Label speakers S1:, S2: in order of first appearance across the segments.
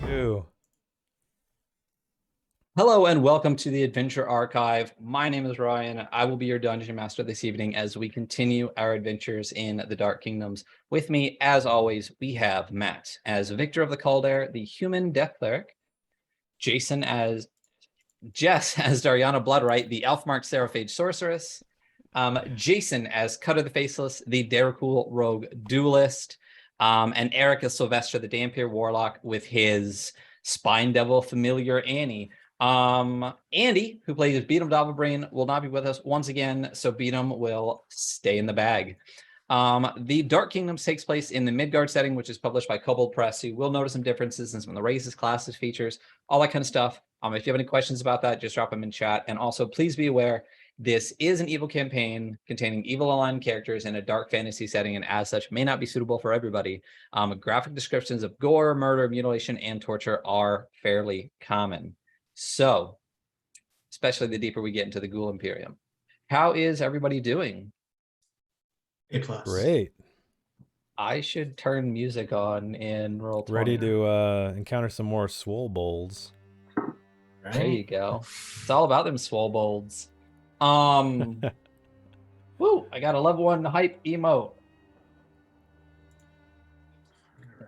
S1: Ew.
S2: Hello and welcome to the Adventure Archive. My name is Ryan. I will be your dungeon master this evening as we continue our adventures in the Dark Kingdoms. With me, as always, we have Matt as Victor of the Calder, the human death cleric, Jason as Jess as Dariana Bloodright, the Elfmark Seraphage sorceress, Jason as Cutter the Faceless, the Daracool rogue duelist, and Eric as Sylvester the Dampier warlock with his spine devil familiar Annie. Andy, who plays Beatum Davalbrain, will not be with us once again, so Beatum will stay in the bag. The Dark Kingdoms takes place in the Midgard setting, which is published by Kobold Press. So you will notice some differences in some of the races, classes, features, all that kind of stuff. If you have any questions about that, just drop them in chat. And also, please be aware, this is an evil campaign containing evil aligned characters in a dark fantasy setting, and as such, may not be suitable for everybody. Graphic descriptions of gore, murder, mutilation, and torture are fairly common. So, especially the deeper we get into the Ghoul Imperium. How is everybody doing?
S3: A plus.
S1: Great.
S2: I should turn music on in Roll20.
S1: Ready to encounter some more swole bowls.
S3: Right?
S2: There you go. It's all about them swole bolds. Woo! I got a level 1 hype emote.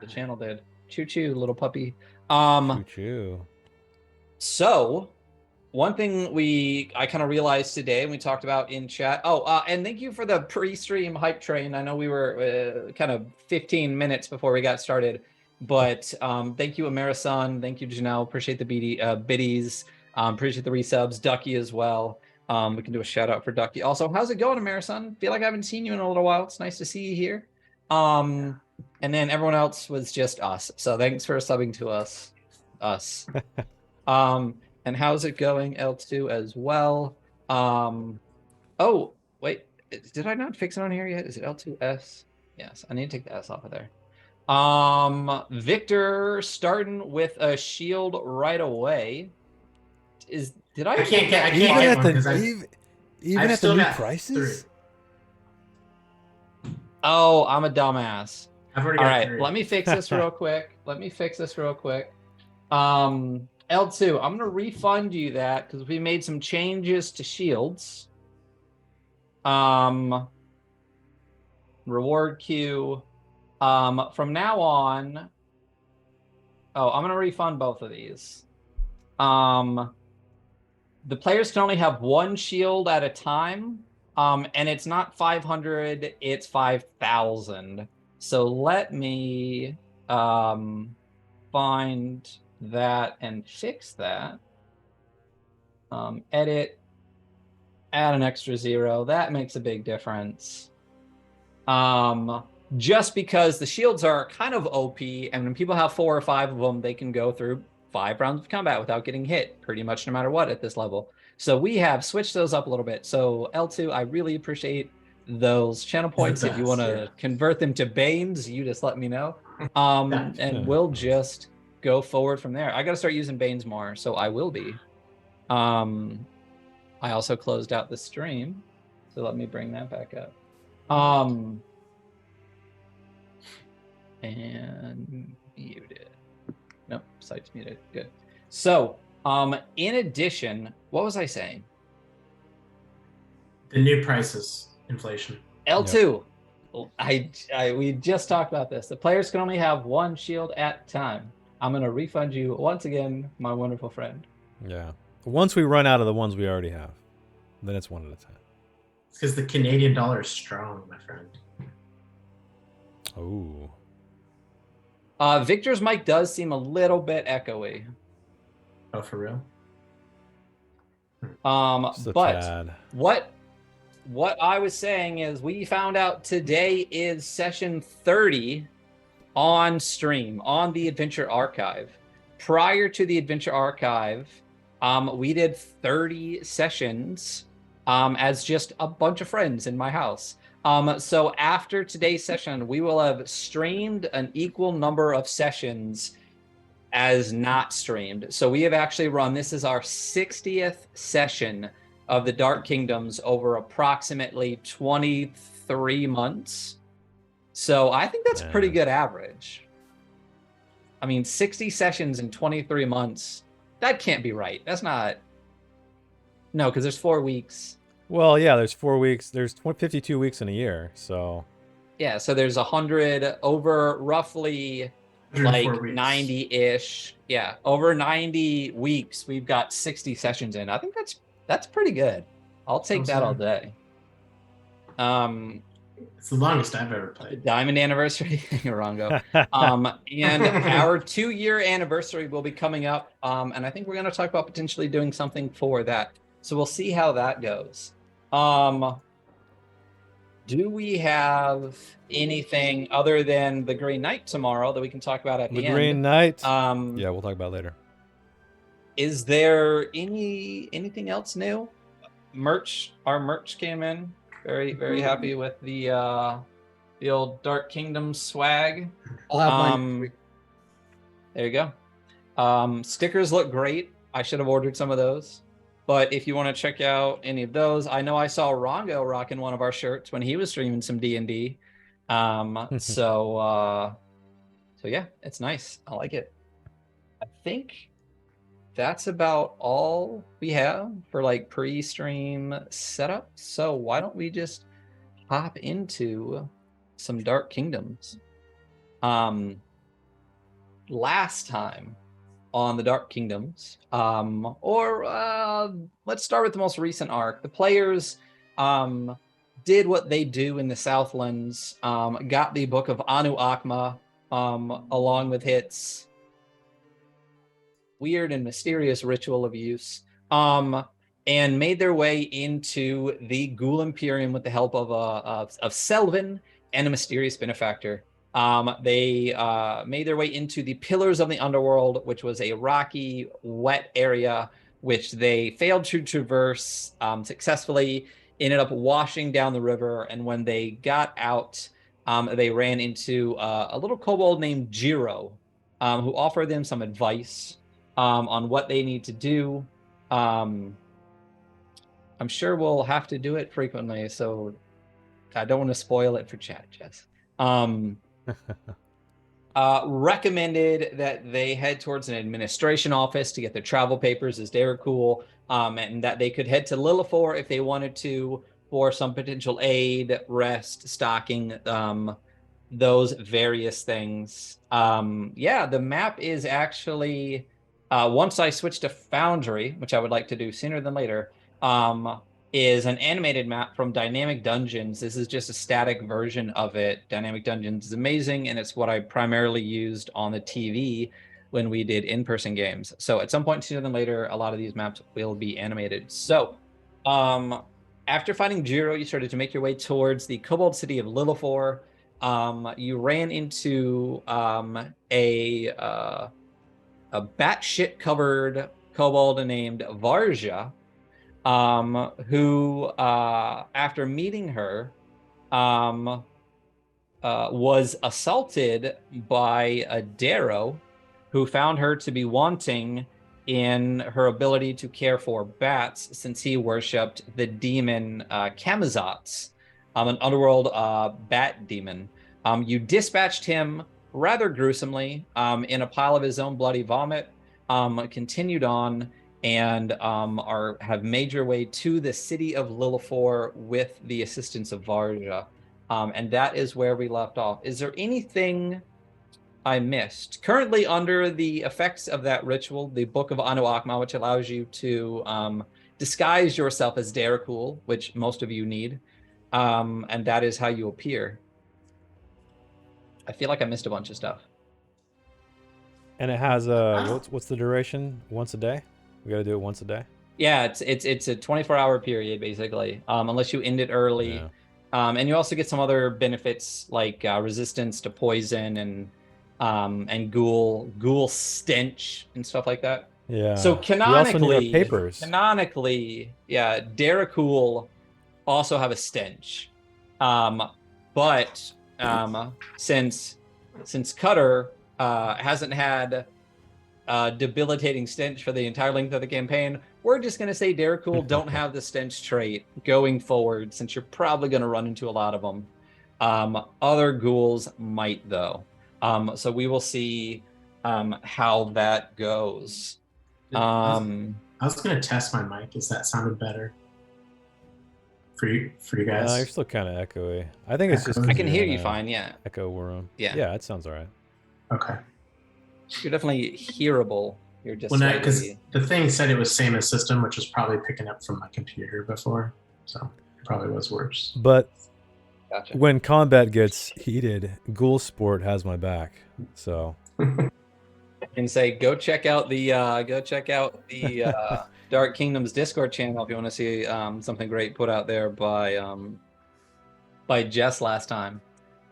S2: The channel did. Choo choo, little puppy.
S1: Choo choo.
S2: So, one thing I kind of realized today, and we talked about in chat. And thank you for the pre-stream hype train. I know we were kind of 15 minutes before we got started, but thank you, Amira-san. Thank you, Janelle. Appreciate the biddies. Appreciate the resubs. Ducky as well. We can do a shout out for Ducky. Also, how's it going, Amira-san? Feel like I haven't seen you in a little while. It's nice to see you here. And then everyone else was just us. So thanks for subbing to us. And how's it going, L2 as well? Oh, wait, did I not fix it on here yet? Is it L2S? Yes, I need to take the S off of there. Victor starting with a shield right away. Did I?
S3: I can't get one because
S1: even at the new prices.
S3: 3.
S2: Oh, I'm a dumbass.
S3: I've already
S2: All
S3: got
S2: right,
S3: 3.
S2: let me fix this real quick. L2, I'm going to refund you that because we made some changes to shields. Reward queue. From now on, I'm going to refund both of these. The players can only have one shield at a time, and it's not 500, it's 5,000. So let me find that and fix that. Edit, add an extra 0. That makes a big difference. Just because the shields are kind of OP, and when people have 4 or 5 of them, they can go through 5 rounds of combat without getting hit pretty much no matter what at this level. So we have switched those up a little bit. So L2, I really appreciate those channel points. If you want to convert them to Banes, you just let me know. And we'll just go forward from there. I got to start using Banes more, so I will be. I also closed out the stream, so let me bring that back up. And muted. Nope, site's muted. Good. So, in addition, what was I saying?
S3: The new prices, inflation.
S2: L2. Yep. We just talked about this. The players can only have one shield at a time. I'm going to refund you once again, my wonderful friend.
S1: Yeah. Once we run out of the ones we already have, then it's one at a time.
S3: It's because the Canadian dollar is strong, my friend.
S1: Oh.
S2: Victor's mic does seem a little bit echoey.
S3: Oh, for real?
S2: But
S1: tad.
S2: what I was saying is we found out today is session 30 on stream on the Adventure Archive. Prior to the Adventure Archive, we did 30 sessions as just a bunch of friends in my house. So after today's session, we will have streamed an equal number of sessions as not streamed. So we have actually run, this is our 60th session of the Dark Kingdoms over approximately 23 months. So I think that's a pretty good average. I mean, 60 sessions in 23 months. That can't be right. That's not. No, because there's 4 weeks.
S1: Well, yeah, there's 4 weeks. There's 52 weeks in a year, so
S2: Yeah, so there's 100 over roughly
S3: 104
S2: like
S3: weeks.
S2: 90-ish. Yeah, over 90 weeks, we've got 60 sessions in. I think that's pretty good. I'll take that all day.
S3: It's the longest I've ever played.
S2: Diamond anniversary, Rongo. And our 2-year anniversary will be coming up. And I think we're going to talk about potentially doing something for that. So we'll see how that goes. Do we have anything other than the Green Knight tomorrow that we can talk about at the end?
S1: The Green Knight.
S2: Yeah,
S1: we'll talk about it later.
S2: Is there anything else new? Merch. Our merch came in. Very happy with the old Dark Kingdom swag.
S4: I'll have mine next week.
S2: There you go. Stickers look great. I should have ordered some of those. But if you want to check out any of those, I know I saw Rongo rocking one of our shirts when he was streaming some D&D. So yeah, it's nice. I like it. I think that's about all we have for like pre-stream setup. So why don't we just hop into some Dark Kingdoms? Last time on the Dark Kingdoms, let's start with the most recent arc. The players did what they do in the Southlands, got the Book of Anu Akma along with its weird and mysterious ritual of use, and made their way into the Ghoul Imperium with the help of Selvin and a mysterious benefactor. They made their way into the Pillars of the Underworld, which was a rocky, wet area, which they failed to traverse successfully, ended up washing down the river. And when they got out, they ran into a little kobold named Jiro, who offered them some advice on what they need to do. I'm sure we'll have to do it frequently, so I don't want to spoil it for chat, Jess. Recommended that they head towards an administration office to get their travel papers as they're cool, and that they could head to Lilifor if they wanted to for some potential aid, rest, stocking, those various things. Yeah, the map is actually, once I switch to Foundry, which I would like to do sooner than later, is an animated map from Dynamic Dungeons. This is just a static version of it. Dynamic Dungeons is amazing, and it's what I primarily used on the TV when we did in-person games. So at some point sooner than later, a lot of these maps will be animated. So after finding Jiro, you started to make your way towards the Kobold city of Lilifor. You ran into a batshit covered kobold named Varja, who, after meeting her, was assaulted by a Darrow, who found her to be wanting in her ability to care for bats, since he worshipped the demon Kamazotz, an underworld bat demon. You dispatched him rather gruesomely in a pile of his own bloody vomit, continued on, and have made your way to the city of Lilifor with the assistance of Varja. And that is where we left off. Is there anything I missed? Currently under the effects of that ritual, the Book of Anu Akma, which allows you to disguise yourself as Darakul, which most of you need, and that is how you appear. I feel like I missed a bunch of stuff.
S1: And it has what's the duration? Once a day? We got to do it once a day.
S2: Yeah, it's a 24-hour period basically, unless you end it early.
S1: Yeah.
S2: And you also get some other benefits like resistance to poison and ghoul stench and stuff like that.
S1: Yeah.
S2: So canonically,
S1: papers.
S2: Yeah, Darakul also have a stench, but since Cutter hasn't had debilitating stench for the entire length of the campaign, we're just going to say Darakul don't have the stench trait going forward, since you're probably going to run into a lot of them. Other ghouls might, though. So we will see how that goes.
S3: I was gonna test my mic. Is that sounded better for you
S1: You're
S3: guys?
S1: still kind of echoey. I think it's just
S3: Echoey?
S2: I
S1: because
S2: can
S1: you're
S2: hear
S1: in
S2: you
S1: a
S2: fine. Yeah,
S1: echo room.
S2: Yeah.
S1: Yeah, that sounds all right.
S3: Okay.
S2: you're definitely hearable. You're just
S3: Well, no, because
S2: slightly.
S3: the thing said it was same as system, which was probably picking up from my computer before, so it probably was worse.
S1: But
S2: Gotcha.
S1: when combat gets heated, Ghoul Sport has my back. So
S2: I can say go check out the Dark Kingdoms Discord channel if you want to see something great put out there by Jess last time.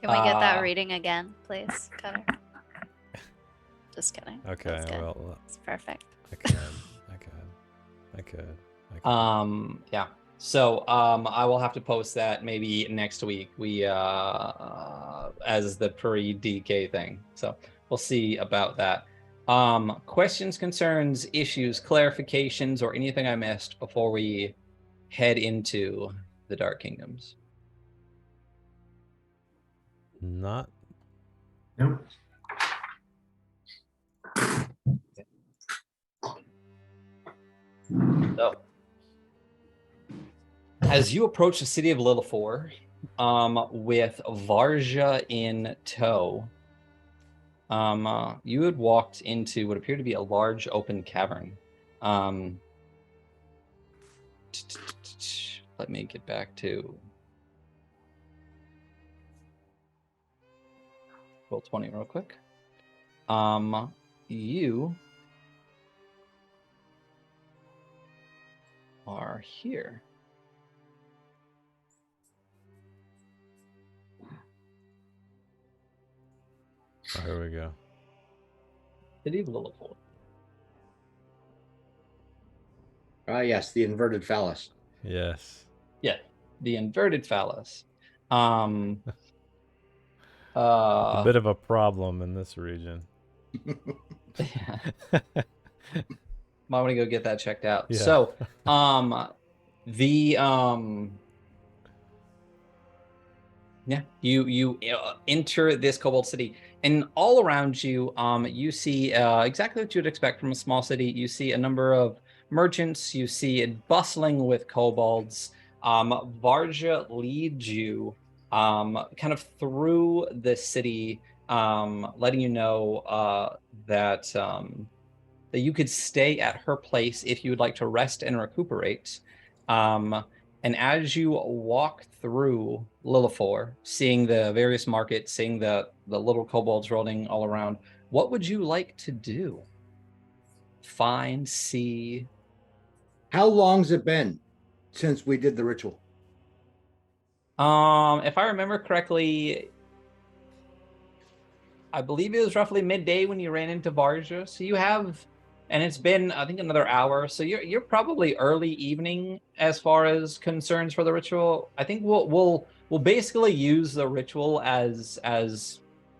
S4: Can we get that reading again, please, Cutter? Just kidding.
S1: okay,
S4: That's good.
S1: well,
S4: It's perfect.
S1: I could.
S2: Yeah. So I will have to post that maybe next week. We as the pre-DK thing. So we'll see about that. Questions, concerns, issues, clarifications, or anything I missed before we head into the Dark Kingdoms?
S1: Not.
S3: Nope.
S2: So, as you approach the city of Lillipore, with Varja in tow, you had walked into what appeared to be a large open cavern. Let me get back to roll 20 real quick. You are here.
S1: Oh, here we go.
S2: City of Lillipore.
S5: Yes, the inverted phallus.
S1: Yes.
S2: Yeah, the inverted phallus.
S1: A bit of a problem in this region.
S2: Yeah. Might want to go get that checked out.
S1: Yeah.
S2: So, you enter this Cobalt City, and all around you, you see exactly what you'd expect from a small city. You see a number of merchants. You see it bustling with kobolds. Varja leads you kind of through the city, letting you know that you could stay at her place if you would like to rest and recuperate. And as you walk through Lillipore, seeing the various markets, seeing the little kobolds rolling all around, what would you like to do? Find, see.
S5: How long's it been since we did the ritual?
S2: If I remember correctly, I believe it was roughly midday when you ran into Varja. So you have, and it's been, I think, another hour. So you're probably early evening as far as concerns for the ritual. I think we'll basically use the ritual as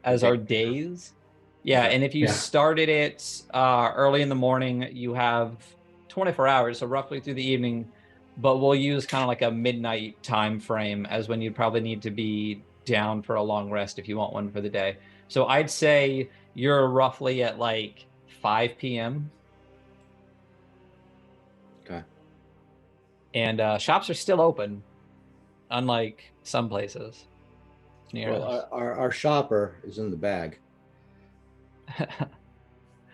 S2: our days. Yeah,
S5: Okay.
S2: and if you started it early in the morning, you have 24 hours, so roughly through the evening. But we'll use kind of like a midnight time frame as when you'd probably need to be down for a long rest if you want one for the day. So I'd say you're roughly at like 5 p.m.
S5: Okay.
S2: And shops are still open, unlike some places near us.
S5: Well, our shopper is in the bag.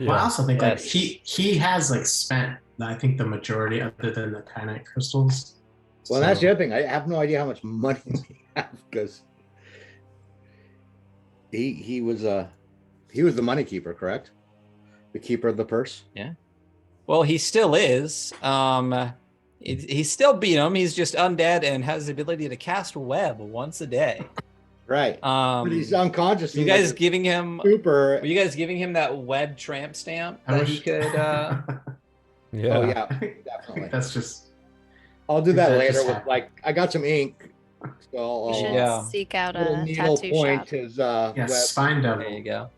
S3: Well, I also think like
S2: Yes.
S3: he has like spent I think the majority other than the kyanite crystals.
S5: Well, that's the other thing. I have no idea how much money we have because he was the money keeper, correct? The keeper of the purse.
S2: Yeah. Well, he still is. He's still beat him. He's just undead and has the ability to cast web once a day.
S5: Right. But he's unconscious.
S2: You guys giving him?
S5: Super.
S2: Were you guys giving him that web tramp stamp that he could?
S1: Yeah.
S5: Oh yeah,
S3: I think
S5: definitely.
S3: that's just.
S5: I'll do that
S3: That
S5: later.
S3: just
S5: With
S3: happened.
S5: like, I got some ink, so
S4: We should
S2: Yeah.
S4: seek out
S5: little
S4: a
S5: needle
S4: tattoo
S5: point
S4: shop.
S5: his
S3: Yeah,
S5: web,
S3: spine devil.
S2: There you go.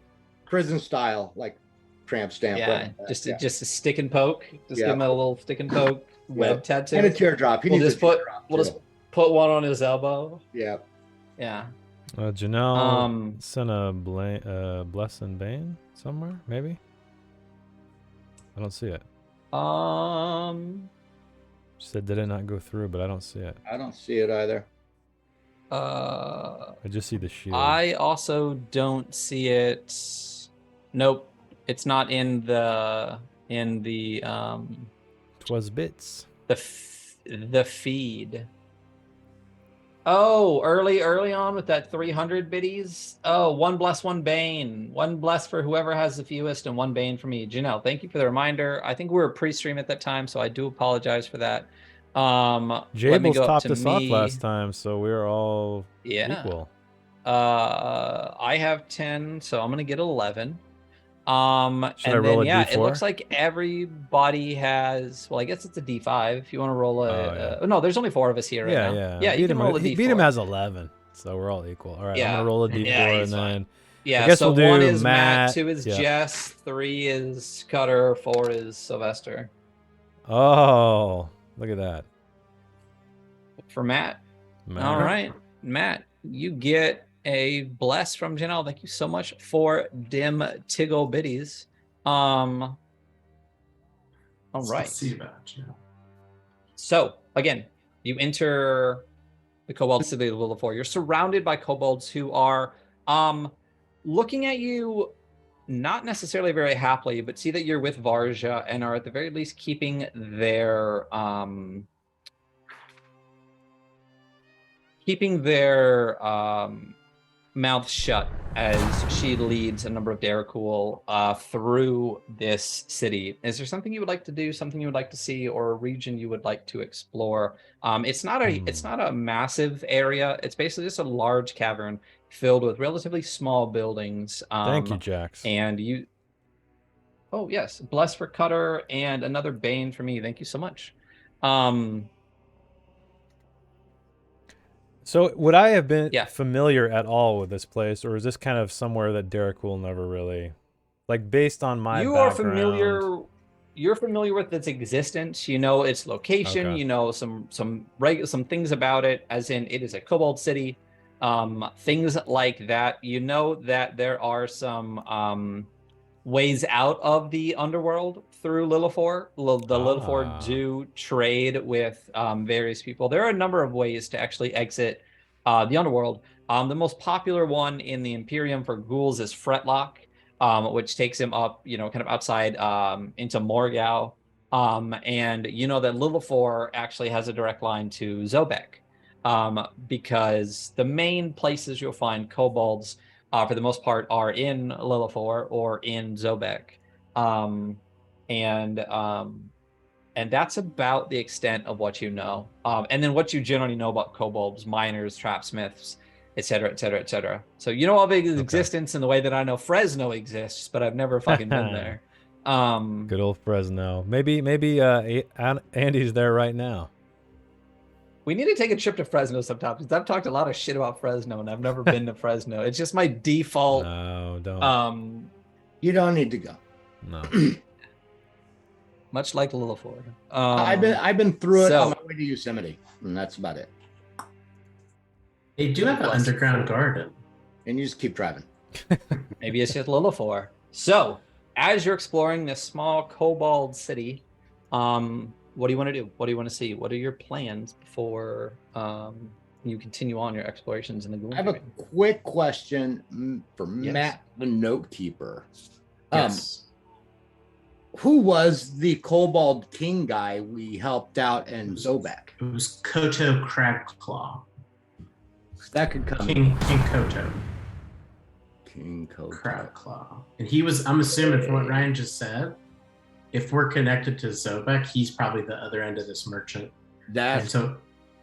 S5: prison style, like tramp stamp.
S2: Yeah,
S5: right?
S2: just
S5: Yeah.
S2: just a stick and poke. Just
S5: Yeah.
S2: give him a little stick and poke web tattoo.
S5: And a teardrop. He
S2: We'll
S5: needs
S2: just
S5: a teardrop,
S2: We'll
S5: too.
S2: just put one on his elbow.
S5: Yeah.
S2: Yeah.
S1: Janelle sent a bless and bane somewhere, maybe? I don't see it. She said did it not go through, but I don't see it.
S5: I don't see it either.
S1: I just see the shield.
S2: I also don't see it. Nope. It's not in the
S1: 'Twas bits.
S2: the feed. Oh, early on with that 300 biddies. Oh, one bless, one bane. One bless for whoever has the fewest, and one bane for me. Janelle, thank you for the reminder. I think we were pre-stream at that time, so I do apologize for that. Let me
S1: Jables
S2: go up
S1: topped
S2: to
S1: us
S2: me.
S1: off last time, so we were all equal.
S2: I have 10, so I'm gonna get 11.
S1: Should I roll a
S2: it
S1: D4?
S2: looks like everybody has. Well, I guess it's a D5 if you want to roll a. No, there's only 4 of us here right now.
S1: Yeah.
S2: You can roll a D4.
S1: Beat him as 11, so we're all equal. All right, I'm gonna roll a D4 and then.
S2: Yeah,
S1: I guess
S2: so
S1: we'll do
S2: 1 is
S1: Matt,
S2: 2 is Jess, 3 is Cutter, 4 is Sylvester.
S1: Oh, look at that.
S2: For Matt. All right, Matt, you get a bless from Janelle. Thank you so much for dim tiggle biddies. All right.
S3: Let's see about you.
S2: So again, you enter the Kobold City of Lillipore. You're surrounded by kobolds who are looking at you not necessarily very happily, but see that you're with Varja and are at the very least keeping their mouth shut as she leads a number of Derricool through this city. Is there something you would like to do, something you would like to see, or a region you would like to explore? It's not a massive area. It's basically just a large cavern filled with relatively small buildings.
S1: Thank you, Jax.
S2: And you. Oh yes, bless for Cutter and another bane for me. Thank you so much.
S1: So would I have been familiar at all with this place, or is this kind of somewhere that Derek will never really, like, based on my background?
S2: You're familiar with its existence. You know its location.
S1: Okay.
S2: You know some things about it, as in it is a kobold city. Things like that. You know that there are some ways out of the underworld through Lillipore. The Lillipore do trade with various people. There are a number of ways to actually exit the underworld. The most popular one in the Imperium for ghouls is Fretlock, which takes him up, kind of outside into Morgau. And you know that Lillipore actually has a direct line to Zobek, because the main places you'll find kobolds for the most part are in Lillipore or in Zobek. And that's about the extent of what you know. And then what you generally know about kobolds, miners, trapsmiths, et cetera, et cetera, et cetera. So you know of its existence in the way that I know Fresno exists, but I've never fucking been there.
S1: Good old Fresno. Maybe Andy's there right now.
S2: We need to take a trip to Fresno sometime, because I've talked a lot of shit about Fresno and I've never been to Fresno. It's just my default.
S1: No, don't.
S5: You don't need to go.
S1: No.
S2: Much like Lillipore.
S5: I've been through it on my way to Yosemite, and that's about it.
S3: They do have an underground garden.
S5: And you just keep driving.
S2: Maybe it's just Lillipore. So, as you're exploring this small kobold city, what do you want to do? What do you want to see? What are your plans before you continue on your explorations in the Ghoul?
S5: I have a quick question for Matt, the note keeper.
S3: Yes.
S5: Who was the Kobold King guy we helped out in Zobek?
S3: It was Koto Crabclaw.
S5: That could come.
S3: King Koto.
S5: King Koto.
S3: Crabclaw. And he was, I'm assuming from what Ryan just said, if we're connected to Zobek, he's probably the other end of this merchant.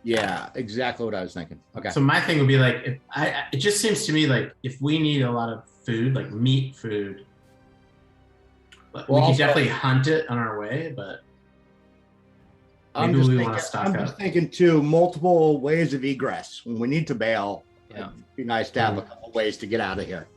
S3: Yeah,
S5: exactly what I was thinking. Okay.
S3: So my thing would be like, it just seems to me like if we need a lot of food, like meat food, we can definitely hunt it on our way, but maybe we want to stock up. I'm just
S5: thinking too, multiple ways of egress. When we need to bail, it'd be nice to have a couple ways to get out of here.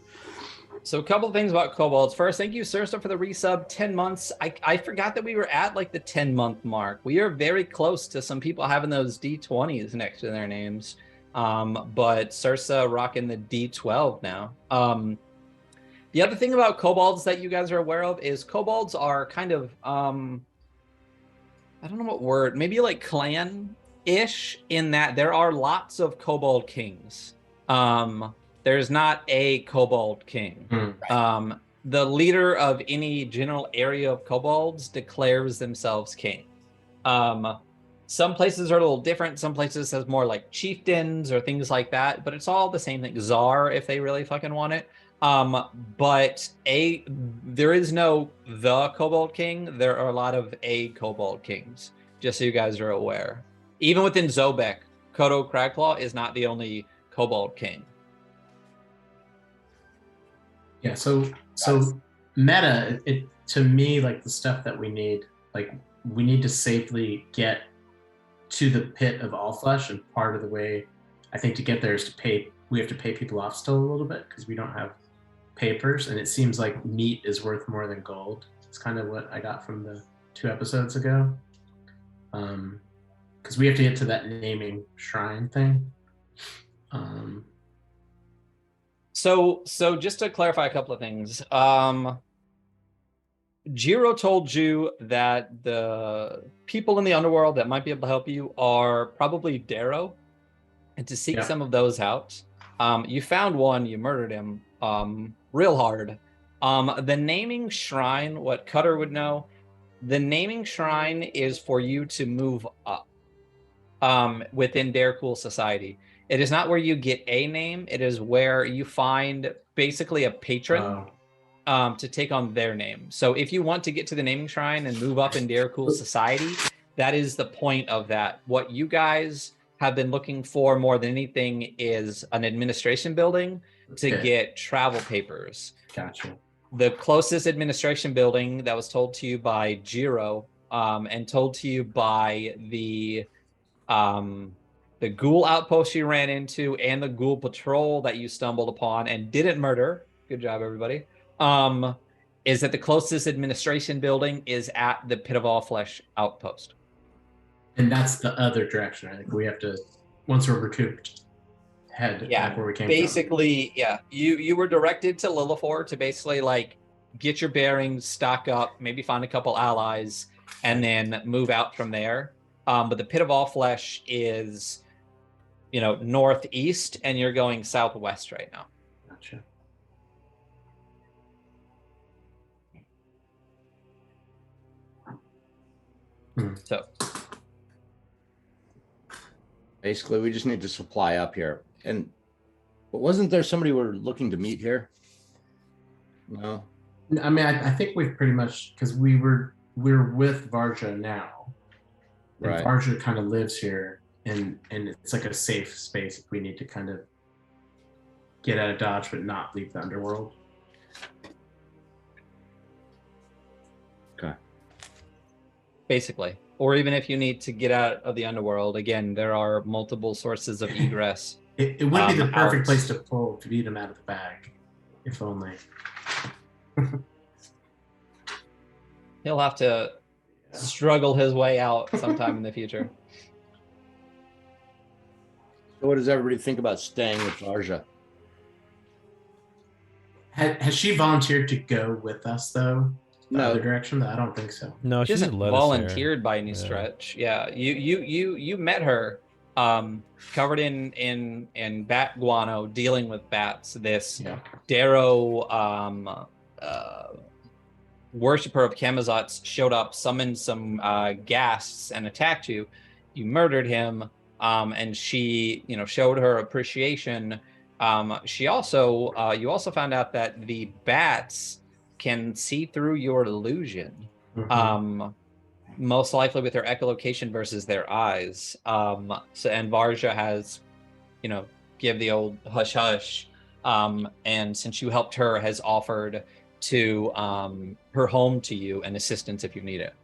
S2: So a couple of things about kobolds. First, thank you, Sursta, for the resub. 10 months. I forgot that we were at like the 10-month mark. We are very close to some people having those D20s next to their names. But Sursa rocking the D12 now. The other thing about kobolds that you guys are aware of is kobolds are kind of, I don't know what word, maybe like clan-ish, in that there are lots of kobold kings. There's not a kobold king. The leader of any general area of kobolds declares themselves king. Some places are a little different. Some places has more like chieftains or things like that, but it's all the same thing. Czar, if they really fucking want it. But there is no the kobold king. There are a lot of kobold kings, just so you guys are aware. Even within Zobek, Kodo Cragclaw is not the only kobold king.
S3: Yeah, so meta, it to me, like the stuff that we need, like we need to safely get to the pit of all flesh, and part of the way I think to get there is to pay. We have to pay people off still a little bit because we don't have papers, and it seems like meat is worth more than gold. It's kind of what I got from the 2 episodes ago. Because we have to get to that naming shrine thing.
S2: So just to clarify a couple of things, Jiro told you that the people in the underworld that might be able to help you are probably Darrow, and to seek some of those out. You found one, you murdered him real hard. The naming shrine, what Cutter would know, the naming shrine is for you to move up within Dare-Cool society. It is not where you get a name. It is where you find basically a patron to take on their name. So if you want to get to the naming shrine and move up in Dare-Cool society, that is the point of that. What you guys have been looking for more than anything is an administration building to get travel papers.
S3: Gotcha.
S2: The closest administration building that was told to you by Jiro and told to you by the ghoul outpost you ran into and the ghoul patrol that you stumbled upon and didn't murder, good job everybody, is that the closest administration building is at the Pit of All Flesh outpost.
S3: And that's the other direction. I think we have to, once we're recouped, head back where we came
S2: basically, from. You were directed to Lilithor to basically like get your bearings, stock up, maybe find a couple allies, and then move out from there. But the Pit of All Flesh is, northeast, and you're going southwest right now.
S3: Gotcha.
S2: So
S5: basically, we just need to supply up here. But wasn't there somebody we're looking to meet here? No.
S3: I mean, I think we've pretty much, because we're with Varja now. And right. Varja kind of lives here, and it's like a safe space if we need to kind of get out of Dodge but not leave the underworld.
S5: Okay.
S2: Basically. Or even if you need to get out of the underworld, again, there are multiple sources of egress.
S3: It would be the perfect place to pull Veedum out of the bag, if only.
S2: He'll have to struggle his way out sometime in the future.
S5: So what does everybody think about staying with Varja?
S3: Has she volunteered to go with us, though? The
S5: No.
S3: other direction? I don't think so.
S1: No,
S2: she hasn't volunteered by any
S1: Yeah.
S2: stretch. Yeah, you met her covered in bat guano, dealing with bats. This Darrow worshiper of Kamazot's showed up, summoned some ghasts, and attacked you. You murdered him, and she, showed her appreciation. She also, you also found out that the bats can see through your illusion, most likely with their echolocation versus their eyes. And Varja has, give the old hush hush, and since you helped her, has offered to her home to you and assistance if you need it.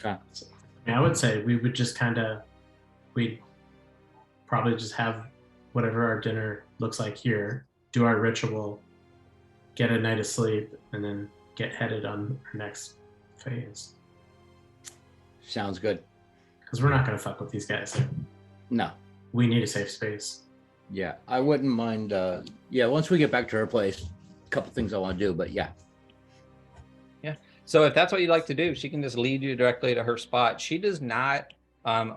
S5: Okay.
S3: I would say we would just we'd probably just have whatever our dinner looks like here, do our ritual, get a night of sleep, and then get headed on our next phase.
S5: Sounds good.
S3: because we're not gonna fuck with these guys.
S5: No.
S3: We need a safe space.
S5: Yeah, I wouldn't mind. Once we get back to her place, a couple things I want to do, but yeah.
S2: Yeah. So if that's what you'd like to do, she can just lead you directly to her spot. She does not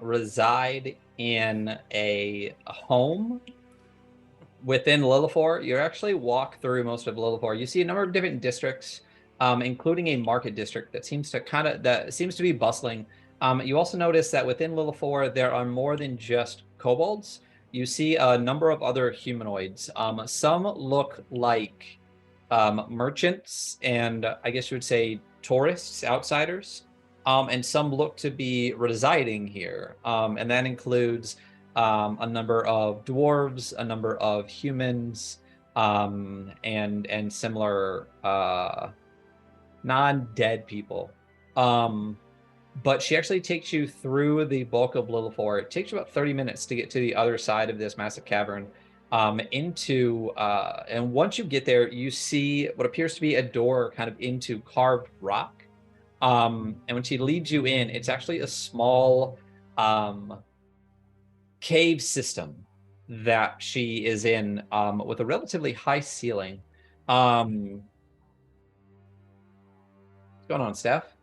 S2: reside in a home within Lillipore. You actually walk through most of Lillipore. You see a number of different districts, including a market district that seems to be bustling. You also notice that within Lillipore, there are more than just kobolds. You see a number of other humanoids. Some look like merchants and I guess you would say tourists, outsiders. And some look to be residing here. And that includes a number of dwarves, a number of humans, and similar non-dead people. But she actually takes you through the bulk of Lillipore. It takes you about 30 minutes to get to the other side of this massive cavern. And once you get there, you see what appears to be a door kind of into carved rock. And when she leads you in, it's actually a small cave system that she is in, with a relatively high ceiling. What's going on, Steph?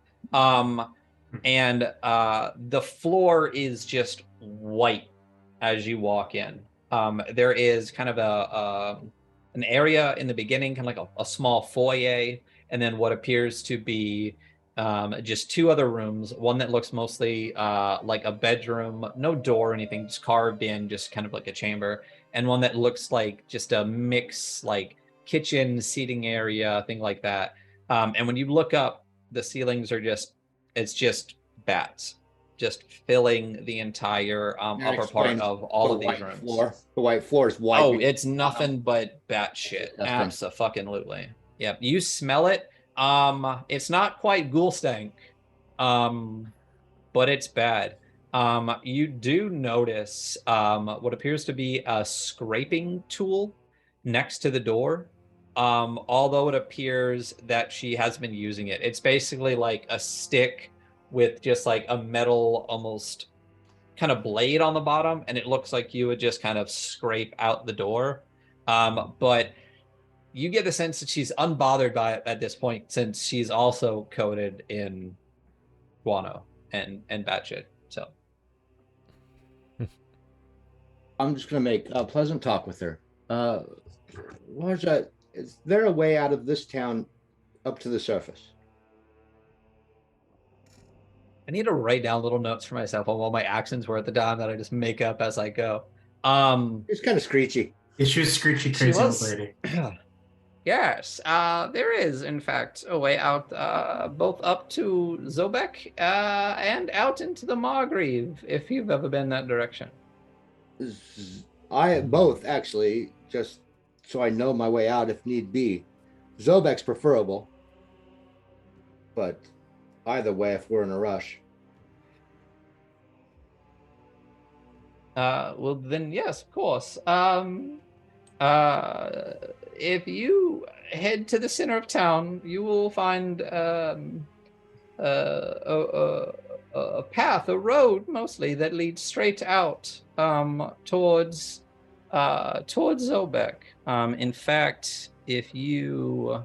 S2: And the floor is just white as you walk in. There is kind of an area in the beginning, kind of like a small foyer, and then what appears to be just two other rooms. One that looks mostly like a bedroom, no door or anything, just carved in, just kind of like a chamber. And one that looks like just a mix, like kitchen, seating area, thing like that. And when you look up, the ceilings are it's just bats, just filling the entire upper part of all of these rooms.
S5: The white floor is white.
S2: Oh, it's nothing but bat shit. Absolutely. Yeah, you smell it. It's not quite ghoul stank, but it's bad. You do notice what appears to be a scraping tool next to the door. Although it appears that she has been using it. It's basically like a stick with just like a metal almost kind of blade on the bottom, and it looks like you would just kind of scrape out the door. But you get the sense that she's unbothered by it at this point, since she's also coated in guano and batshit. So
S5: I'm just gonna make a pleasant talk with her. Varja, is there a way out of this town up to the surface?
S2: I need to write down little notes for myself on what my actions were at the time that I just make up as I go.
S5: It's kind of screechy.
S3: She was screechy, crazy old lady.
S2: Yes, there is, in fact, a way out, both up to Zobek and out into the Margrave, if you've ever been that direction.
S5: I both, actually, just so I know my way out if need be. Zobek's preferable, but either way, if we're in a rush.
S2: Well, then, yes, of course. If you head to the center of town, you will find a path, a road mostly, that leads straight out towards Zobek. In fact, if you,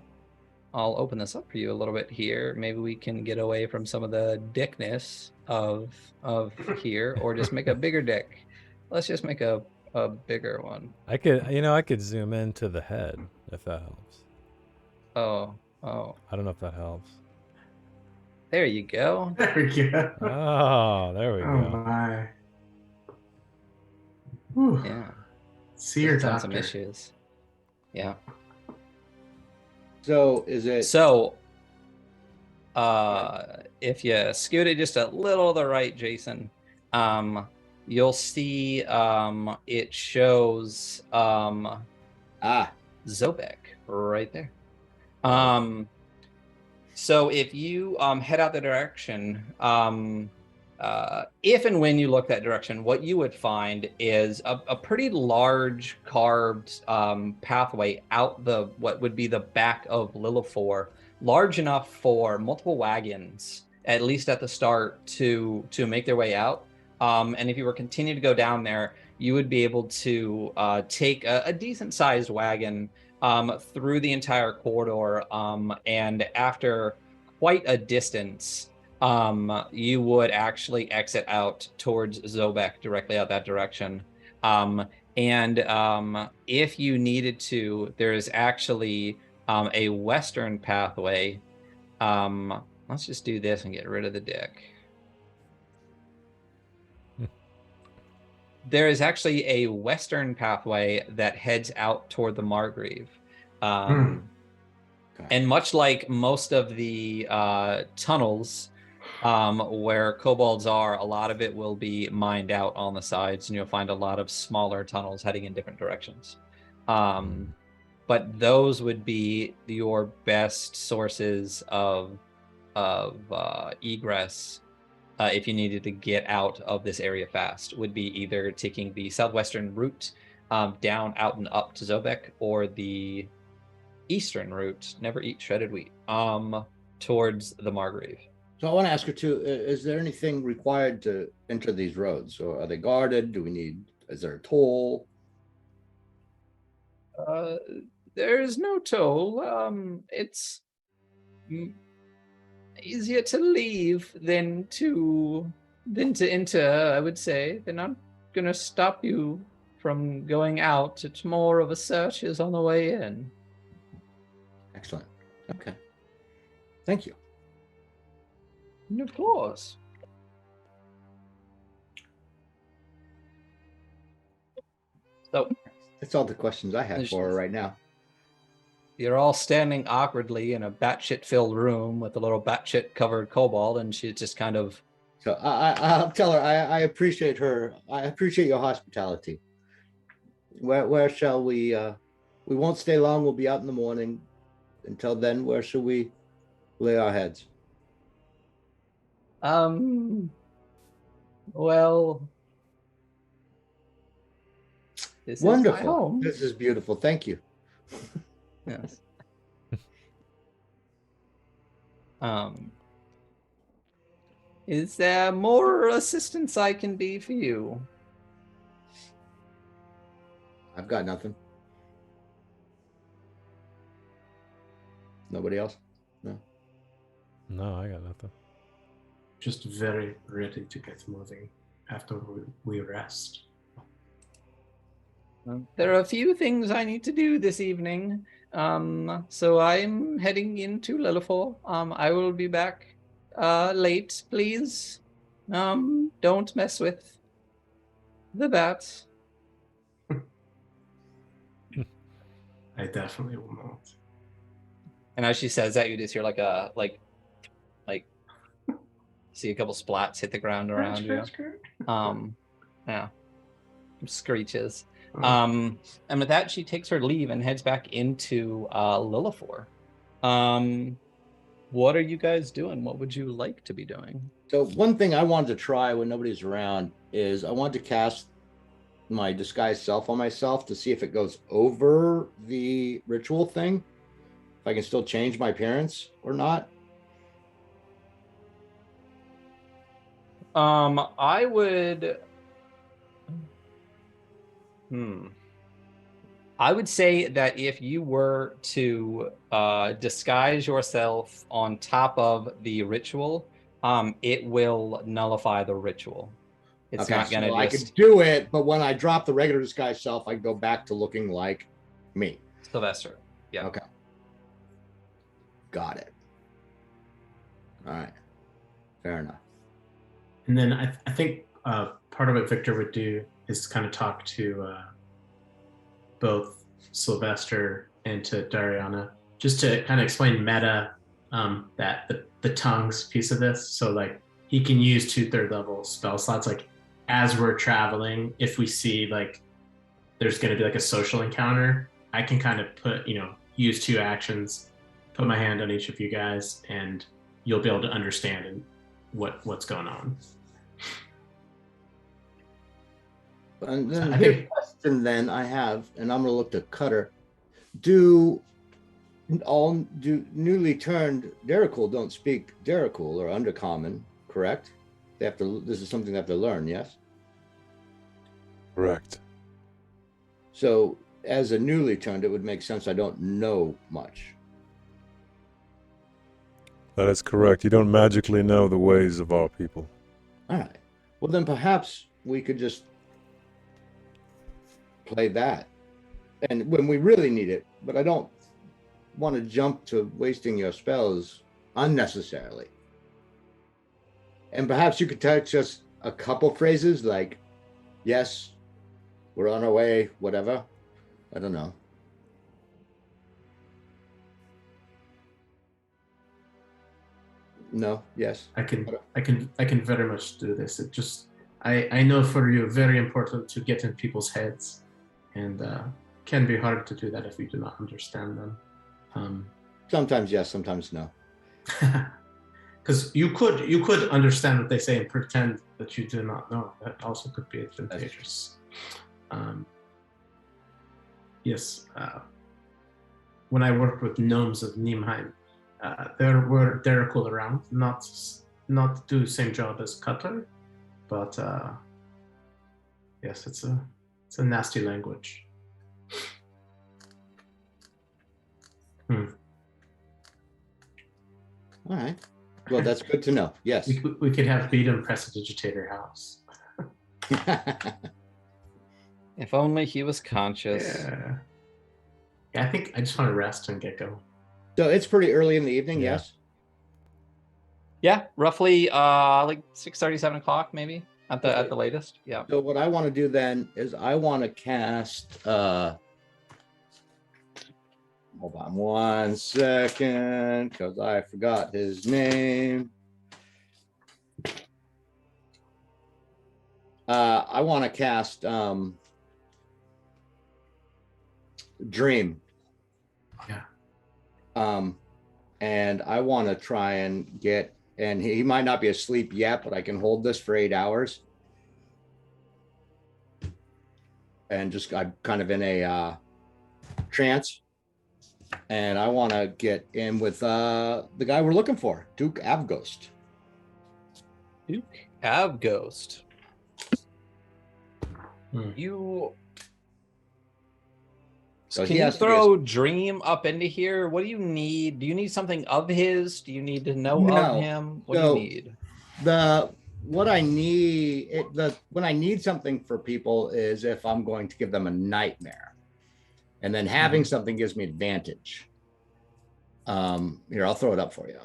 S2: I'll open this up for you a little bit here. Maybe we can get away from some of the dickness of here, or just make a bigger dick. Let's just make a bigger one.
S1: I could zoom into the head if that helps.
S2: Oh.
S1: I don't know if that helps.
S2: There you go.
S3: There we go.
S1: Oh, there we go.
S3: My. Whew.
S2: Yeah.
S3: See your
S2: Tons of
S3: doctor.
S2: issues. Yeah.
S5: So is it?
S2: So, if you scoot it just a little to the right, Jason, you'll see it shows Zobek right there. So if you head out the direction, if and when you look that direction, what you would find is a pretty large carved pathway out what would be the back of Lillipore, large enough for multiple wagons, at least at the start, to make their way out. And if you were continue to go down there, you would be able to take a decent sized wagon through the entire corridor. And after quite a distance, you would actually exit out towards Zobek, directly out that direction. And if you needed to, there is actually a western pathway. Let's just do this and get rid of the dick. There is actually a western pathway that heads out toward the Margrave. And much like most of the tunnels where kobolds are, a lot of it will be mined out on the sides, and you'll find a lot of smaller tunnels heading in different directions. But those would be your best sources of egress if you needed to get out of this area fast. Would be either taking the southwestern route down, out, and up to Zobek, or the eastern route, never eat shredded wheat, towards the Margrave.
S5: So I want to ask her too, is there anything required to enter these roads? Or are they guarded? Is there a toll?
S2: There is no toll. It's easier to leave than to enter, I would say. They're not going to stop you from going out. It's more of a search is on the way in.
S5: Excellent. Okay. Thank you.
S2: Of course. So
S5: that's all the questions I have for her right now.
S2: You're all standing awkwardly in a batshit filled room with a little batshit covered kobold, and she's just kind of.
S5: So I'll tell her I appreciate her. I appreciate your hospitality. Where shall we? We won't stay long. We'll be out in the morning. Until then, where should we lay our heads?
S2: Well, this
S5: wonderful.
S2: Is my home.
S5: This is beautiful. Thank you.
S2: Yes. Is there more assistance I can be for you?
S5: I've got nothing. Nobody else? No.
S1: No, I got nothing.
S3: Just very ready to get moving after we rest.
S2: There are a few things I need to do this evening. So I'm heading into Lillipore. I will be back late, please. Don't mess with the bats.
S3: I definitely will not.
S2: And as she says that, you just hear like see a couple splats hit the ground around you. Yeah, screeches. And with that, she takes her leave and heads back into Lillipore. What are you guys doing? What would you like to be doing?
S5: So one thing I wanted to try when nobody's around is I wanted to cast my disguised self on myself to see if it goes over the ritual thing. If I can still change my appearance or not.
S2: I would. I would say that if you were to disguise yourself on top of the ritual, it will nullify the ritual. It's not going to.
S5: I could do it, but when I drop the regular disguise self, I go back to looking like me.
S2: Sylvester. Yeah.
S5: Okay. Got it. All right. Fair enough.
S3: And then I think part of what Victor would do is kind of talk to both Sylvester and to Dariana, just to kind of explain meta, that the tongues piece of this. So like he can use 2 3rd level spell slots. Like as we're traveling, if we see like there's going to be like a social encounter, I can kind of use 2 actions, put my hand on each of you guys, and you'll be able to understand what's going on.
S5: And then the big question then I have, and I'm gonna look to Cutter. Do newly turned Derrickul don't speak Derrickul or Undercommon, correct? They have to. This is something they have to learn. Yes.
S1: Correct.
S5: So, as a newly turned, it would make sense I don't know much.
S1: That is correct. You don't magically know the ways of our people.
S5: All right. Well, then perhaps we could just play that, and when we really need it. But I don't want to jump to wasting your spells unnecessarily. And perhaps you could teach us a couple phrases like, "Yes, we're on our way," whatever. I don't know. No. Yes.
S3: I can very much do this. It just I know for you very important to get in people's heads, and can be hard to do that if you do not understand them.
S5: Sometimes yes, sometimes no.
S3: Because you could understand what they say and pretend that you do not know. That also could be advantageous. Yes. When I worked with gnomes of Nimheim, there were Derrickle around, not do the same job as Cutler, but yes, it's a nasty language.
S5: All right. Well, that's good to know. Yes.
S3: We could have Beedham prestidigitate her house.
S2: If only he was conscious.
S3: Yeah. I think I just want to rest and get going.
S5: So it's pretty early in the evening,
S1: Yeah.
S5: yes?
S2: Yeah, roughly like 6:30, 7 o'clock maybe at the latest. Yeah.
S5: So what I want to do then is I want to cast hold on 1 second, because I forgot his name. I want to cast Dream.
S3: Yeah.
S5: And I want to try and get, and he might not be asleep yet, but I can hold this for 8 hours. And just, I'm kind of in a trance. And I want to get in with the guy we're looking for, Duke Avghost.
S2: Duke Avghost.
S3: Hmm.
S5: So
S2: Can
S5: he
S2: you
S5: has to be
S2: throw Dream up into here? What do you need? Do you need something of his? Do you need to know
S5: No.
S2: of him? What do you need?
S5: What I need, when I need something for people is if I'm going to give them a nightmare, and then having something gives me advantage. Here, I'll throw it up for you.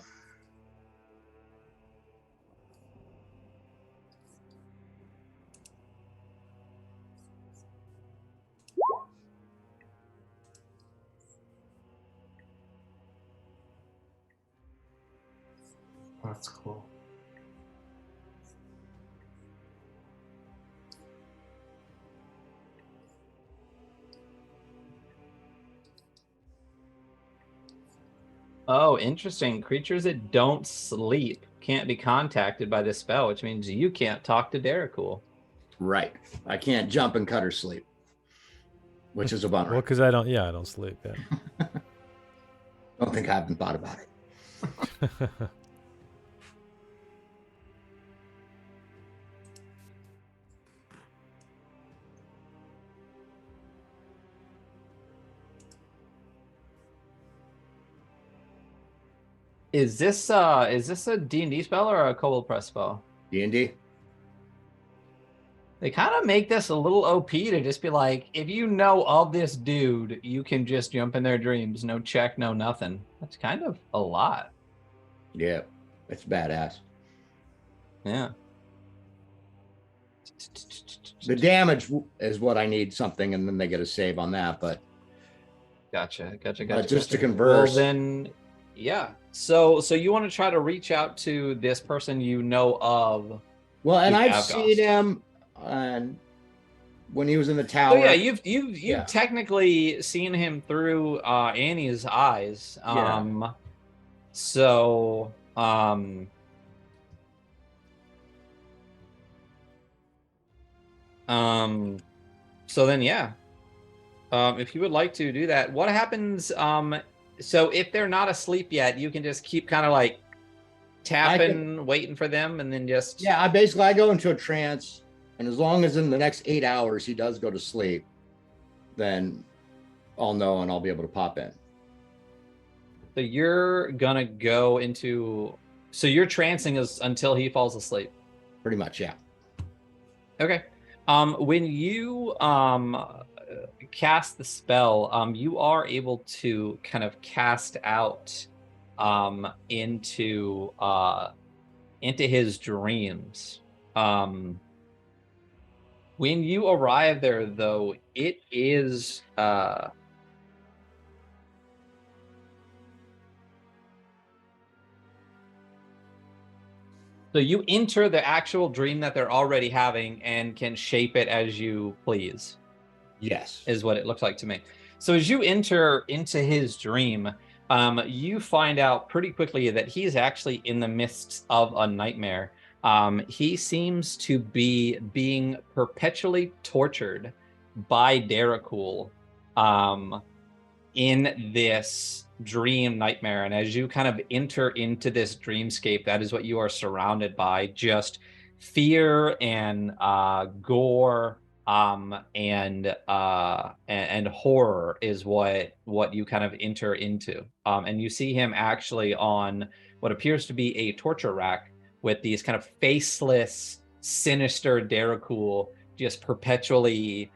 S3: That's cool.
S2: Oh, interesting. Creatures that don't sleep can't be contacted by this spell, which means you can't talk to Derrickle.
S5: Right. I can't jump and cut her sleep, which is a bummer.
S1: Well, because I don't sleep. Yeah.
S5: Don't think I haven't thought about it.
S2: Is this a D&D spell or a Kobold Press spell?
S5: D&D.
S2: They kind of make this a little OP to just be like, if you know of this dude, you can just jump in their dreams. No check, no nothing. That's kind of a lot.
S5: Yeah, it's badass.
S2: Yeah.
S5: The damage is what I need something, and then they get a save on that. But
S2: Gotcha.
S5: Just to converse.
S2: Well, then, yeah. So you want to try to reach out to this person you know of.
S5: Well, and
S2: Duke
S5: I've
S2: Avghost.
S5: seen him when he was in the tower.
S2: Oh yeah, you've technically seen him through Annie's eyes.
S5: Yeah.
S2: So then yeah. If you would like to do that, what happens so if they're not asleep yet, you can just keep kind of like tapping, waiting for them, and then just...
S5: Yeah, I go into a trance, and as long as in the next 8 hours he does go to sleep, then I'll know and I'll be able to pop in.
S2: So you're gonna go into... So your trancing is until he falls asleep?
S5: Pretty much, yeah.
S2: Okay. When you cast the spell, you are able to kind of cast out into his dreams. When you arrive there, though, it is so you enter the actual dream that they're already having and can shape it as you please.
S5: Yes.
S2: Is what it looks like to me. So as you enter into his dream, you find out pretty quickly that he's actually in the midst of a nightmare. He seems to be being perpetually tortured by Derricool in this dream nightmare. And as you kind of enter into this dreamscape, that is what you are surrounded by, just fear and gore and horror is what you kind of enter into. And you see him actually on what appears to be a torture rack with these kind of faceless, sinister Derricool just perpetually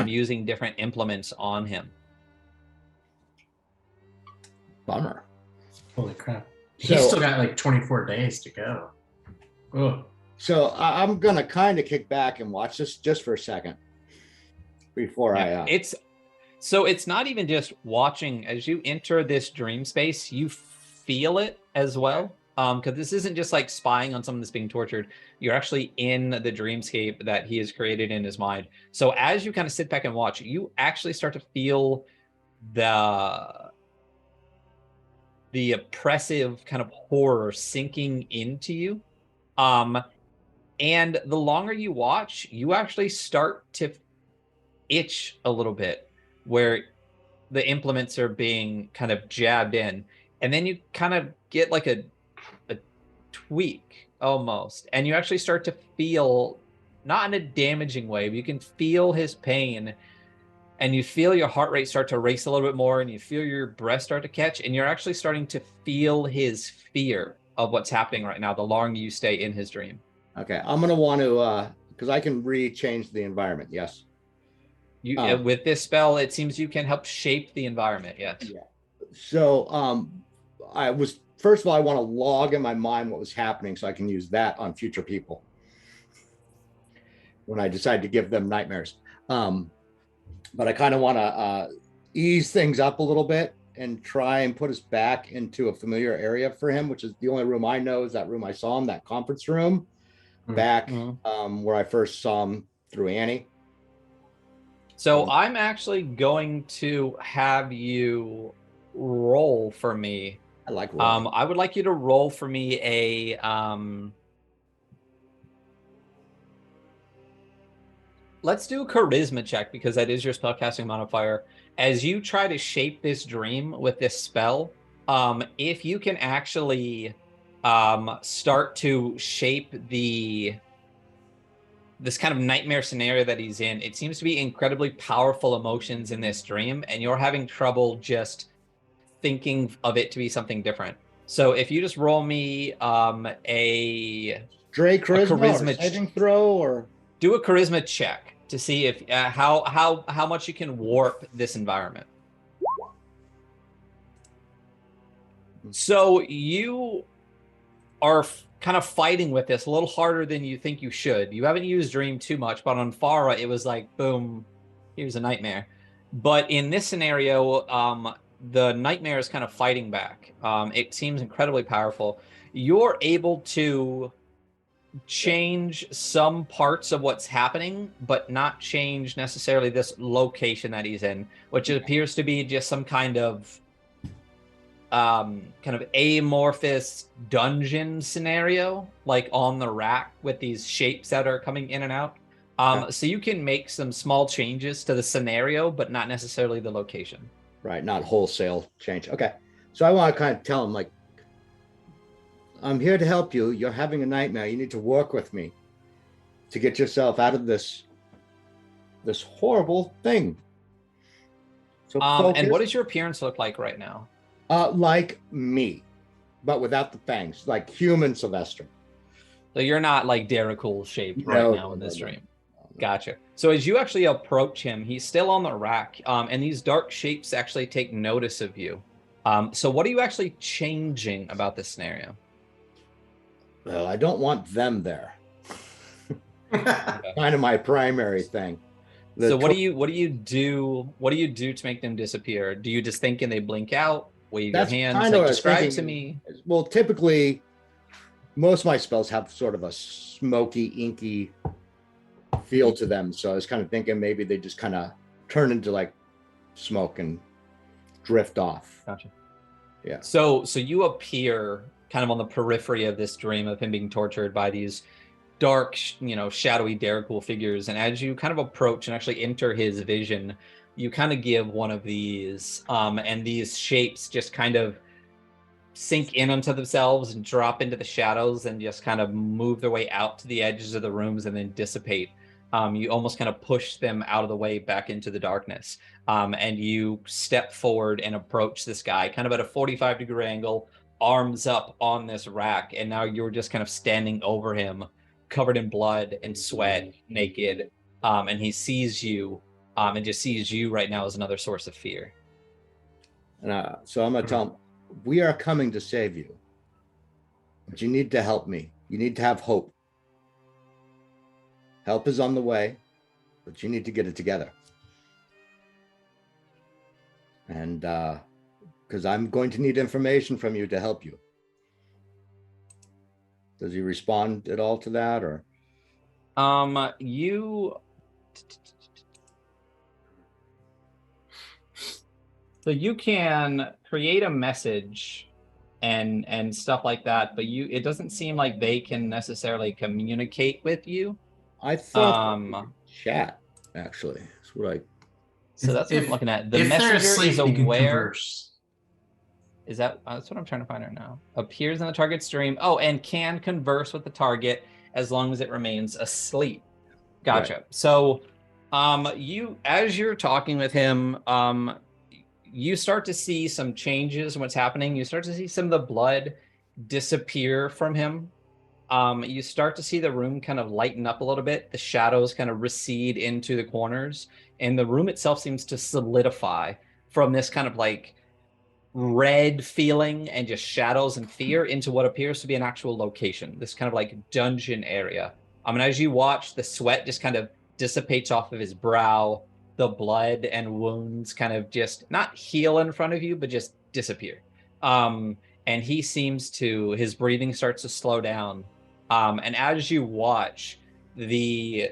S2: using different implements on him.
S5: Bummer.
S3: Holy crap. He's still got like 24 days to go. Oh.
S5: So I'm going to kind of kick back and watch this just for a second before
S2: It's not even just watching. As you enter this dream space, you feel it as well. Because this isn't just like spying on someone that's being tortured. You're actually in the dreamscape that he has created in his mind. So as you kind of sit back and watch, you actually start to feel the oppressive kind of horror sinking into you. And the longer you watch, you actually start to itch a little bit where the implements are being kind of jabbed in. And then you kind of get like a tweak almost. And you actually start to feel, not in a damaging way, but you can feel his pain. And you feel your heart rate start to race a little bit more, and you feel your breath start to catch, and you're actually starting to feel his fear of what's happening right now the longer you stay in his dream.
S5: Okay, I'm going to want to, because I can change the environment, yes.
S2: With this spell, it seems you can help shape the environment, yes.
S5: Yeah. So first of all, I want to log in my mind what was happening so I can use that on future people when I decide to give them nightmares. But I kind of want to ease things up a little bit and try and put us back into a familiar area for him, which is the only room I know is that room I saw him, that conference room back where I first saw him through Annie.
S2: So I'm actually going to have you roll for me.
S5: I like rolling.
S2: I would like you to roll for me a... let's do a charisma check, because that is your spellcasting modifier. As you try to shape this dream with this spell, if you can actually start to shape this kind of nightmare scenario that he's in, it seems to be incredibly powerful emotions in this dream, and you're having trouble just thinking of it to be something different. So if you just roll me a
S5: charisma saving throw, or
S2: do a charisma check to see if how much you can warp this environment. So you are kind of fighting with this a little harder than you think you should. You haven't used Dream too much, but on Farah, it was like, boom, here's a nightmare. But in this scenario, the nightmare is kind of fighting back. It seems incredibly powerful. You're able to change some parts of what's happening, but not change necessarily this location that he's in, which appears to be just some kind of amorphous dungeon scenario, like on the rack with these shapes that are coming in and out. So you can make some small changes to the scenario, but not necessarily the location.
S5: Right, not wholesale change. Okay, so I want to kind of tell him, like, I'm here to help you. You're having a nightmare. You need to work with me to get yourself out of this horrible thing.
S2: So and what does your appearance look like right now?
S5: Like me, but without the fangs, like human Sylvester.
S2: So you're not like Derricool shaped right now in this dream. Gotcha. So as you actually approach him, he's still on the rack, and these dark shapes actually take notice of you. So what are you actually changing about this scenario?
S5: Well, I don't want them there. Kind of my primary thing.
S2: So what do you do to make them disappear? Do you just think and they blink out? Wave your hands? Like, describe to me.
S5: Well, typically, most of my spells have sort of a smoky, inky feel to them. So I was kind of thinking maybe they just kind of turn into like smoke and drift off.
S2: Gotcha.
S5: Yeah.
S2: So you appear kind of on the periphery of this dream of him being tortured by these dark, shadowy Derricool figures. And as you kind of approach and actually enter his vision, you kind of give one of these, and these shapes just kind of sink in onto themselves and drop into the shadows and just kind of move their way out to the edges of the rooms and then dissipate. You almost kind of push them out of the way back into the darkness. And you step forward and approach this guy kind of at a 45-degree angle, arms up on this rack. And now you're just kind of standing over him, covered in blood and sweat, naked. And he sees you and just sees you right now as another source of fear.
S5: And so I'm going to tell him, we are coming to save you, but you need to help me. You need to have hope. Help is on the way, but you need to get it together. And because I'm going to need information from you to help you. Does he respond at all to that, or?
S2: So you can create a message and stuff like that, but it doesn't seem like they can necessarily communicate with you.
S5: I thought chat, actually. That's what
S2: So that's what I'm looking at. The messenger is aware. Is that's what I'm trying to find right now. Appears in the target stream. Oh, and can converse with the target as long as it remains asleep. Gotcha. Right. So as you're talking with him, you start to see some changes in what's happening. You start to see some of the blood disappear from him. You start to see the room kind of lighten up a little bit. The shadows kind of recede into the corners, and the room itself seems to solidify from this kind of like red feeling and just shadows and fear into what appears to be an actual location, this kind of like dungeon area. And as you watch, the sweat just kind of dissipates off of his brow. The blood and wounds kind of just not heal in front of you, but just disappear. And he seems to, his breathing starts to slow down. And as you watch, the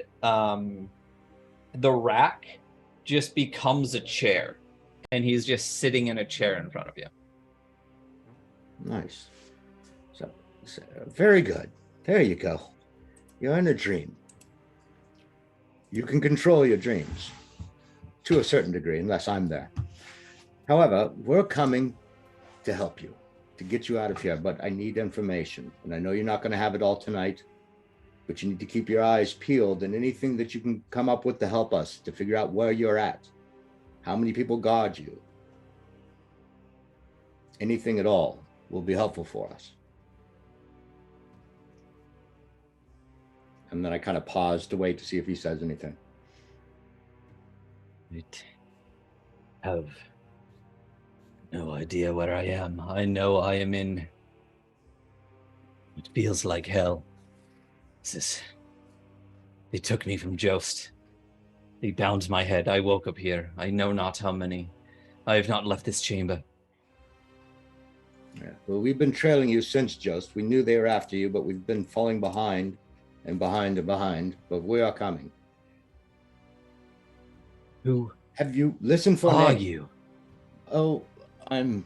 S2: rack just becomes a chair, and he's just sitting in a chair in front of you.
S5: Nice. So very good. There you go. You're in a dream. You can control your dreams to a certain degree, unless I'm there. However, we're coming to help you, to get you out of here, but I need information. And I know you're not going to have it all tonight, but you need to keep your eyes peeled, and anything that you can come up with to help us to figure out where you're at, how many people guard you, anything at all will be helpful for us. And then I kind of paused to wait to see if he says anything.
S2: I have no idea where I am. I know I am in what feels like hell. They took me from Jost. They bound my head. I woke up here. I know not how many. I have not left this chamber.
S5: Yeah. Well, we've been trailing you since Jost. We knew they were after you, but we've been falling behind and behind and behind, but we are coming.
S2: Who
S5: have you listened for?
S2: Are you?
S5: Oh, I'm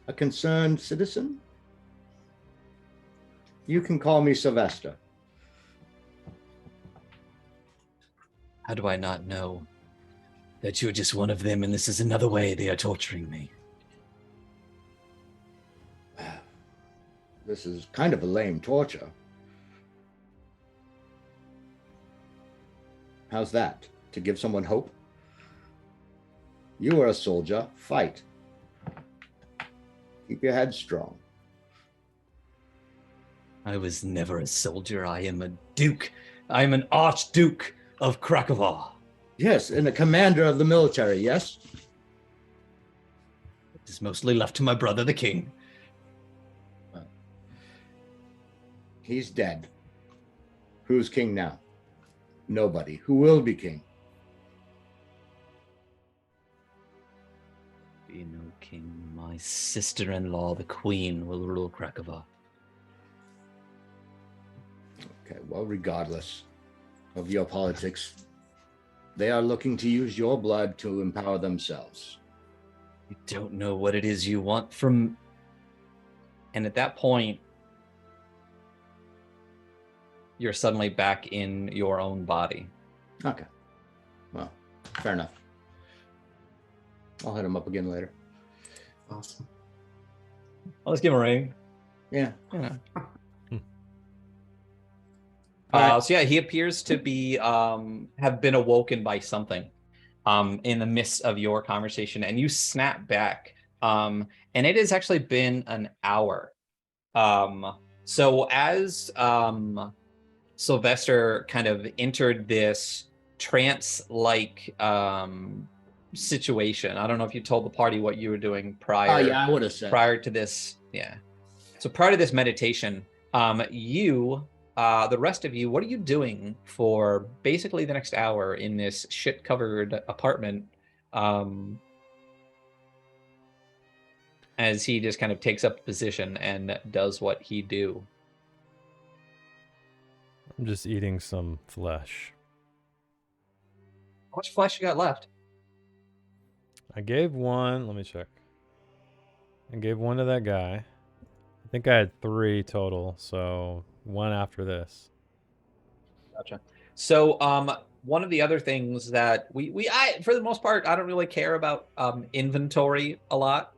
S5: a concerned citizen. You can call me Sylvester.
S2: How do I not know that you're just one of them and this is another way they are torturing me?
S5: this is kind of a lame torture. How's that? To give someone hope? You are a soldier. Fight. Keep your head strong.
S2: I was never a soldier. I am a duke. I am an archduke of Krakow.
S5: Yes, and a commander of the military, yes?
S2: It is mostly left to my brother, the king.
S5: He's dead. Who's king now? Nobody. Who will be king?
S2: Be no king. My sister-in-law, the queen, will rule Krakow.
S5: Okay, well, regardless of your politics, they are looking to use your blood to empower themselves.
S2: You don't know what it is you want from... And at that point, you're suddenly back in your own body.
S5: Okay. Well, fair enough. I'll hit him up again later.
S3: Awesome.
S2: Well, let's give him a ring.
S5: Yeah.
S2: So yeah, he appears to be have been awoken by something in the midst of your conversation, and you snap back. And it has actually been an hour. So as Sylvester kind of entered this trance-like situation, I don't know if you told the party what you were doing prior.
S5: Oh yeah, I would have said
S2: prior to this. Yeah. So prior to this meditation, the rest of you, what are you doing for basically the next hour in this shit-covered apartment? As he just kind of takes up a position and does what he do.
S1: I'm just eating some flesh.
S2: How much flesh you got left?
S1: I gave one. Let me check. I gave one to that guy. I think I had 3 total, so 1 after this.
S2: Gotcha. So one of the other things that I for the most part, I don't really care about inventory a lot.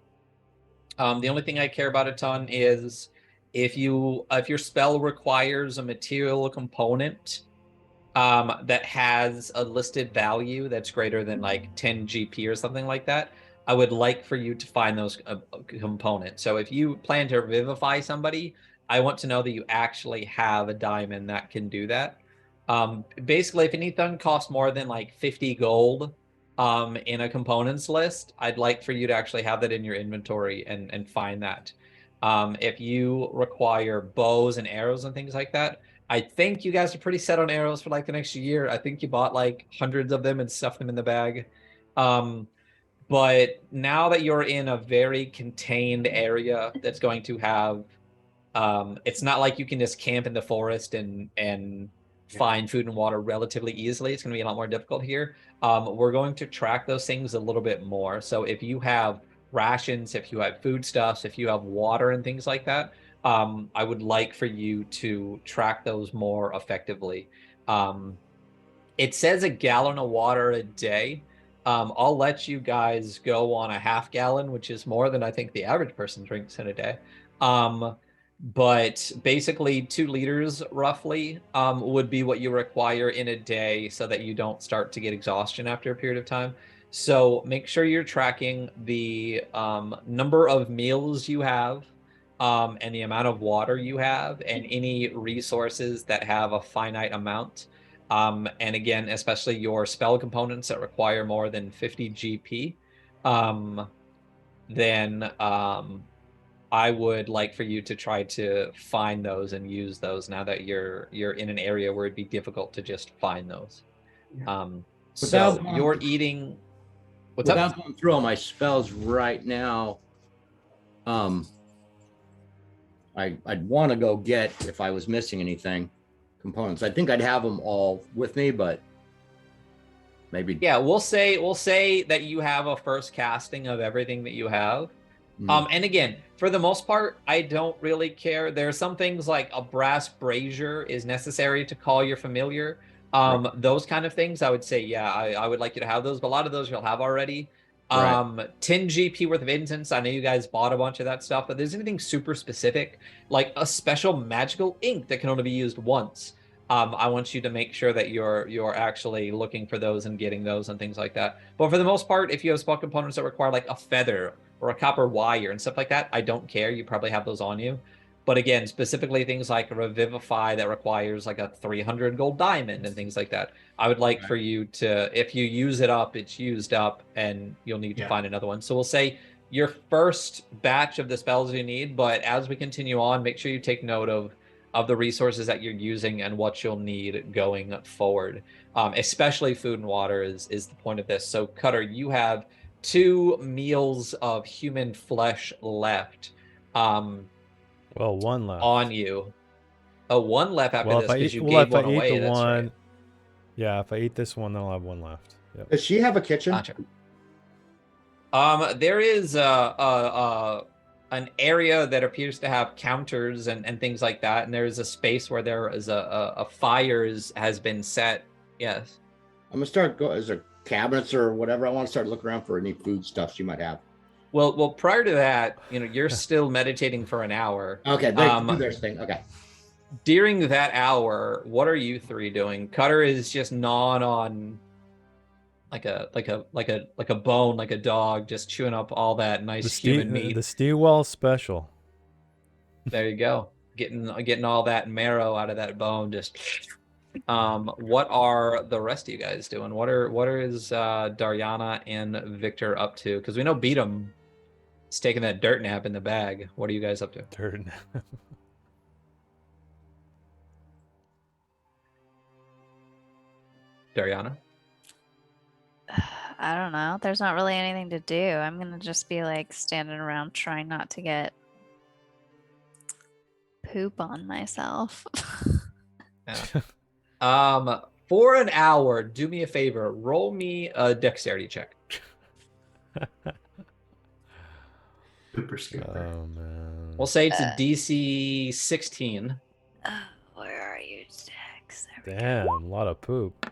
S2: The only thing I care about a ton is if your spell requires a material component that has a listed value that's greater than like 10 GP or something like that, I would like for you to find those components. So if you plan to revivify somebody, I want to know that you actually have a diamond that can do that. Basically, if anything costs more than like 50 gold in a components list, I'd like for you to actually have that in your inventory and find that. If you require bows and arrows and things like that, I think you guys are pretty set on arrows for like the next year. I think you bought like hundreds of them and stuffed them in the bag. But now that you're in a very contained area that's going to have, it's not like you can just camp in the forest and find food and water relatively easily. It's going to be a lot more difficult here. We're going to track those things a little bit more. So if you have rations, if you have foodstuffs, if you have water and things like that, I would like for you to track those more effectively. It says a gallon of water a day. I'll let you guys go on a half gallon, which is more than I think the average person drinks in a day. But basically 2 liters roughly would be what you require in a day so that you don't start to get exhaustion after a period of time. So make sure you're tracking the number of meals you have and the amount of water you have and any resources that have a finite amount. And again, especially your spell components that require more than 50 GP, then I would like for you to try to find those and use those now that you're in an area where it'd be difficult to just find those. So you're eating.
S5: Without going through all my spells right now, I'd want to go get, if I was missing anything, components. I think I'd have them all with me, but maybe.
S2: Yeah, we'll say that you have a first casting of everything that you have. And again, for the most part, I don't really care. There are some things like a brass brazier is necessary to call your familiar. Those kind of things, I would say, yeah, I would like you to have those, but a lot of those you'll have already.
S5: Right.
S2: 10 GP worth of incense. I know you guys bought a bunch of that stuff, but there's anything super specific, like a special magical ink that can only be used once. I want you to make sure that you're actually looking for those and getting those and things like that. But for the most part, if you have spell components that require like a feather or a copper wire and stuff like that, I don't care. You probably have those on you. But again, specifically things like Revivify that requires like a 300 gold diamond and things like that. I would like for you to, if you use it up, it's used up and you'll need to find another one. So we'll say your first batch of the spells you need, but as we continue on, make sure you take note of the resources that you're using and what you'll need going forward. Especially food and water is the point of this. So Cutter, you have 2 meals of human flesh left.
S1: Well, one left.
S2: On you. Oh, one left after
S1: Well,
S2: this because you gave one away.
S1: the
S2: That's
S1: one,
S2: right.
S1: yeah, if I eat this one, then I'll have one left. Yep.
S5: Does she have a kitchen?
S2: Gotcha. There is an area that appears to have counters and things like that, and there is a space where there is a fire has been set. Yes.
S5: I'm gonna start go. Is there cabinets or whatever? I want to start looking around for any food stuff she might have.
S2: Well, prior to that, you're still meditating for an hour.
S5: Okay, they do their thing. Okay.
S2: During that hour, what are you 3 doing? Cutter is just gnawing on like a bone, like a dog, just chewing up all that nice human meat.
S1: The Stewall special.
S2: There you go. Getting all that marrow out of that bone. Just what are the rest of you guys doing? What is Daryana and Victor up to? Because we know Beatum is taking that dirt nap in the bag. What are you guys up to?
S1: Dirt nap.
S2: Daryana?
S4: I don't know. There's not really anything to do. I'm going to just be like standing around trying not to get poop on myself.
S2: Yeah. For an hour, do me a favor. Roll me a dexterity check.
S3: Super scooper.
S1: Oh man.
S2: We'll say it's a DC 16.
S4: Where are you, Dex?
S1: Damn, a lot of poop.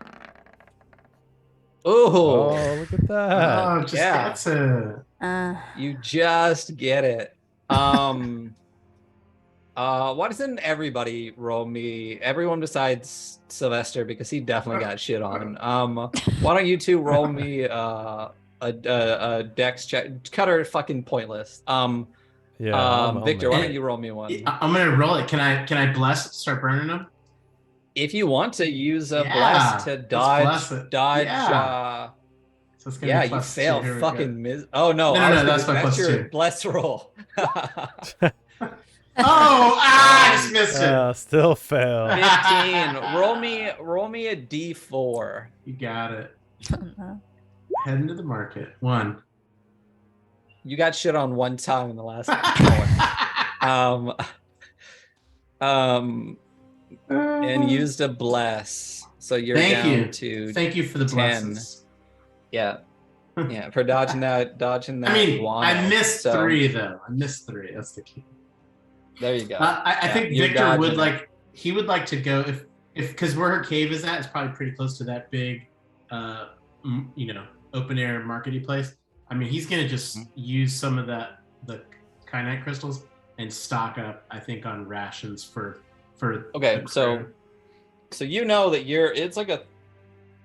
S2: Oh,
S1: look at that.
S3: Oh, just that's a.
S2: You just get it. Why doesn't everybody roll me? Everyone besides Sylvester, because he definitely got shit on. Why don't you 2 roll me a dex check? Cutter fucking pointless. Victor, why don't you roll me one?
S3: I'm gonna roll it. Can I bless? Start burning them.
S2: If you want to use a bless to dodge.
S3: So it's
S2: Yeah, you fail. Fucking Oh no!
S3: No, that's my plus
S2: your
S3: 2.
S2: Bless roll.
S3: I just missed it.
S1: Still fail.
S2: 15. Roll me a D4.
S3: You got it. Head into the market. 1.
S2: You got shit on one time in the last hour. And used a bless. So you're down to
S3: Thank you for the
S2: 10.
S3: blesses.
S2: Yeah. Yeah, for dodging that
S3: I mean,
S2: guano.
S3: I missed 3 though. I missed 3. That's the key.
S2: There you go.
S3: I think Victor would like. He would like to go if because where her cave is at is probably pretty close to that big, open air markety place. I mean, he's gonna just use some of the kyanite crystals and stock up. I think on rations for.
S2: Okay, so you know that it's like a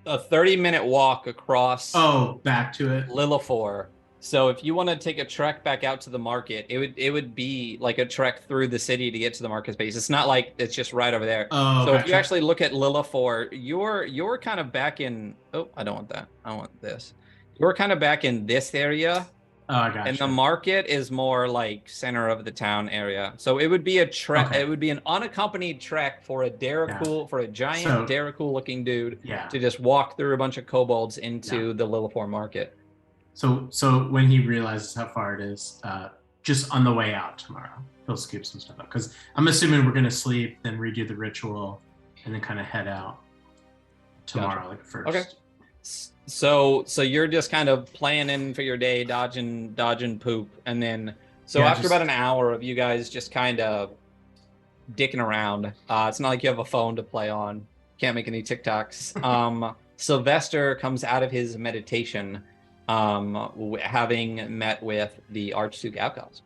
S2: 30-minute walk across.
S3: Oh, back to it.
S2: Lilifor. So if you want to take a trek back out to the market, it would be like a trek through the city to get to the market space. It's not like it's just right over there.
S3: Oh,
S2: so
S3: gotcha.
S2: If you actually look at Lilifor, you're kind of back in. Oh, I don't want that. I want this. You're kind of back in this area.
S3: Oh, I got
S2: And the market is more like center of the town area. So it would be a trek. Okay. It would be an unaccompanied trek for a Daracool, for a giant Daracool looking dude to just walk through a bunch of kobolds into the Lilifor market.
S3: So when he realizes how far it is, just on the way out tomorrow, he'll scoop some stuff up. Because I'm assuming we're going to sleep, then redo the ritual, and then kind of head out tomorrow, like first.
S2: Okay. So you're just kind of planning for your day, dodging poop, and then after about an hour of you guys just kind of dicking around, it's not like you have a phone to play on, can't make any TikToks. Sylvester comes out of his meditation having met with the Archduke Outcasts.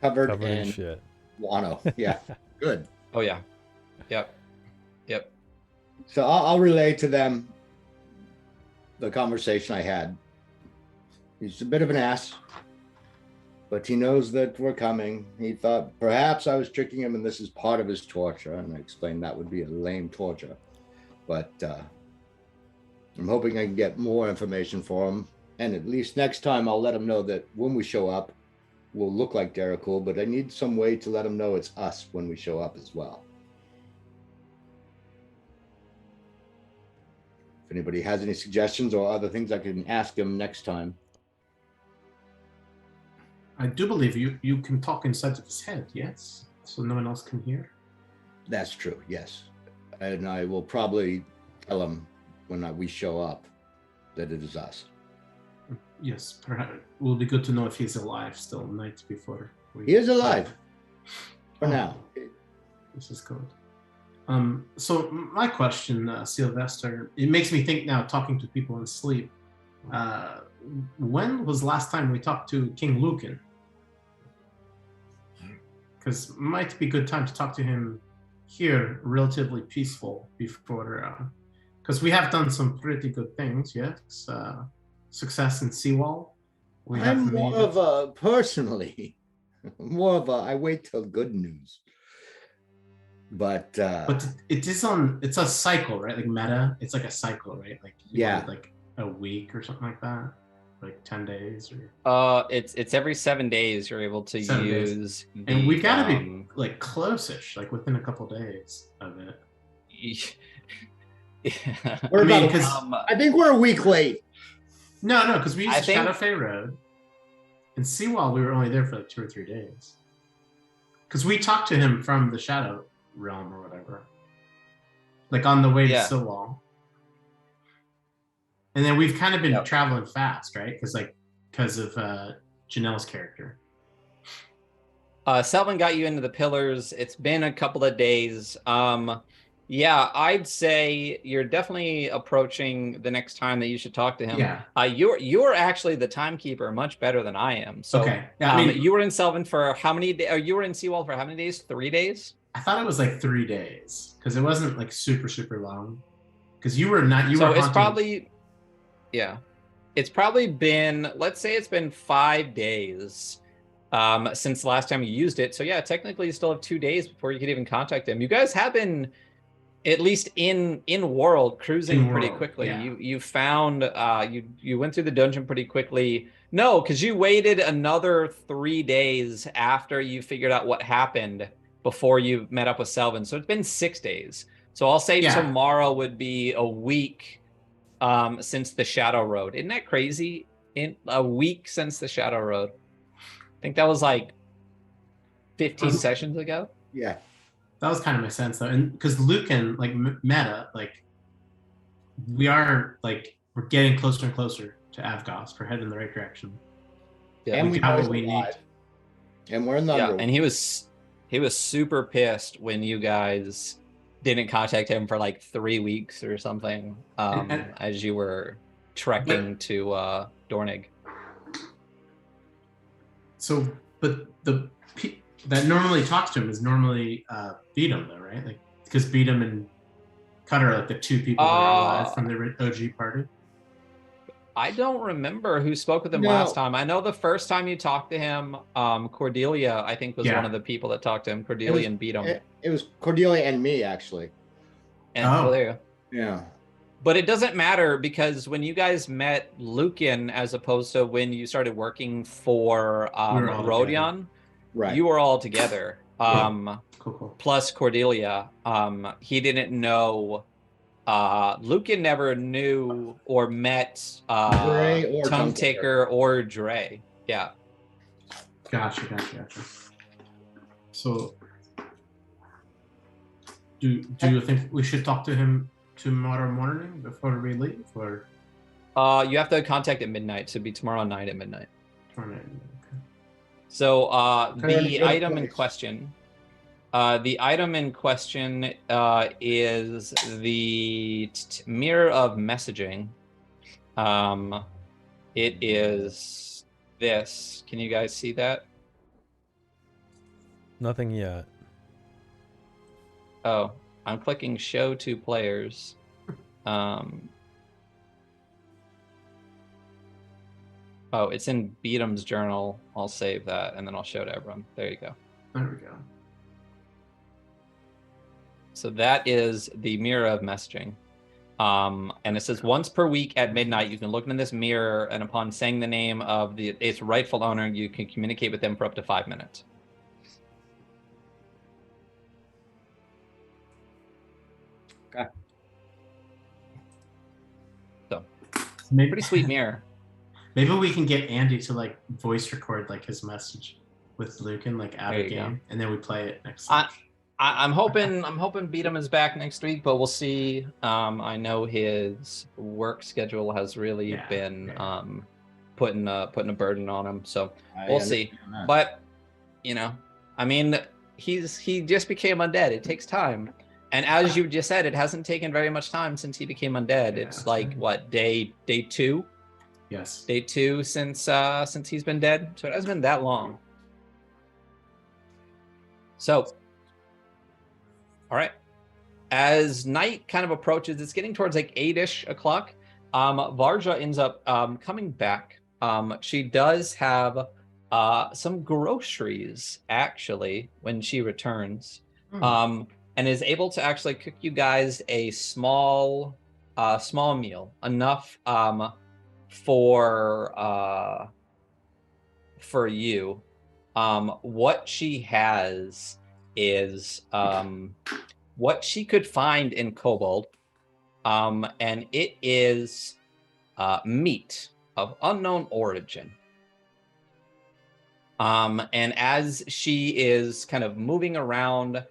S5: Covered
S1: Covered in
S5: in
S1: shit.
S5: guano. Yeah, good.
S2: Oh yeah, yep.
S5: So I'll relay to them the conversation I had. He's a bit of an ass, but he knows that we're coming. He thought perhaps I was tricking him and this is part of his torture. And I explained that would be a lame torture. But I'm hoping I can get more information for him. And at least next time I'll let him know that when we show up, we'll look like Derricool, but I need some way to let him know it's us when we show up as well. If anybody has any suggestions or other things I can ask him next time.
S3: I do believe you can talk inside of his head, yes? So no one else can hear?
S5: That's true, yes. And I will probably tell him when we show up that it is us.
S3: Yes, perhaps it will be good to know if he's alive still night before.
S5: He is alive for
S3: Oh,
S5: now.
S3: This is good. So my question, Sylvester, it makes me think now, talking to people in sleep. When was last time we talked to King Lucan? Because might be a good time to talk to him here, relatively peaceful before, because we have done some pretty good things, yes. Success in Seawall.
S5: I'm more of a, personally, more of a, I wait till good news. But
S3: it's a cycle, right? Like meta, it's like a cycle, right? Like
S5: yeah,
S3: like a week or something like that, like 10 days or.
S2: It's every 7 days you're able to
S3: 7 days.
S2: use.
S3: And we gotta be like close-ish, like within a couple days of it.
S2: Yeah.
S5: We're about
S3: because
S5: I think we're a week late.
S3: No, because we used
S2: I
S3: to
S2: think-
S3: Shadow Fae Road. In Seawall, we were only there for like 2 or 3 days. Because we talked to him from the Shadow Realm or whatever. Like on the way to
S2: Yeah.
S3: Seawall. And then we've kind of been
S2: Yep.
S3: traveling fast, right? Because of Janelle's character.
S2: Selvin got you into the pillars. It's been a couple of days. Yeah, I'd say you're definitely approaching the next time that you should talk to him.
S3: Yeah.
S2: You're actually the timekeeper much better than I am. So
S3: Okay. Yeah, I mean,
S2: you were in Selvin for how many days? You were in Seawall for how many days? 3 days?
S3: I thought it was like 3 days because it wasn't like super long. Because you were not. You
S2: So
S3: were.
S2: it's
S3: haunting-
S2: probably, yeah, it's probably been, let's say it's been 5 days since the last time you used it. So yeah, technically you still have 2 days before you could even contact him. You guys have been, at least in world, cruising
S3: In
S2: pretty
S3: world,
S2: quickly.
S3: yeah.
S2: You found you went through the dungeon pretty quickly. No, because you waited another 3 days after you figured out what happened before you met up with Selvin. So it's been 6 days. So I'll say
S3: Yeah.
S2: tomorrow would be a week since the Shadow Road. Isn't that crazy? In a week since the Shadow Road. I think that was like 15 sessions ago.
S5: Yeah.
S3: That was kind of my sense though, and because Lucan, like meta, like we're getting closer and closer to Avgos. We're heading in the right direction.
S2: Yeah.
S5: And
S3: we
S5: we
S3: got
S5: know
S3: what
S5: he's
S3: we
S5: alive.
S3: need.
S5: And we're in the
S2: Yeah,
S5: underworld.
S2: and he was super pissed when you guys didn't contact him for like 3 weeks or something, as you were trekking to Dornig.
S3: So, but that normally talks to him is normally Beatum, though, right? Like because Beatum and Cutter are like the 2 people that are alive from the OG party.
S2: I don't remember who spoke with him
S5: No.
S2: last time. I know the first time you talked to him, Cordelia, I think, was
S3: Yeah.
S2: one of the people that talked to him. Cordelia and beat him.
S5: It was Cordelia and me, actually.
S2: And
S3: Oh.
S2: there you go.
S5: Yeah.
S2: But it doesn't matter because when you guys met Lucan, as opposed to when you started working for
S3: We were all
S2: Rodion,
S5: Right.
S2: you were all together.
S3: Cool.
S2: Plus Cordelia. He didn't know. Lucan never knew or met
S5: Dre or
S2: Tongue
S5: Tongue
S2: Taker or Dre. Yeah.
S3: Gotcha. So, do you think we should talk to him tomorrow morning before we leave, or
S2: You have to contact at midnight, so it'd be tomorrow night at midnight.
S3: tomorrow night?
S2: So
S5: Fair
S2: the
S5: good
S2: item in
S5: place.
S2: question, is the mirror of messaging. It is this. Can you guys see that?
S1: Nothing yet.
S2: Oh, I'm clicking show to players. Oh, it's in Beatham's journal. I'll save that and then I'll show it to everyone. There you go.
S3: There we go.
S2: So that is the mirror of messaging. And it says once per week at midnight, you can look in this mirror, and upon saying the name of its rightful owner, you can communicate with them for up to 5 minutes.
S5: Okay.
S2: So,
S3: Maybe,
S2: pretty sweet mirror.
S3: maybe we can get Andy to like voice record like his message with Lucan like out
S2: There
S3: of
S2: you go.
S3: game, and then we play it next.
S2: I'm hoping Beatham is back next week, but we'll see. I know his work schedule has really been putting a burden on him, so we'll see.
S5: That.
S2: But I mean, he just became undead. It takes time, and as you just said, it hasn't taken very much time since he became undead.
S3: Yeah,
S2: It's like what day 2?
S3: Yes.
S2: Day 2 since he's been dead, so it hasn't been that long. So. All right. As night kind of approaches, it's getting towards like 8-ish o'clock. Varja ends up coming back. She does have some groceries actually when she returns, and is able to actually cook you guys a small meal, enough for you. What she has is what she could find in Kobold, and it is meat of unknown origin. And as she is kind of moving around,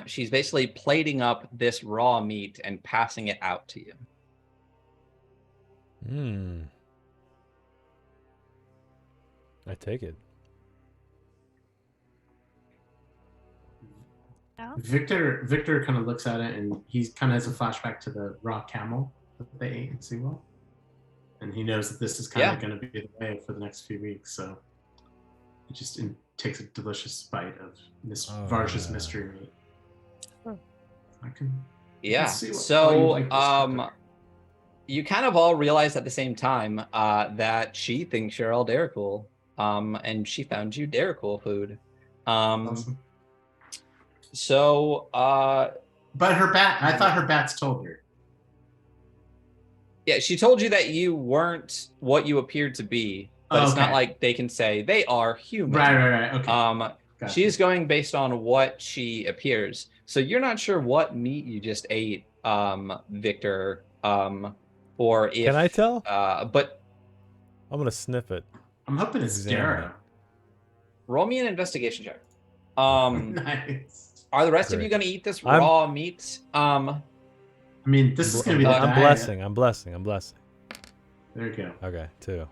S2: she's basically plating up this raw meat and passing it out to you.
S1: I take it.
S4: No?
S3: Victor kind of looks at it, and he kind of has a flashback to the raw camel that they ate in Seawell, and he knows that this is kind of going to be the way for the next few weeks. So it just takes a delicious bite of Varja's mystery meat. I can see why you like this,
S2: you kind of all realize at the same time that she thinks you're all Daracool, and she found you Daracool food.
S3: Awesome.
S2: So,
S3: but her bat, I thought her bats told her.
S2: Yeah, she told you that you weren't what you appeared to be, but it's not like they can say they are human.
S3: Right. Okay.
S2: Gotcha. She's going based on what she appears. So you're not sure what meat you just ate, Victor, or if...
S1: Can I tell?
S2: But
S1: I'm gonna sniff it.
S3: I'm hoping it's Dara.
S2: Roll me an investigation check.
S3: Nice.
S2: Are the rest of you going to eat this raw meat?
S3: I mean, this is going to be
S1: I'm blessing. I'm blessing.
S3: There you go.
S1: Okay, 2.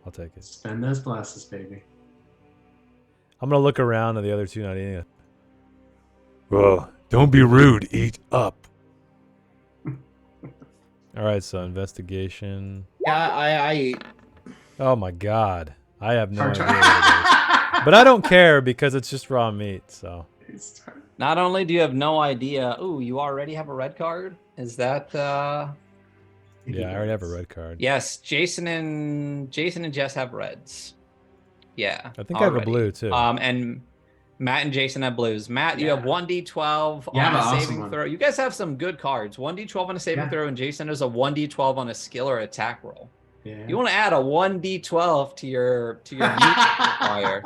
S1: I'll take it.
S3: Spend those blesses, baby.
S1: I'm gonna look around at the other 2 not eating it. Whoa! Don't be rude. Eat up. All right, so investigation.
S5: Yeah, I eat.
S1: Oh my God! I have no idea what it is. But I don't care because it's just raw meat. So.
S2: Not only do you have no idea. Ooh, you already have a red card. Is that?
S1: Yeah, I already have a red card.
S2: Yes, Jason and Jess have reds. Yeah,
S1: I think I have a blue too.
S2: And Matt and Jason have blues. Matt, you have 1d12 on a saving throw. You guys have some good cards. 1d12 on a saving throw, and Jason has a 1d12 on a skill or attack roll.
S3: Yeah.
S2: You want to add a 1d12 to your meat multiplier.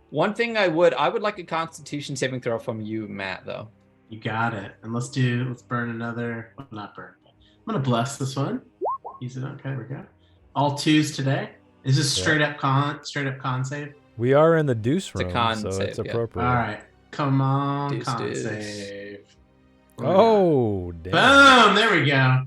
S2: One thing I would like a Constitution saving throw from you, Matt, though.
S3: You got it. And let's burn another. Well, not burn. I'm gonna bless this one. Use it. Okay, we go. All 2s today. Is this straight up con save?
S1: We are in the deuce room,
S2: so
S1: save, it's appropriate.
S3: All right, come on,
S2: Deuce,
S3: con
S2: deuce.
S3: save.
S1: Oh, damn.
S3: Boom! There we go.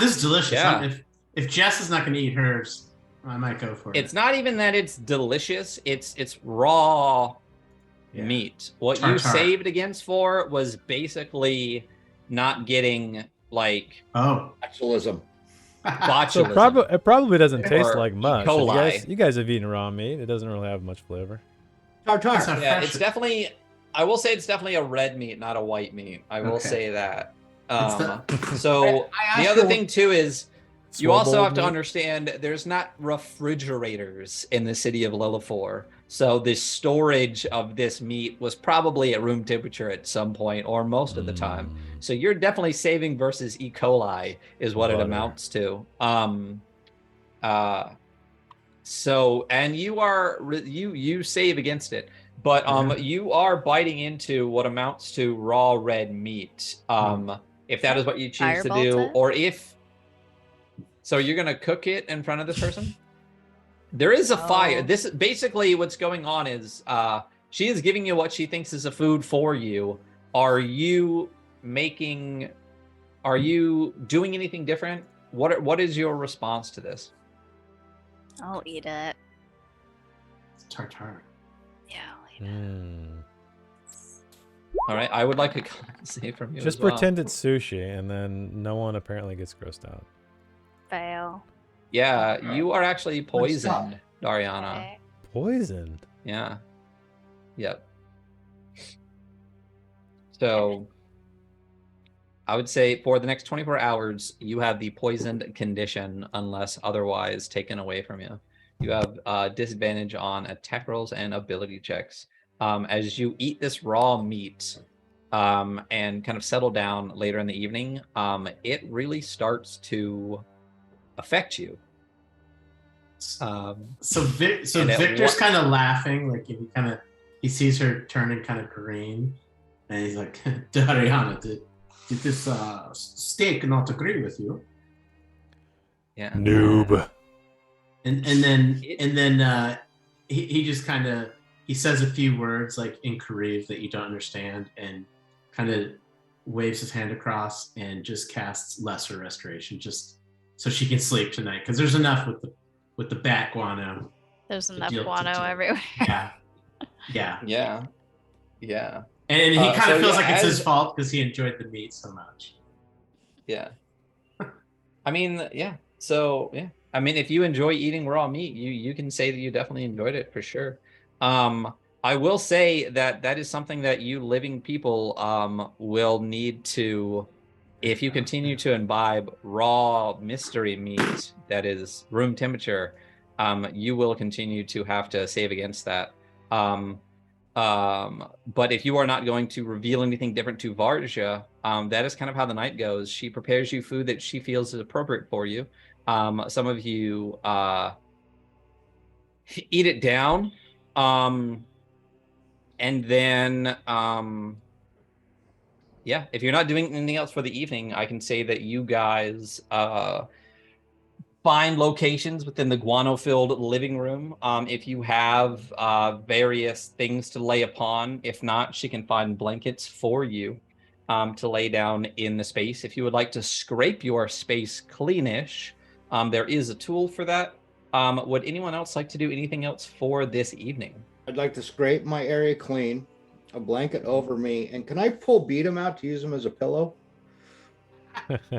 S3: This is delicious.
S2: Yeah.
S3: If Jess is not gonna eat hers, I might go for it.
S2: It's not even that it's delicious. It's raw meat. What you saved against for was basically not getting like
S3: Oh.
S5: Botulism.
S1: So
S2: botulism.
S1: it probably doesn't taste
S2: Or
S1: like
S2: E.
S1: much.
S2: coli.
S1: You guys have eaten raw meat. It doesn't really have much flavor.
S5: Tartar.
S3: That's a
S2: Yeah,
S3: fresh-
S2: it's definitely. I will say it's definitely a red meat, not a white meat. I will
S3: Okay.
S2: say that.
S3: It's the-
S2: So
S5: I
S2: the
S5: asked
S2: other
S5: her
S2: thing too is you also
S1: Swole
S2: have to
S1: meat?
S2: understand there's not refrigerators in the city of Lillipore. So the storage of this meat was probably at room temperature at some point or most of the time. So you're definitely saving versus E. coli is what it
S1: Butter.
S2: amounts to. So and you save against it, but you are biting into what amounts to raw red meat. If that is what you choose to do,
S4: Firebolt it?
S2: or if so, you're gonna cook it in front of this person. There is a fire.
S4: Oh.
S2: This basically what's going on is she is giving you what she thinks is a food for you. Are you doing anything different? What is your response to this?
S4: I'll eat it.
S3: tartar.
S4: Yeah, I'll eat it.
S2: All right, I would like a comment save from you.
S1: Just
S2: as well.
S1: pretend it's sushi, and then no one apparently gets grossed out.
S4: Fail.
S2: Yeah, you are actually
S3: stop.
S2: poisoned, Dariana.
S4: Okay.
S1: Poisoned.
S2: Yeah. Yep. So I would say for the next 24 hours, you have the poisoned condition unless otherwise taken away from you. You have disadvantage on attack rolls and ability checks. As you eat this raw meat and kind of settle down later in the evening, it really starts to affect you.
S3: So
S2: and
S3: Victor's kind of laughing, like he sees her turning kind of green, and he's like, Dariana, did this steak not agree with you?
S2: Yeah.
S1: Noob.
S3: And then he just kind of he says a few words like in Kariv that you don't understand, and kind of waves his hand across and just casts lesser restoration, just so she can sleep tonight, because there's enough with the bat guano.
S4: There's
S3: To
S4: enough
S3: deal- to
S4: guano
S3: deal.
S4: everywhere.
S3: Yeah.
S2: Yeah.
S3: And he kind of
S2: so
S3: feels
S2: yeah,
S3: like it's his
S2: as-
S3: fault because he enjoyed the meat so much.
S2: Yeah. I mean, yeah. So, yeah. I mean, if you enjoy eating raw meat, you can say that you definitely enjoyed it for sure. I will say that is something that you living people will need to, if you continue to imbibe raw mystery meat that is room temperature, you will continue to have to save against that. But if you are not going to reveal anything different to Varja, that is kind of how the night goes. She prepares you food that she feels is appropriate for you. Some of you eat it down. And then, yeah, if you're not doing anything else for the evening, I can say that you guys find locations within the guano-filled living room. If you have various things to lay upon, if not, she can find blankets for you to lay down in the space. If you would like to scrape your space cleanish, there is a tool for that. Would anyone else like to do anything else for this evening?
S5: I'd like to scrape my area clean, a blanket over me, and can I pull beat him out to use him as a pillow?
S2: If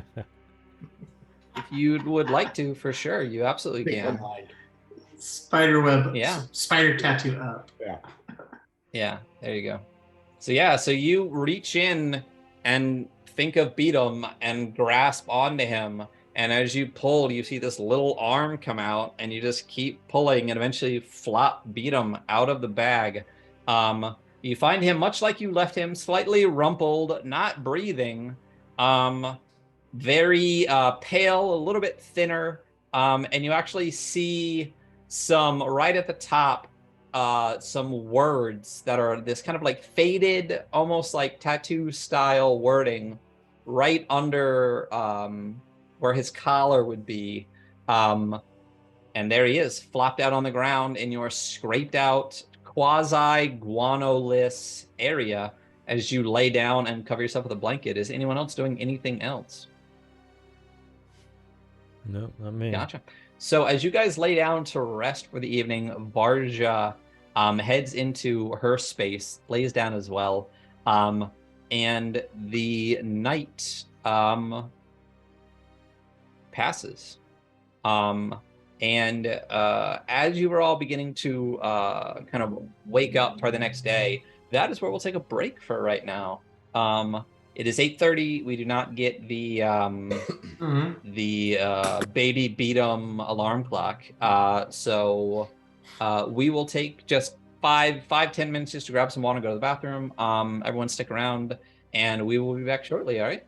S2: you would like to, for sure, you absolutely can.
S3: Spider web,
S2: Yeah.
S3: spider tattoo up.
S2: Yeah, there you go. So yeah, so you reach in and think of Beatum and grasp onto him. And as you pull, you see this little arm come out, and you just keep pulling and eventually flop Beatum out of the bag. You find him much like you left him, slightly rumpled, not breathing, very pale, a little bit thinner. And you actually see some right at the top, some words that are this kind of like faded, almost like tattoo style wording right under where his collar would be. And there he is, flopped out on the ground in your scraped out, quasi-guano-less area as you lay down and cover yourself with a blanket. Is anyone else doing anything else?
S1: No, not me.
S2: Gotcha. So as you guys lay down to rest for the evening, Varja heads into her space, lays down as well. And the night passes. And as you were all beginning to kind of wake up for the next day, that is where we'll take a break for right now. It is 8:30. We do not get the baby beat 'em alarm clock. So we will take just 10 minutes just to grab some water and go to the bathroom. Everyone stick around, and we will be back shortly. All right.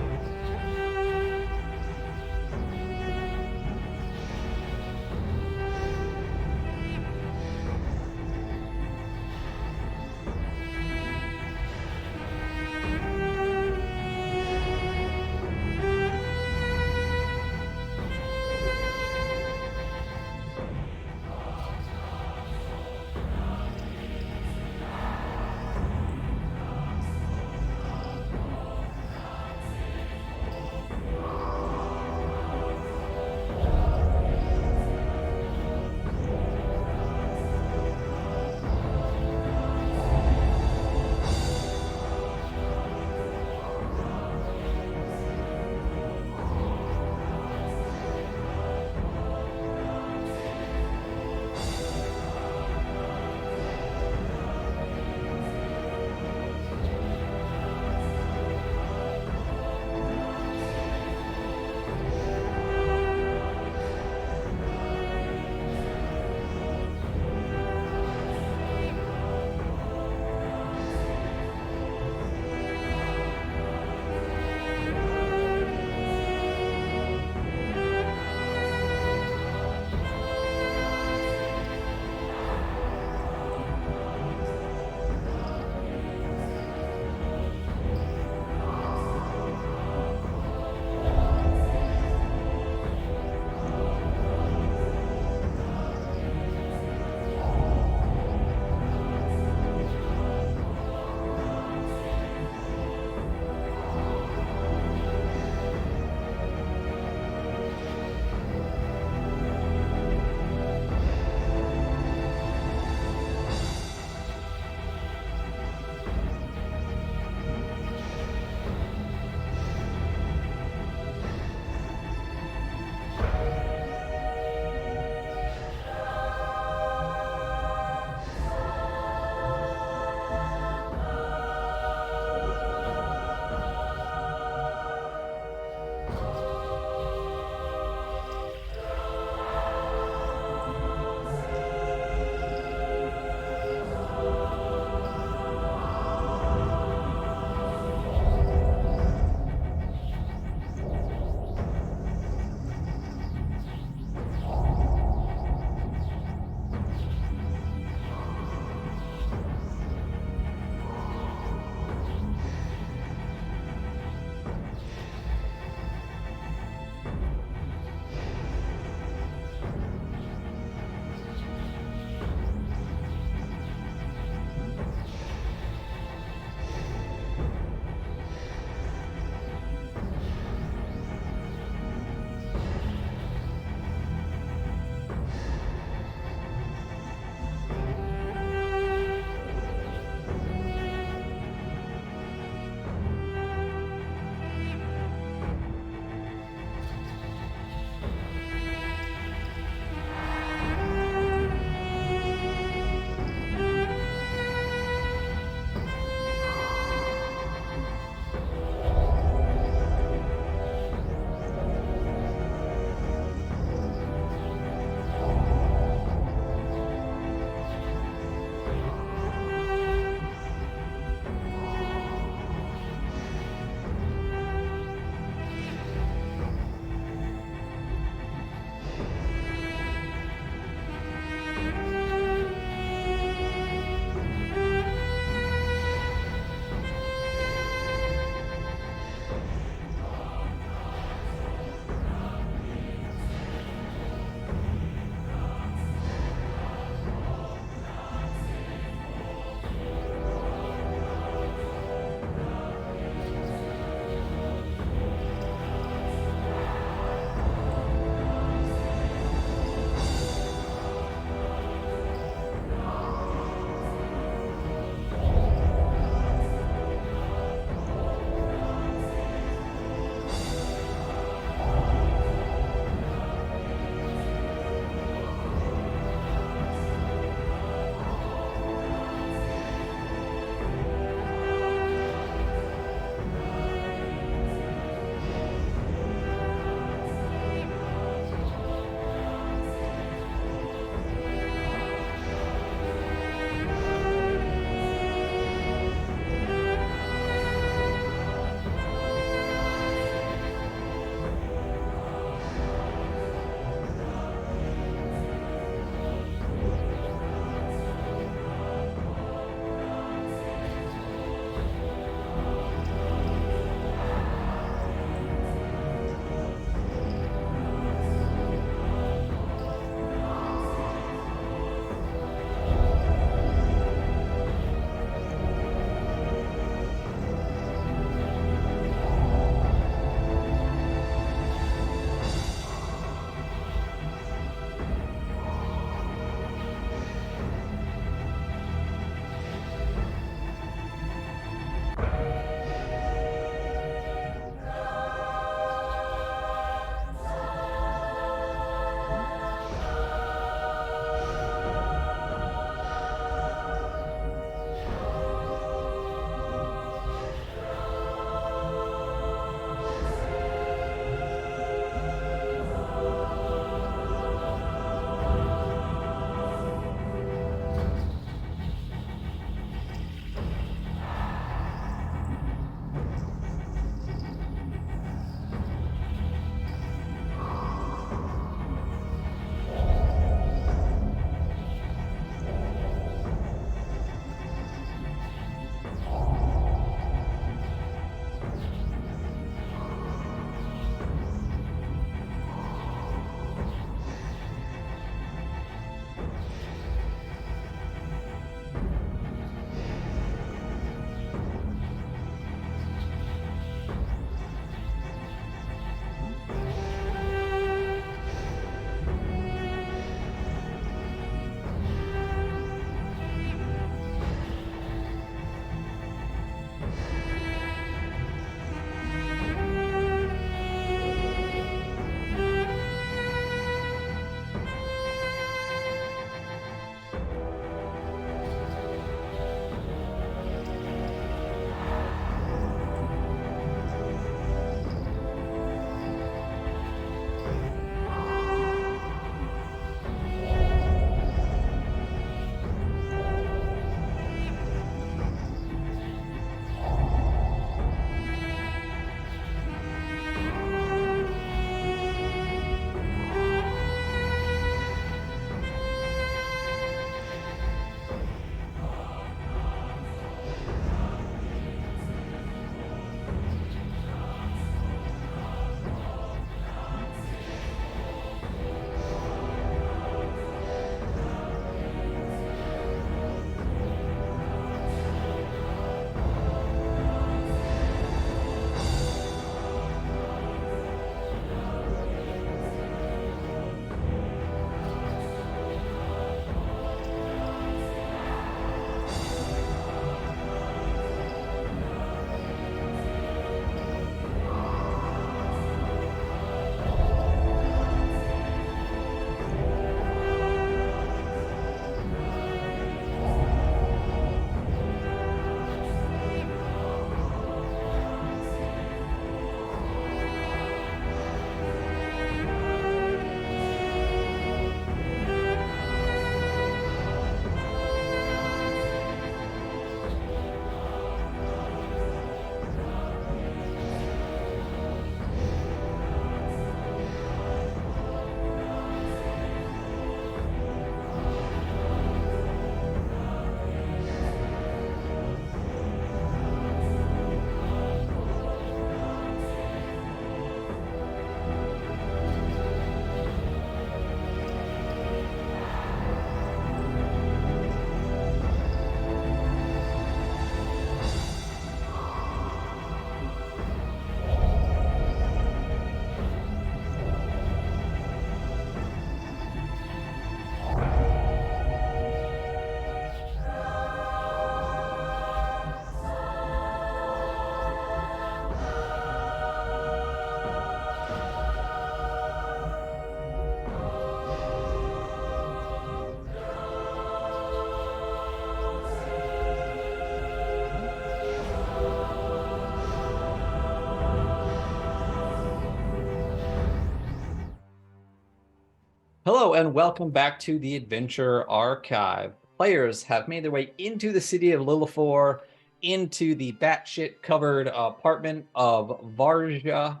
S2: Hello and welcome back to the Adventure Archive. Players have made their way into the city of Lillithor, into the batshit covered apartment of Varja,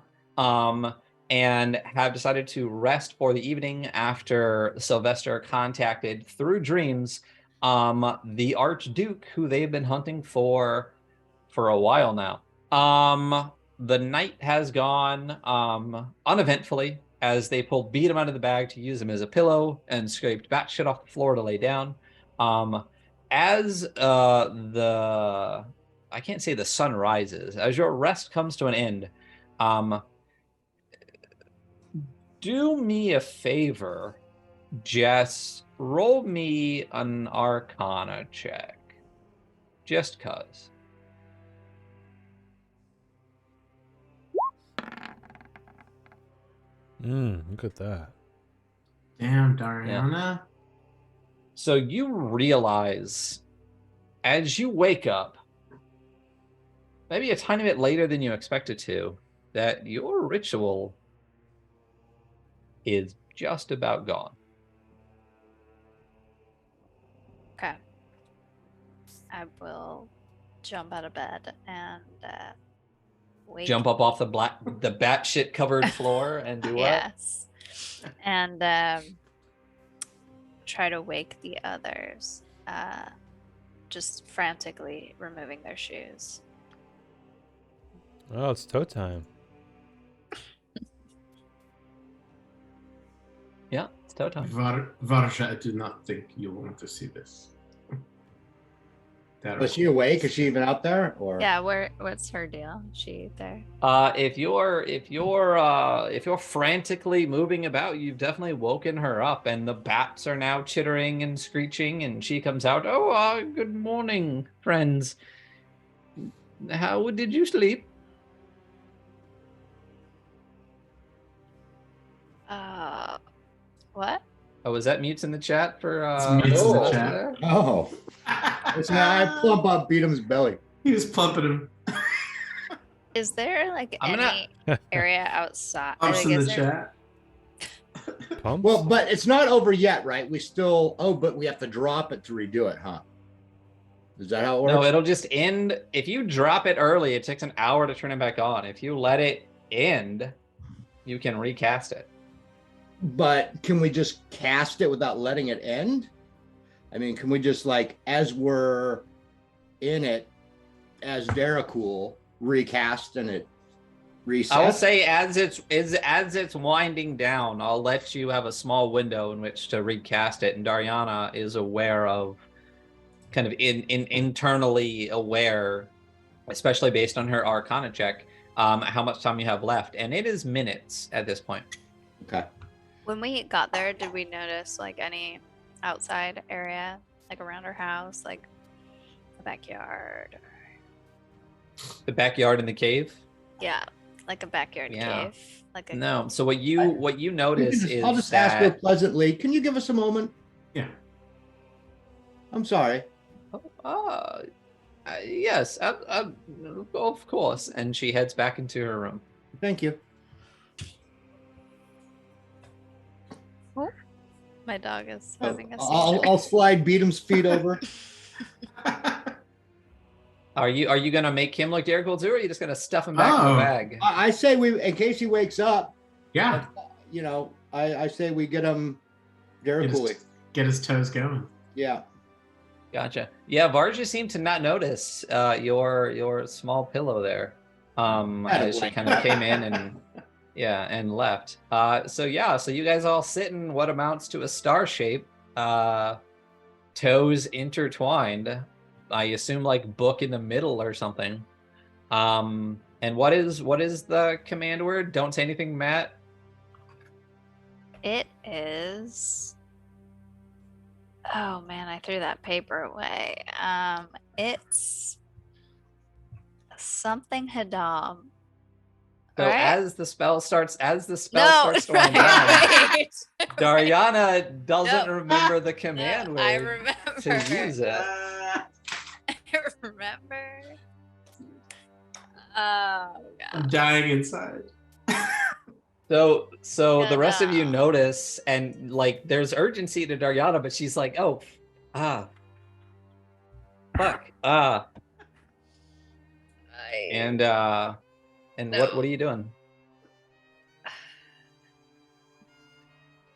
S2: and have decided to rest for the evening after Sylvester contacted through dreams the Archduke, who they've been hunting for a while now. The night has gone uneventfully as they beat him out of the bag to use him as a pillow and scraped batshit off the floor to lay down. As I can't say the sun rises, as your rest comes to an end, do me a favor, just roll me an Arcana check. Just cuz.
S1: Look at that.
S3: Damn, Dariana.
S2: So you realize as you wake up, maybe a tiny bit later than you expected to, that your ritual is just about gone.
S4: Okay. I will jump out of bed and wake.
S2: Jump up off the batshit covered floor and do what?
S4: Yes. And try to wake the others, just frantically removing their shoes.
S1: Oh, it's toe time.
S2: Yeah, it's toe time.
S3: Varja, I do not think you'll want to see this.
S5: Was she awake? Is she even out there? Or
S4: Yeah, what's her deal? Is she there?
S2: If you're frantically moving about, you've definitely woken her up, and the bats are now chittering and screeching, and she comes out. Oh, good morning, friends. How did you sleep?
S4: What?
S2: Oh, was that mutes in the chat for?
S3: It's mutes in the
S5: oh.
S3: chat.
S2: There?
S5: oh, listen, I plump up Beatham's belly.
S3: He was pumping him.
S4: Is there like
S2: I'm
S4: any area outside?
S3: Pumps
S4: like,
S3: in
S4: is
S3: the
S4: there-
S3: chat.
S1: Pumps?
S5: Well, but it's not over yet, right? We still. Oh, but we have to drop it to redo it, huh? Is that how it works?
S2: No, it'll just end. If you drop it early, it takes an hour to turn it back on. If you let it end, you can recast it.
S5: But can we just cast it without letting it end? I mean, can we just like, as we're in it, as Daracool, recast and it resets?
S2: I will say as it's winding down, I'll let you have a small window in which to recast it, and Dariana is aware of, kind of internally aware, especially based on her Arcana check, how much time you have left, and it is minutes at this point.
S5: Okay.
S4: When we got there, did we notice like any outside area, like around our house, like the backyard?
S2: The backyard in the cave.
S4: Yeah, like a backyard
S2: Yeah.
S4: cave. Like a
S2: No. So what you notice is
S5: I'll just ask her
S2: that.
S5: pleasantly. Can you give us a moment?
S3: Yeah.
S5: I'm sorry.
S2: Yes, of course. And she heads back into her room.
S5: Thank you.
S4: My dog is having a
S5: I'll
S4: seizure.
S5: slide Beatham's feet over.
S2: Are you gonna make him look Daracool too, or are you just gonna stuff him back in the
S3: Oh.
S2: bag?
S5: I say we, in case he wakes up,
S3: Yeah.
S5: you know, I say we get him Daracool.
S3: Get his toes going.
S5: Yeah.
S2: Gotcha. Yeah, Varja seemed to not notice your small pillow there. As she kind of came in and left. So you guys all sit in what amounts to a star shape, toes intertwined. I assume like book in the middle or something. And what is the command word? Don't say anything, Matt.
S4: It is. Oh man, I threw that paper away. It's something Hadam.
S2: So
S4: Right?
S2: as the spell starts to wind down,
S4: right.
S2: Dariana doesn't
S4: No,
S2: remember the command
S4: No, I
S2: word
S4: remember.
S2: to use it.
S4: I remember. Oh
S3: I'm
S4: god.
S3: dying inside.
S2: So the rest of you
S4: Gonna-
S2: notice, and like there's urgency to Daryana, but she's like, oh, ah, fuck, and
S4: No.
S2: what are you doing?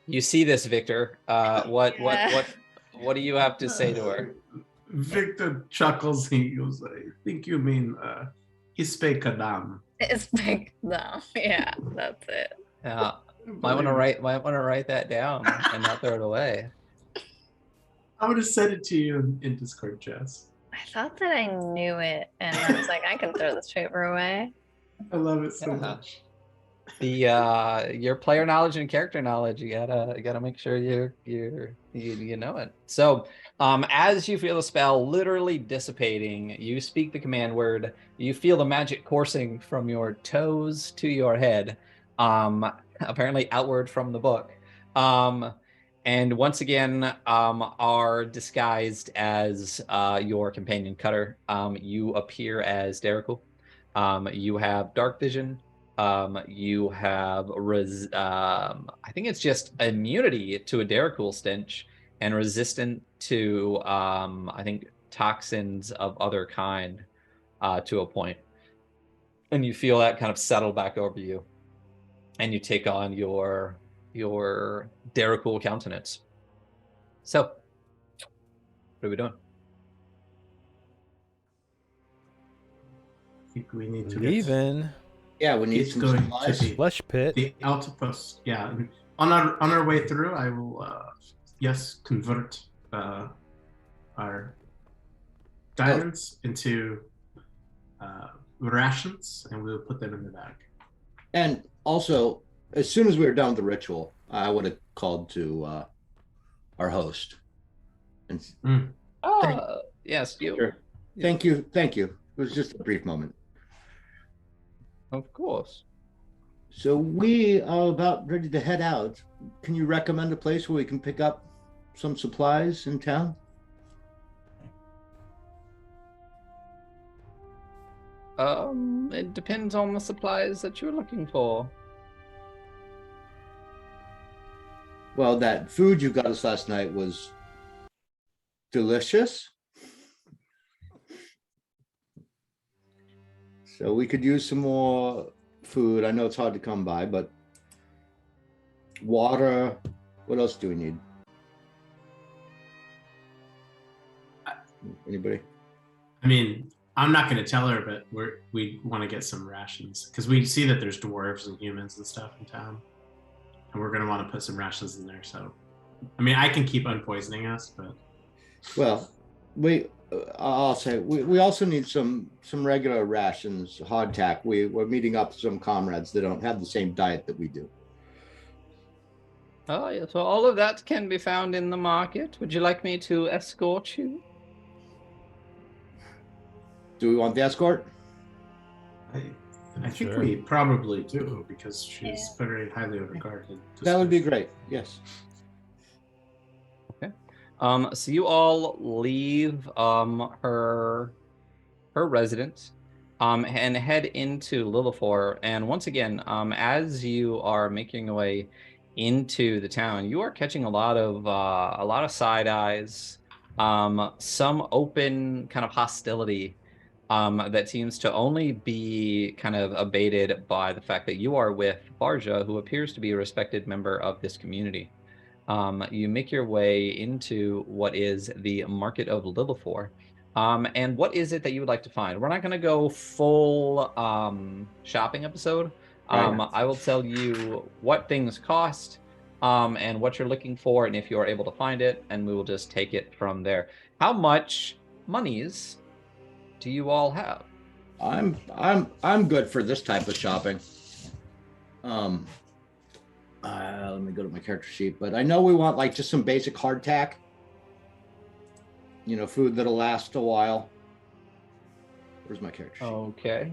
S2: You see this, Victor. What do you have to say to her?
S3: Victor chuckles. He goes, I think you mean Ispe Kadam.
S4: It's big. No. Yeah, that's it.
S2: Might want to write that down and not throw it away.
S3: I would have sent it to you in Discord, Jess.
S4: I thought that I knew it, and I was like, I can throw this paper away.
S3: I love it so
S2: Yeah.
S3: much.
S2: The your player knowledge and character knowledge, you gotta make sure you know it. So as you feel the spell literally dissipating, you speak the command word, you feel the magic coursing from your toes to your head, apparently outward from the book, and once again are disguised as your companion Cutter. You appear as Derrickle. You have dark vision. You have I think it's just immunity to a Derrickle stench and resistant to I think toxins of other kind to a point. And you feel that kind of settle back over you. And you take on your Derrickle countenance. So what are we doing?
S3: I think we need to
S1: Leaving.
S5: Yeah, we need
S3: It's
S5: some
S3: going
S5: supplies.
S3: to be
S1: Flesh pit.
S3: the outpost. Yeah, and on our way through, I will convert our diamonds into rations, and we'll put them in the bag.
S5: And also, as soon as we were done with the ritual, I would have called to our host. And
S2: Yes, you.
S5: Sure. Thank you. It was just a brief moment.
S2: Of course.
S5: So we are about ready to head out. Can you recommend a place where we can pick up some supplies in town?
S2: It depends on the supplies that you're looking for.
S5: Well, that food you got us last night was delicious. So we could use some more food. I know it's hard to come by, but water. What else do we need? Anybody?
S3: I mean, I'm not going to tell her, but we want to get some rations because we see that there's dwarves and humans and stuff in town, and we're going to want to put some rations in there. So, I mean, I can keep unpoisoning us, but
S5: Well, I'll say we also need some regular rations, hardtack. We're meeting up with some comrades that don't have the same diet that we do.
S2: Oh, yeah. So all of that can be found in the market. Would you like me to escort you?
S5: Do we want the escort?
S3: I think
S1: Sure.
S3: we probably do because she's very highly regarded.
S5: That would be great. Yes.
S2: So you all leave her residence and head into Lilithor. And once again, as you are making your way into the town, you are catching a lot of side eyes, some open kind of hostility that seems to only be kind of abated by the fact that you are with Varja, who appears to be a respected member of this community. You make your way into what is the Market of Lilithor. And what is it that you would like to find? We're not going to go full shopping episode.
S5: Right.
S2: I will tell you what things cost and what you're looking for and if you are able to find it, and we will just take it from there. How much monies do you all have?
S5: I'm good for this type of shopping. Let me go to my character sheet, but I know we want like just some basic hardtack. You know, food that'll last a while. Where's my character sheet?
S2: Okay.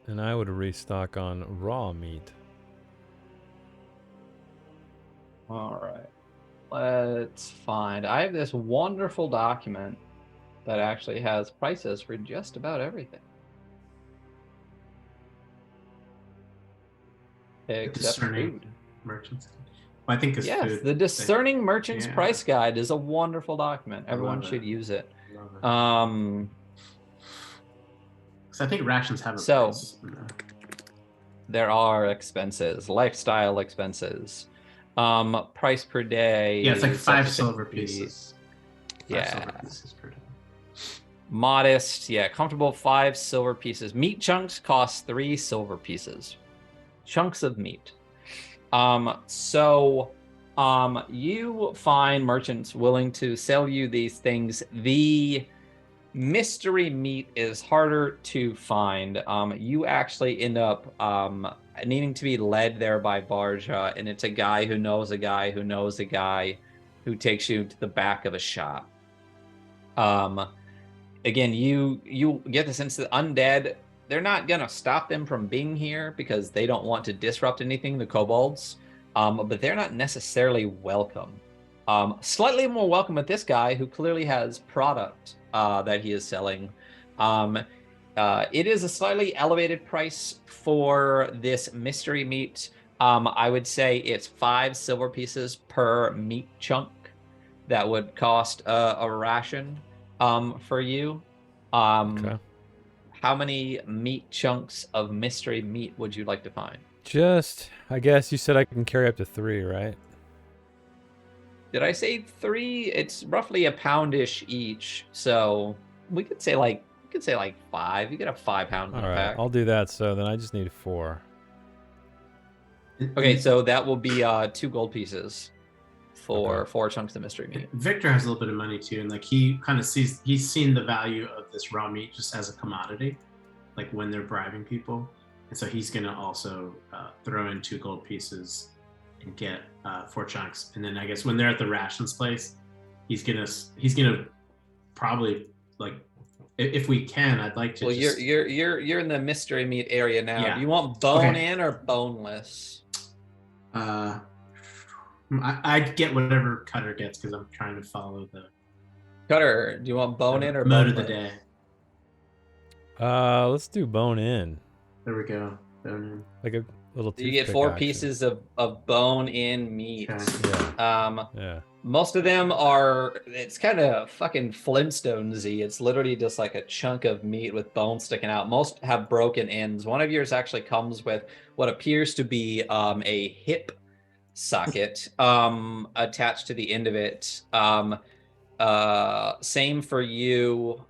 S1: And I would restock on raw meat.
S2: All right. Let's find. I have this wonderful document that actually has prices for just about everything. Except
S3: discerning
S2: food.
S3: merchants. Well, I think it's
S2: Yes,
S3: food.
S2: the Discerning Merchant's
S3: Yeah.
S2: Price Guide is a wonderful document. Everyone
S3: love
S2: should
S3: it.
S2: use it.
S3: Love it. 'Cause I think rations have a
S2: So-
S3: price.
S2: There are expenses, lifestyle expenses. Price per day.
S3: Yeah, it's like 5 silver
S2: sufficiency.
S3: pieces. 5
S2: Yeah.
S3: silver pieces per day.
S2: Modest, yeah, comfortable 5 silver pieces. Meat chunks cost 3 silver pieces. Chunks of meat. You find merchants willing to sell you these things. The mystery meat is harder to find. You actually end up needing to be led there by Varja, and it's a guy who knows a guy who knows a guy who takes you to the back of a shop. Again, you get the sense that undead, they're not gonna stop them from being here because they don't want to disrupt anything, the kobolds, but they're not necessarily welcome. Slightly more welcome at this guy who clearly has product that he is selling. It is a slightly elevated price for this mystery meat. I would say it's 5 silver pieces per meat chunk that would cost a ration for you.
S1: Okay.
S2: How many meat chunks of mystery meat would you like to find?
S1: Just, I guess you said I can carry up to 3, right?
S2: Did I say 3? It's roughly a poundish each, so we could say like 5. You get a 5-pound
S1: All
S2: meat
S1: right,
S2: pack.
S1: I'll do that. So then I just need 4.
S2: Okay, so that will be 2 gold pieces for
S1: Okay.
S2: 4 chunks of mystery meat.
S3: Victor has a little bit of money too, and like he kind of he's seen the value of this raw meat just as a commodity, like when they're bribing people, and so he's gonna also throw in 2 gold pieces and get 4 chunks, and then I guess when they're at the rations place, he's gonna probably like if we can, I'd like to.
S2: Well,
S3: just,
S2: you're in the mystery meat area now.
S3: Yeah.
S2: Do you want bone
S3: Okay.
S2: in or boneless?
S3: I'd get whatever Cutter gets because I'm trying to follow the
S2: Cutter, do you want bone in or
S3: mode
S2: boneless?
S3: of the day.
S1: Let's do bone in,
S3: There we go. Bone
S1: like a little.
S2: You get
S1: toothpick
S2: 4
S1: action.
S2: pieces of bone in meat.
S3: Okay.
S1: Yeah. Yeah.
S2: Most of them are, it's kind of fucking Flintstones-y. It's literally just like a chunk of meat with bone sticking out. Most have broken ends. One of yours actually comes with what appears to be a hip socket attached to the end of it. Same for you,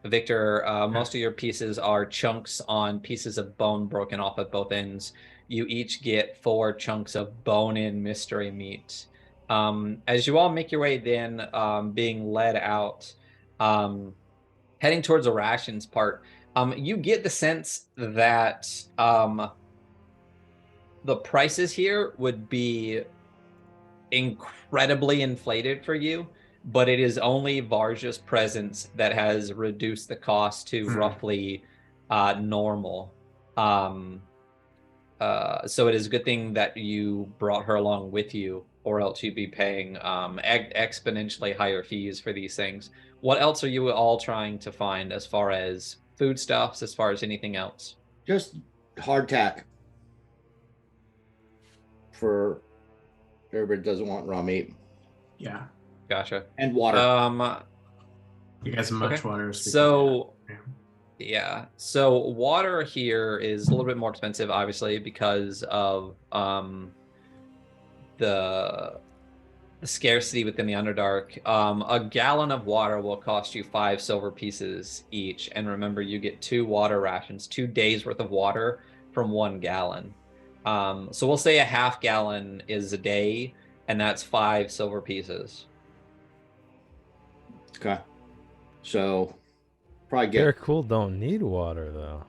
S2: Victor. Most of your pieces are chunks on pieces of bone broken off at both ends. You each get 4 chunks of bone-in mystery meat. As you all make your way then, being led out, heading towards the rations part, you get the sense that the prices here would be incredibly inflated for you, but it is only Varja's presence that has reduced the cost to roughly normal. So it is a good thing that you brought her along with you, or else you'd be paying exponentially higher fees for these things. What else are you all trying to find as far as foodstuffs, as far as anything else?
S5: Just hardtack for everybody doesn't want raw meat
S3: Yeah.
S2: Gotcha.
S5: and water.
S3: You guys have much
S2: Okay.
S3: water. So we
S2: So
S3: can-
S2: yeah, so water here is a little bit more expensive, obviously, because of the scarcity within the Underdark. A gallon of water will cost you 5 silver pieces each, and remember, you get 2 water rations, 2 days worth of water from 1 gallon. So we'll say a half gallon is a day, and that's 5 silver pieces.
S5: Okay. So probably
S1: They're
S5: get
S1: cool. Don't need water though.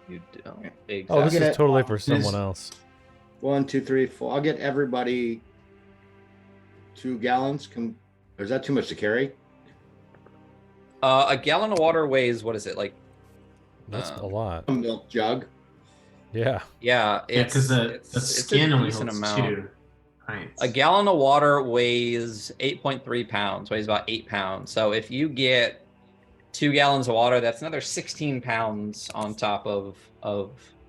S2: You don't.
S1: Oh,
S2: Exactly.
S1: this
S5: get
S1: is
S5: it.
S1: totally for someone
S3: This-
S1: else.
S5: 1, 2, 3, 4. I'll get everybody 2 gallons. Or is that too much to carry?
S2: A gallon of water weighs, what is it, like?
S1: That's a
S2: Um,
S1: lot.
S5: A milk jug.
S1: Yeah.
S2: Yeah,
S3: Yeah,
S2: it's
S3: because the
S2: it's a
S3: skin only
S2: decent
S3: holds
S2: amount.
S3: 2 pints.
S2: A gallon of water weighs 8.3 pounds, weighs about 8 pounds. So if you get 2 gallons of water, that's another 16 pounds on top of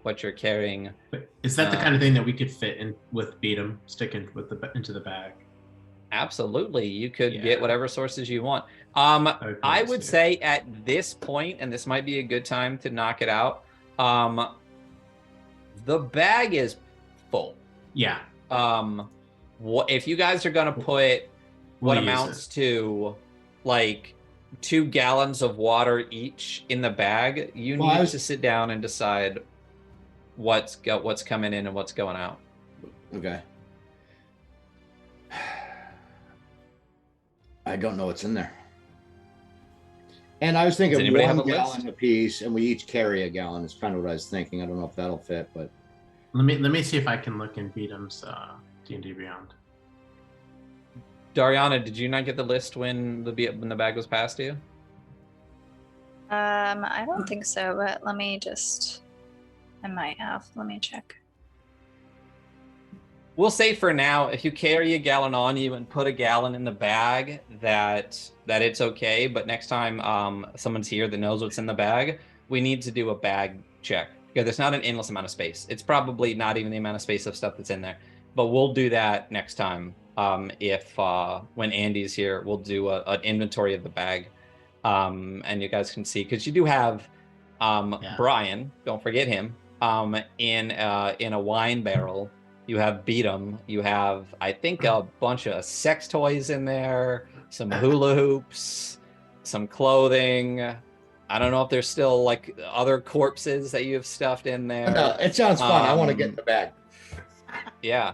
S2: what you're carrying.
S3: But is that the kind of thing that we could fit in with Beat 'em, stick into the bag?
S2: Absolutely, you could
S3: Yeah.
S2: get whatever sources you want.
S3: would
S2: I
S3: nice,
S2: would
S3: yeah.
S2: say at this point, and this might be a good time to knock it out. The bag is full.
S3: Yeah.
S2: What if you guys are gonna put what
S3: We'll use
S2: amounts
S3: it.
S2: to like 2 gallons of water each in the bag? You
S5: Well, I
S2: need
S5: was-
S2: to sit down and decide what's coming in and what's going out.
S5: Okay. I don't know what's in there. And I was thinking
S2: Does anybody
S5: 1
S2: have a
S5: gallon
S2: list?
S5: apiece, and we each carry a gallon. Is kind of what I was thinking. I don't know if that'll fit, but
S3: Let me see if I can look in Beat 'em's D&D Beyond.
S2: Dariana, did you not get the list when the bag was passed to you?
S4: I don't think so, but let me just. I might have. Let me check.
S2: We'll say for now, if you carry a gallon on you and put a gallon in the bag, that it's okay. But next time someone's here that knows what's in the bag, we need to do a bag check because it's not an endless amount of space. It's probably not even the amount of space of stuff that's in there. But we'll do that next time. If when Andy's here, we'll do an inventory of the bag, and you guys can see because you do have Brian. Don't forget him. In a wine barrel. You have Beat 'em. You have, I think, a bunch of sex toys in there, some hula hoops, some clothing. I don't know if there's still like other corpses that you have stuffed in there.
S5: no, it sounds fun. I want to get in the bag.
S2: Yeah.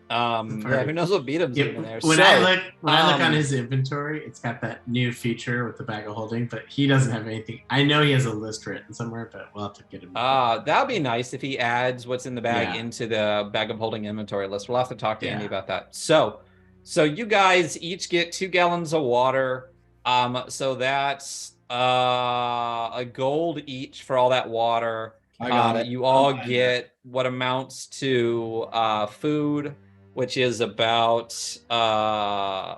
S2: Who knows what Beat 'em's in there?
S3: When
S2: So,
S3: I look on
S2: um,
S3: his inventory, it's got that new feature with the bag of holding, but he doesn't have anything. I know he has a list written somewhere, but we'll have to get him.
S2: that'd be nice if he adds what's in the bag
S3: Yeah.
S2: into the bag of holding inventory list. We'll have to talk to Andy
S3: Yeah.
S2: about that. So you guys each get 2 gallons of water. So that's a gold each for all that water.
S5: I got it.
S2: You all get what amounts to food, which is about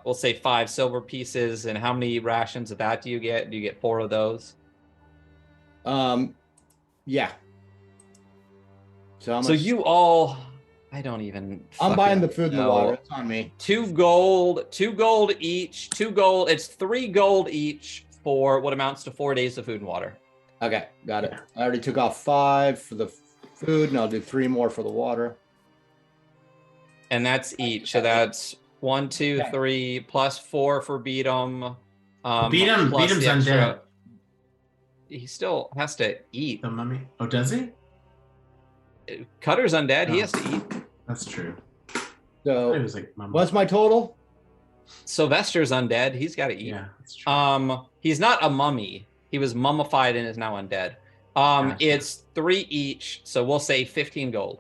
S2: we'll say 5 silver pieces. And how many rations of that do you get? Do you get 4 of those?
S5: Yeah. So, how
S2: So
S5: much-
S2: you all, I don't even.
S5: I'm buying the
S2: fucking
S5: food and the
S2: know.
S5: water. It's on me.
S2: 2 gold each. 2 gold. It's 3 gold each for what amounts to 4 days of food and water.
S5: Okay, got it. I already took off 5 for the food, and I'll do 3 more for the water.
S2: And that's each. So that's 1, 2, 3 plus 4 for Beat 'em.
S3: Beat 'em-
S2: plus
S3: Beat 'em's
S2: the extra-
S3: undead.
S2: He still has to eat.
S3: The mummy. Oh, does he?
S2: Cutter's undead. He
S3: Oh.
S2: has to eat.
S3: That's true. It
S5: So,
S3: was like mummy.
S5: what's my total?
S2: Sylvester's undead. He's got to eat.
S3: Yeah, that's true.
S2: He's not a mummy. He was mummified and is now undead.
S3: Gotcha.
S2: It's 3 each, so we'll say 15 gold,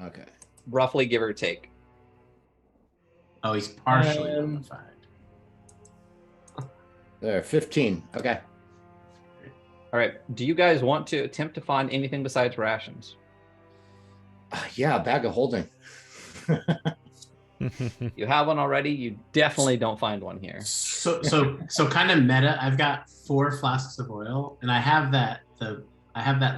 S5: Okay.
S2: roughly, give or take.
S3: Oh, he's partially
S5: Um,
S3: mummified.
S5: There, 15. Okay.
S2: All right. Do you guys want to attempt to find anything besides rations?
S5: Yeah, bag of holding.
S2: You have one already. You definitely don't find one here.
S3: So kind of meta. I've got 4 flasks of oil, and I have that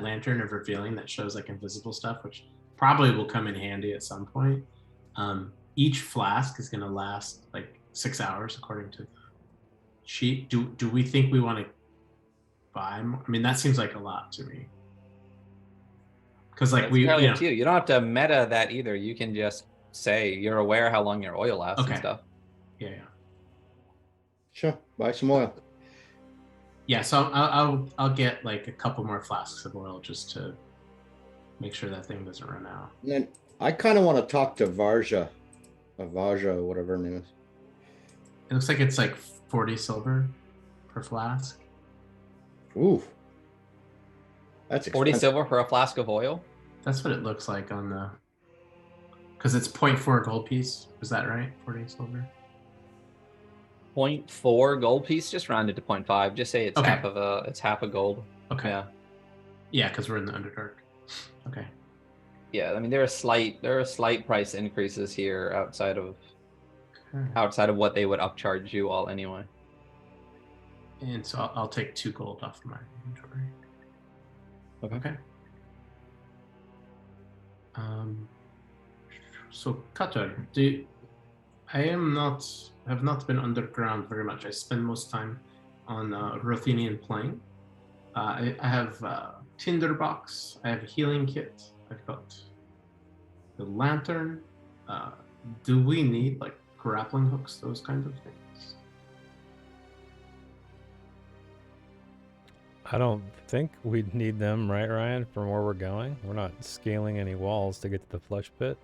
S3: lantern of revealing that shows like invisible stuff, which probably will come in handy at some point. Each flask is going to last like 6 hours according to the sheet. Do we think we want to buy more? I mean, that seems like a lot to me. Because like
S2: It's
S3: we,
S2: entirely
S3: you
S2: up
S3: know,
S2: to you. You don't have to meta that either. You can just say you're aware how long your oil lasts and
S3: Okay.
S2: stuff.
S3: yeah.
S5: Sure. Buy some oil.
S3: Yeah, so I'll get like a couple more flasks of oil just to make sure that thing doesn't run out.
S5: And then I kind of want to talk to Varja. Varja, whatever her name is.
S3: It looks like it's like 40 silver per flask.
S5: Ooh. That's
S2: 40
S5: expensive.
S2: silver for a flask of oil.
S3: That's what it looks like on the, because it's 0.4 gold piece. Is that right? 40 silver.
S2: 0.4 gold piece. Just round it to 0.5. Just say it's
S3: Okay.
S2: half a gold.
S3: Okay.
S2: Yeah.
S3: Yeah, because we're in the Underdark. Okay.
S2: Yeah. I mean, there are slight price increases here outside of what they would upcharge you all anyway.
S3: And so I'll take 2 gold off my inventory.
S2: Okay.
S3: Okay. So Qatar, I have not been underground very much. I spend most time on Ruthenian Plain. I have tinderbox. I have a healing kit. I've got the lantern. Do we need like grappling hooks, those kinds of things?
S1: I don't think we'd need them, right, Ryan, from where we're going? We're not scaling any walls to get to the flesh pit.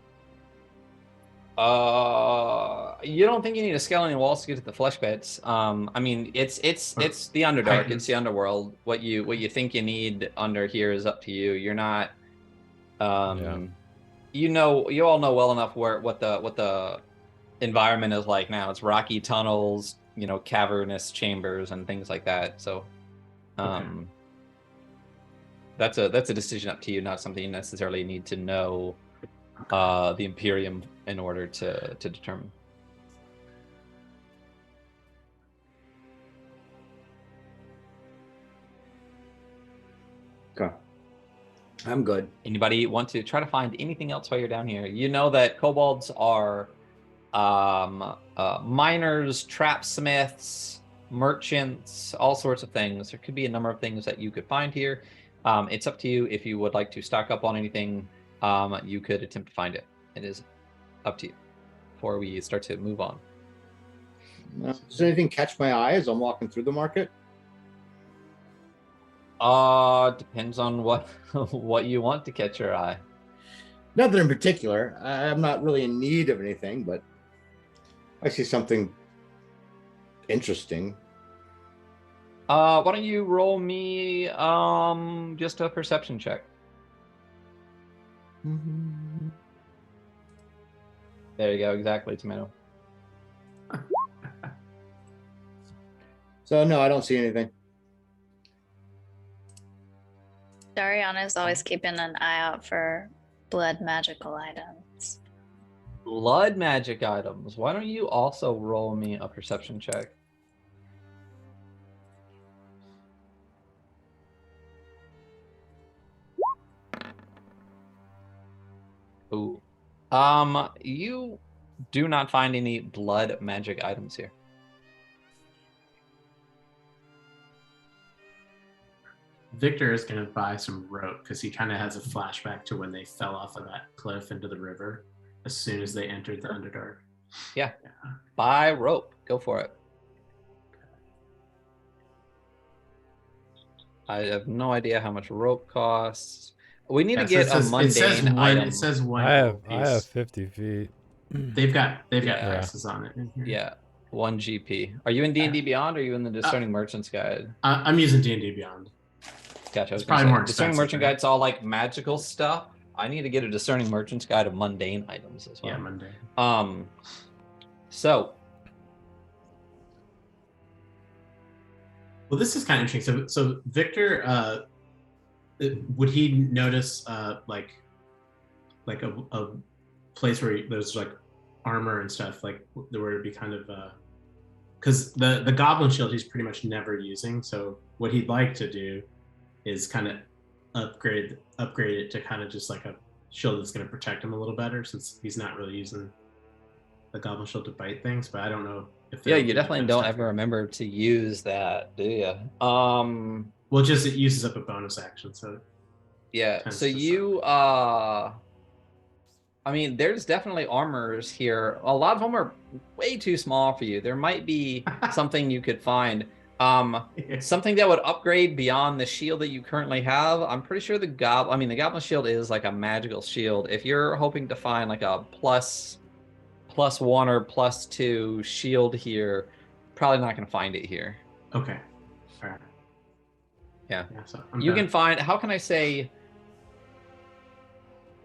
S2: You don't think you need to scale any walls to get to the flesh pits? I mean, it's the Underdark, it's the underworld. What you think you need under here is up to you. You're not, you all know well enough what the environment is like now. It's rocky tunnels, cavernous chambers and things like that. So, that's a decision up to you, not something you necessarily need to know the Imperium in order to determine.
S5: Okay. I'm good.
S2: Anybody want to try to find anything else while you're down here? You know that kobolds are miners, trapsmiths, merchants, all sorts of things. There could be a number of things that you could find here. It's up to you. If you would like to stock up on anything, you could attempt to find it. It is up to you before we start to move on.
S5: Does anything catch my eye as I'm walking through the market?
S2: Depends on what you want to catch your eye.
S5: Nothing in particular. I'm not really in need of anything, but I see something interesting.
S2: Why don't you roll me just a perception check?
S5: Mm-hmm.
S2: There you go, exactly, tomato.
S5: So no, I don't see anything.
S4: Dariana's always keeping an eye out for blood magical items.
S2: Blood magic items. Why don't you also roll me a perception check? Ooh. You do not find any blood magic items here.
S3: Victor is going to buy some rope because he kind of has a flashback to when they fell off of that cliff into the river as soon as they entered the Underdark.
S2: Yeah. Buy rope. Go for it. I have no idea how much rope costs. We need to get a mundane item.
S3: It says one.
S1: I have 50 feet.
S3: They've got prices on it in here.
S2: Yeah, 1 GP. Are you in D&D Beyond or are you in the Discerning Merchant's Guide?
S3: I'm using D&D Beyond.
S2: Gotcha.
S3: It's probably more expensive.
S2: Discerning Merchant Guide's all like magical stuff. I need to get a Discerning Merchant's Guide of mundane items as well.
S3: Yeah, mundane.
S2: So.
S3: Well, this is kind of interesting. So Victor, would he notice like a place where there's like armor and stuff, like where it'd be kind of because the goblin shield he's pretty much never using. So what he'd like to do is kind of upgrade it to kind of just like a shield that's going to protect him a little better, since he's not really using the goblin shield to bite things. But I don't know if
S2: you definitely don't ever remember to use that, do you?
S3: Well, just it uses up a bonus action, so
S2: yeah. So you I mean, there's definitely armors here. A lot of them are way too small for you. There might be something you could find. Something that would upgrade beyond the shield that you currently have. I'm pretty sure the goblin shield is like a magical shield. If you're hoping to find like a +1 or +2 shield here, probably not going to find it here.
S3: Okay. All right.
S2: Yeah.
S3: So
S2: you can find, how can I say,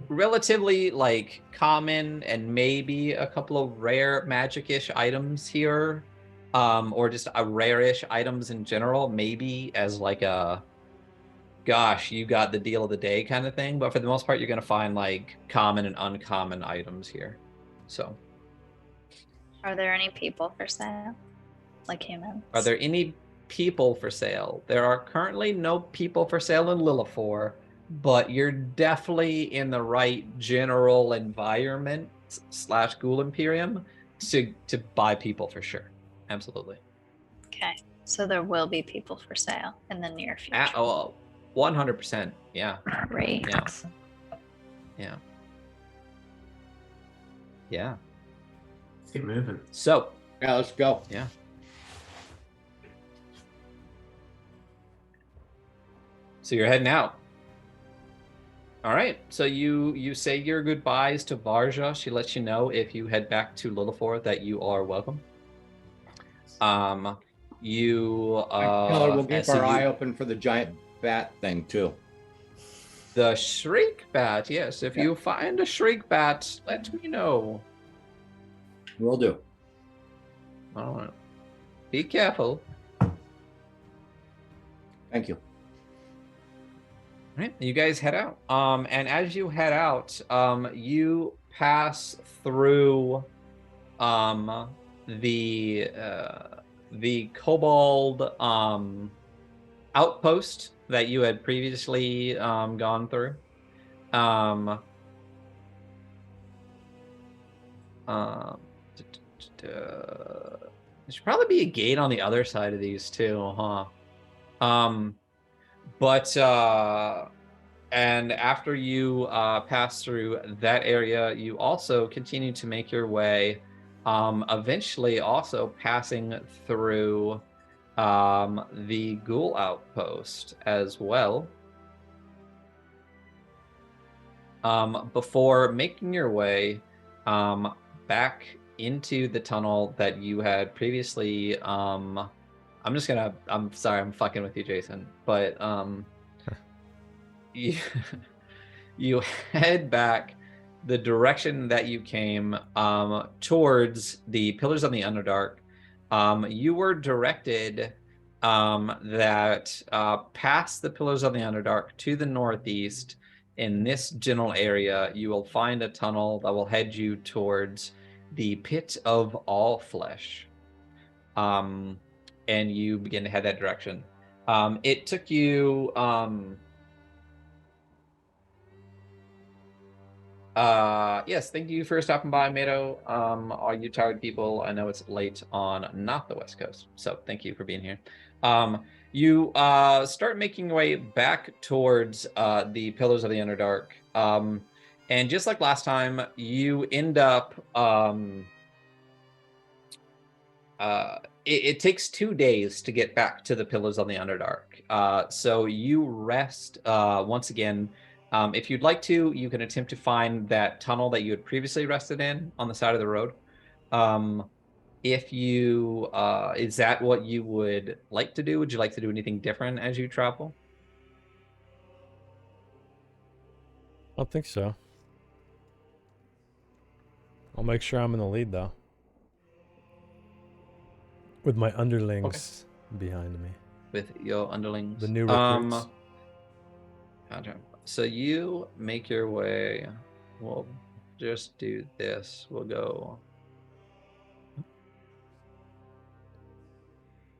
S2: relatively like common and maybe a couple of rare magic-ish items here. Or just a rare-ish items in general, maybe as like a, gosh, you got the deal of the day kind of thing. But for the most part, you're going to find like common and uncommon items here. So.
S4: Are there any people for sale? Like humans?
S2: Are there any people for sale? There are currently no people for sale in Lilifor. but you're definitely in the right general environment / Ghoul Imperium to buy people for sure. Absolutely.
S4: Okay. So there will be people for sale in the near future.
S2: 100%. Yeah.
S4: Great.
S2: Yeah. Yeah. Yeah.
S3: Let's get moving.
S2: So,
S5: Yeah, let's go.
S2: yeah. So you're heading out. All right. So you say your goodbyes to Varja. She lets you know if you head back to Lilifor that you are welcome. You
S5: Tell her we'll keep
S2: so
S5: our
S2: you-
S5: eye open for the giant bat thing too.
S2: The shriek bat, yes. If you find a shriek bat, let me know.
S5: Will do.
S2: All right. Be careful.
S5: Thank you.
S2: All right, you guys head out. And as you head out, you pass through the kobold outpost that you had previously gone through. There should probably be a gate on the other side of these too, huh? And after you pass through that area, you also continue to make your way, eventually also passing through the ghoul outpost as well, before making your way back into the tunnel that you had previously. I'm sorry, I'm fucking with you, Jason, but you head back the direction that you came, towards the Pillars of the Underdark. You were directed that past the Pillars of the Underdark to the northeast, in this general area, you will find a tunnel that will head you towards the Pit of All Flesh. And you begin to head that direction. It took you yes, thank you for stopping by, Mato. All you tired people, I know it's late on not the West Coast, so thank you for being here. You start making your way back towards the Pillars of the Underdark. And just like last time, you end up it takes 2 days to get back to the Pillars of the Underdark. So you rest once again. If you'd like to, you can attempt to find that tunnel that you had previously rested in on the side of the road. If you, is that what you would like to do? Would you like to do anything different as you travel?
S1: I don't think so. I'll make sure I'm in the lead though. With my underlings behind me.
S2: With your underlings?
S1: The new recruits.
S2: Gotcha. So you make your way. We'll just do this. We'll go.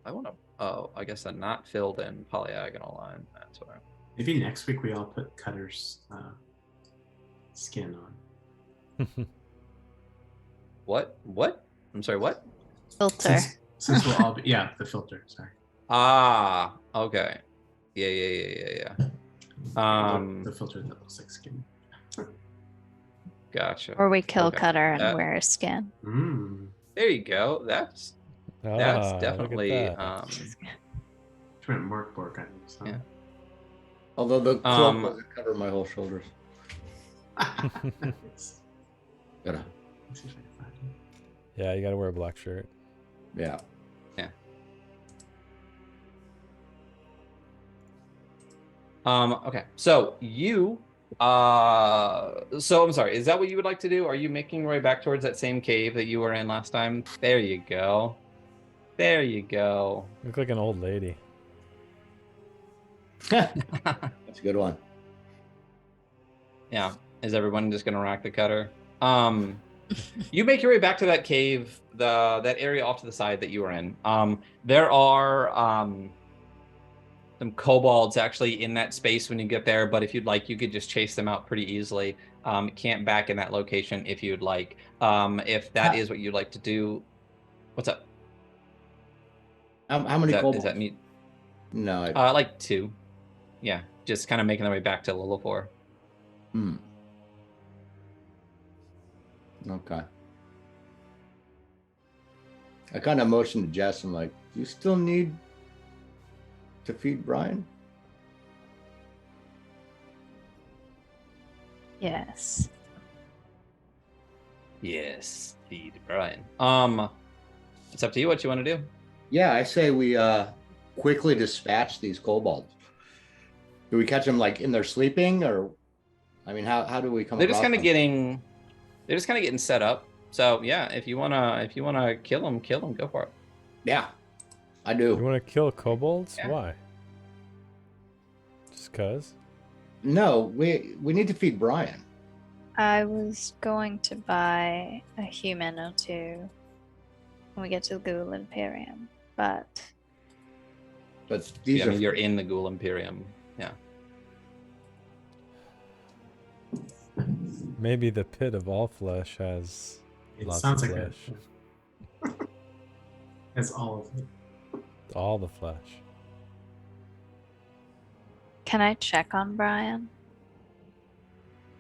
S2: I want to. Oh, I guess a not filled in polyagonal line. That's why.
S3: Maybe next week we all put Cutter's skin on.
S2: What? What? I'm sorry, what?
S4: Filter.
S3: Since we'll all be, yeah, the filter, sorry.
S2: Ah, okay. Yeah.
S3: The filter that looks like skin.
S2: Gotcha.
S4: Or we kill
S2: Okay.
S4: Cutter and wear his skin.
S2: There you go. That's definitely
S1: Look at that.
S3: Trying to mark Bork on this, huh?
S2: Yeah.
S5: Although the cloak doesn't cover my whole shoulders.
S3: Nice.
S5: Gotta,
S3: Let's see if I can find it.
S1: Yeah, you gotta wear a black shirt.
S5: yeah.
S2: Okay. So you so I'm sorry, is that what you would like to do? Are you making your way back towards that same cave that you were in last time? There you go. There you go.
S1: You look like an old lady.
S5: That's a good one.
S2: Yeah. Is everyone just gonna rack the Cutter? You make your way back to that cave, that area off to the side that you were in. There are kobolds actually in that space when you get there, but if you'd like, you could just chase them out pretty easily. Camp back in that location if you'd like. If that is what you'd like to do. What's up?
S5: How many kobolds?
S2: Is that me?
S5: No.
S2: Like 2. Yeah, just kind of making their way back to Lillipore.
S5: Okay. I kind of motioned to Jess. I'm like, do you still need to feed Brian?
S4: Yes.
S2: Yes, feed Brian. It's up to you what you want to do.
S5: Yeah, I say we quickly dispatch these kobolds. Do we catch them like in their sleeping, or I mean, how do we come?
S2: They're just kind of
S5: them?
S2: getting set up. So yeah, if you wanna kill them, go for it.
S5: Yeah, I do.
S1: You want to kill kobolds?
S2: Yeah.
S1: Why? Just cause?
S5: No, we need to feed Brian.
S4: I was going to buy a human or 2 when we get to the Ghoul Imperium, but
S5: These
S2: I
S5: are
S2: mean, you're in the Ghoul Imperium. Yeah.
S1: Maybe the pit of all flesh has
S3: It
S1: lots
S3: sounds
S1: of
S3: like
S1: flesh.
S3: That's all of it.
S1: All the flesh.
S4: can I check on Brian?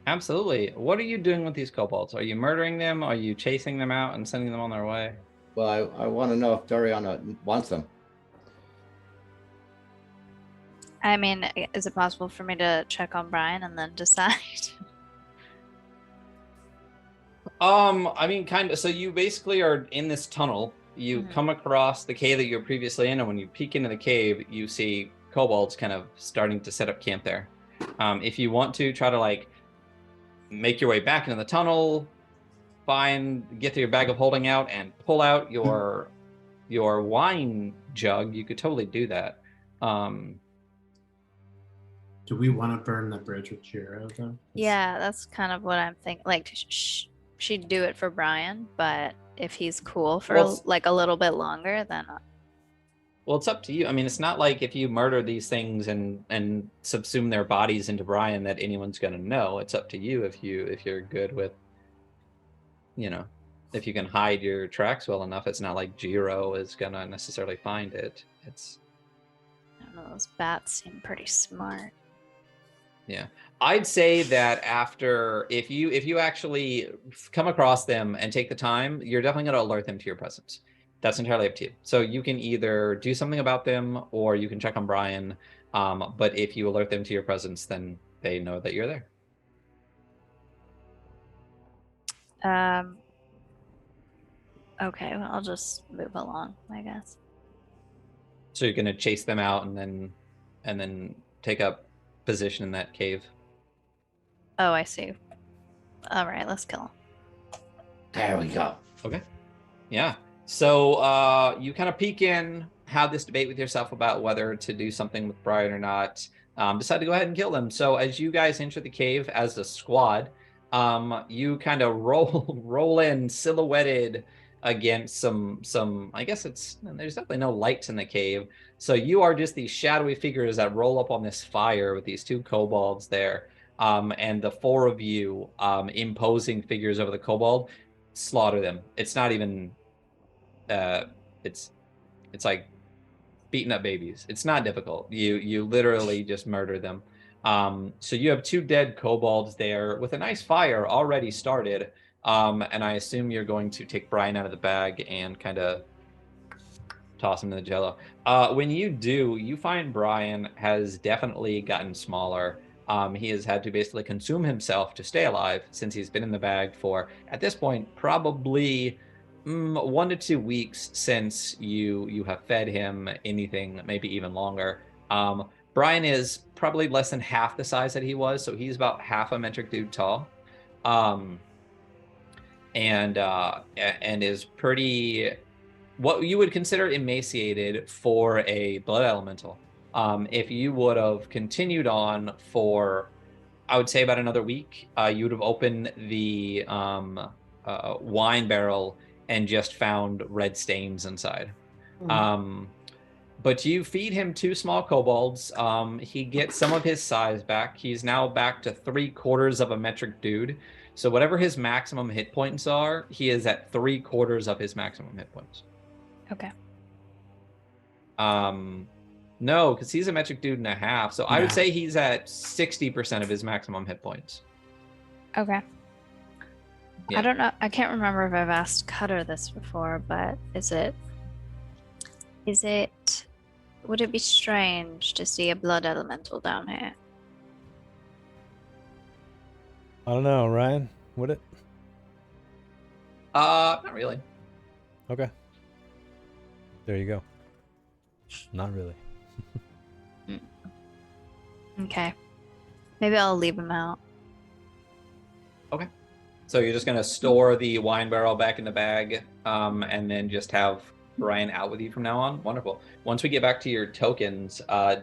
S2: Absolutely. What are you doing with these kobolds? Are you murdering them? Are you chasing them out and sending them on their way?
S5: Well, I want to know if Doriana wants them.
S4: I mean, is it possible for me to check on Brian and then decide?
S2: I mean, kind of. So you basically are in this tunnel. You come across the cave that you were previously in, and when you peek into the cave, you see kobolds kind of starting to set up camp there. If you want to try to like make your way back into the tunnel, get to your bag of holding out and pull out your wine jug, you could totally do that.
S3: Do we want to burn the bridge with Jiro though?
S4: Yeah, that's kind of what I'm thinking. Like, she'd do it for Brian, but if he's cool for like a little bit longer, then.
S2: Well, it's up to you. I mean, it's not like if you murder these things and subsume their bodies into Brian that anyone's going to know. It's up to you if you're good with, if you can hide your tracks well enough. It's not like Jiro is going to necessarily find it.
S4: I don't know. Those bats seem pretty smart.
S2: Yeah, I'd say that if you actually come across them and take the time, you're definitely going to alert them to your presence. That's entirely up to you. So you can either do something about them or you can check on Brian. But if you alert them to your presence, then they know that you're there.
S4: Okay, well, I'll just move along, I guess.
S2: So you're going to chase them out and then take up position in that cave.
S4: Oh, I see. All right, let's kill him.
S5: There we go.
S2: Okay. Yeah. So you kind of peek in, have this debate with yourself about whether to do something with Brian or not. Decide to go ahead and kill them. So as you guys enter the cave as a squad, you kind of roll in silhouetted against some. I guess there's definitely no lights in the cave. So you are just these shadowy figures that roll up on this fire with these 2 kobolds there. And the 4 of you, imposing figures over the kobold, slaughter them. It's not even. It's like beating up babies. It's not difficult. You literally just murder them. So you have 2 dead kobolds there with a nice fire already started. And I assume you're going to take Brian out of the bag and kind of toss him in the jello. When you do, you find Brian has definitely gotten smaller. He has had to basically consume himself to stay alive since he's been in the bag for, at this point, probably 1 to 2 weeks since you have fed him anything, maybe even longer. Brian is probably less than half the size that he was, so he's about half a metric dude tall, and is pretty what you would consider emaciated for a blood elemental. If you would have continued on for, I would say, about another week, you would have opened the wine barrel and just found red stains inside. But you feed him 2 small kobolds. He gets some of his size back. He's now back to 3/4 of a metric dude. So whatever his maximum hit points are, he is at 3/4 of his maximum hit points.
S4: Okay.
S2: No, because he's a metric dude and a half. So I would
S3: Yeah.
S2: say he's at 60% of his maximum hit points.
S4: Okay.
S2: Yeah.
S4: I don't know. I can't remember if I've asked Cutter this before, but would it be strange to see a blood elemental down here?
S1: I don't know, Ryan. Would it?
S2: Not really.
S1: Okay. There you go. Not really.
S4: Okay. Maybe I'll leave him out.
S2: So you're just gonna store the wine barrel back in the bag, and then just have Brian out with you from now on. Wonderful. Once we get back to your tokens,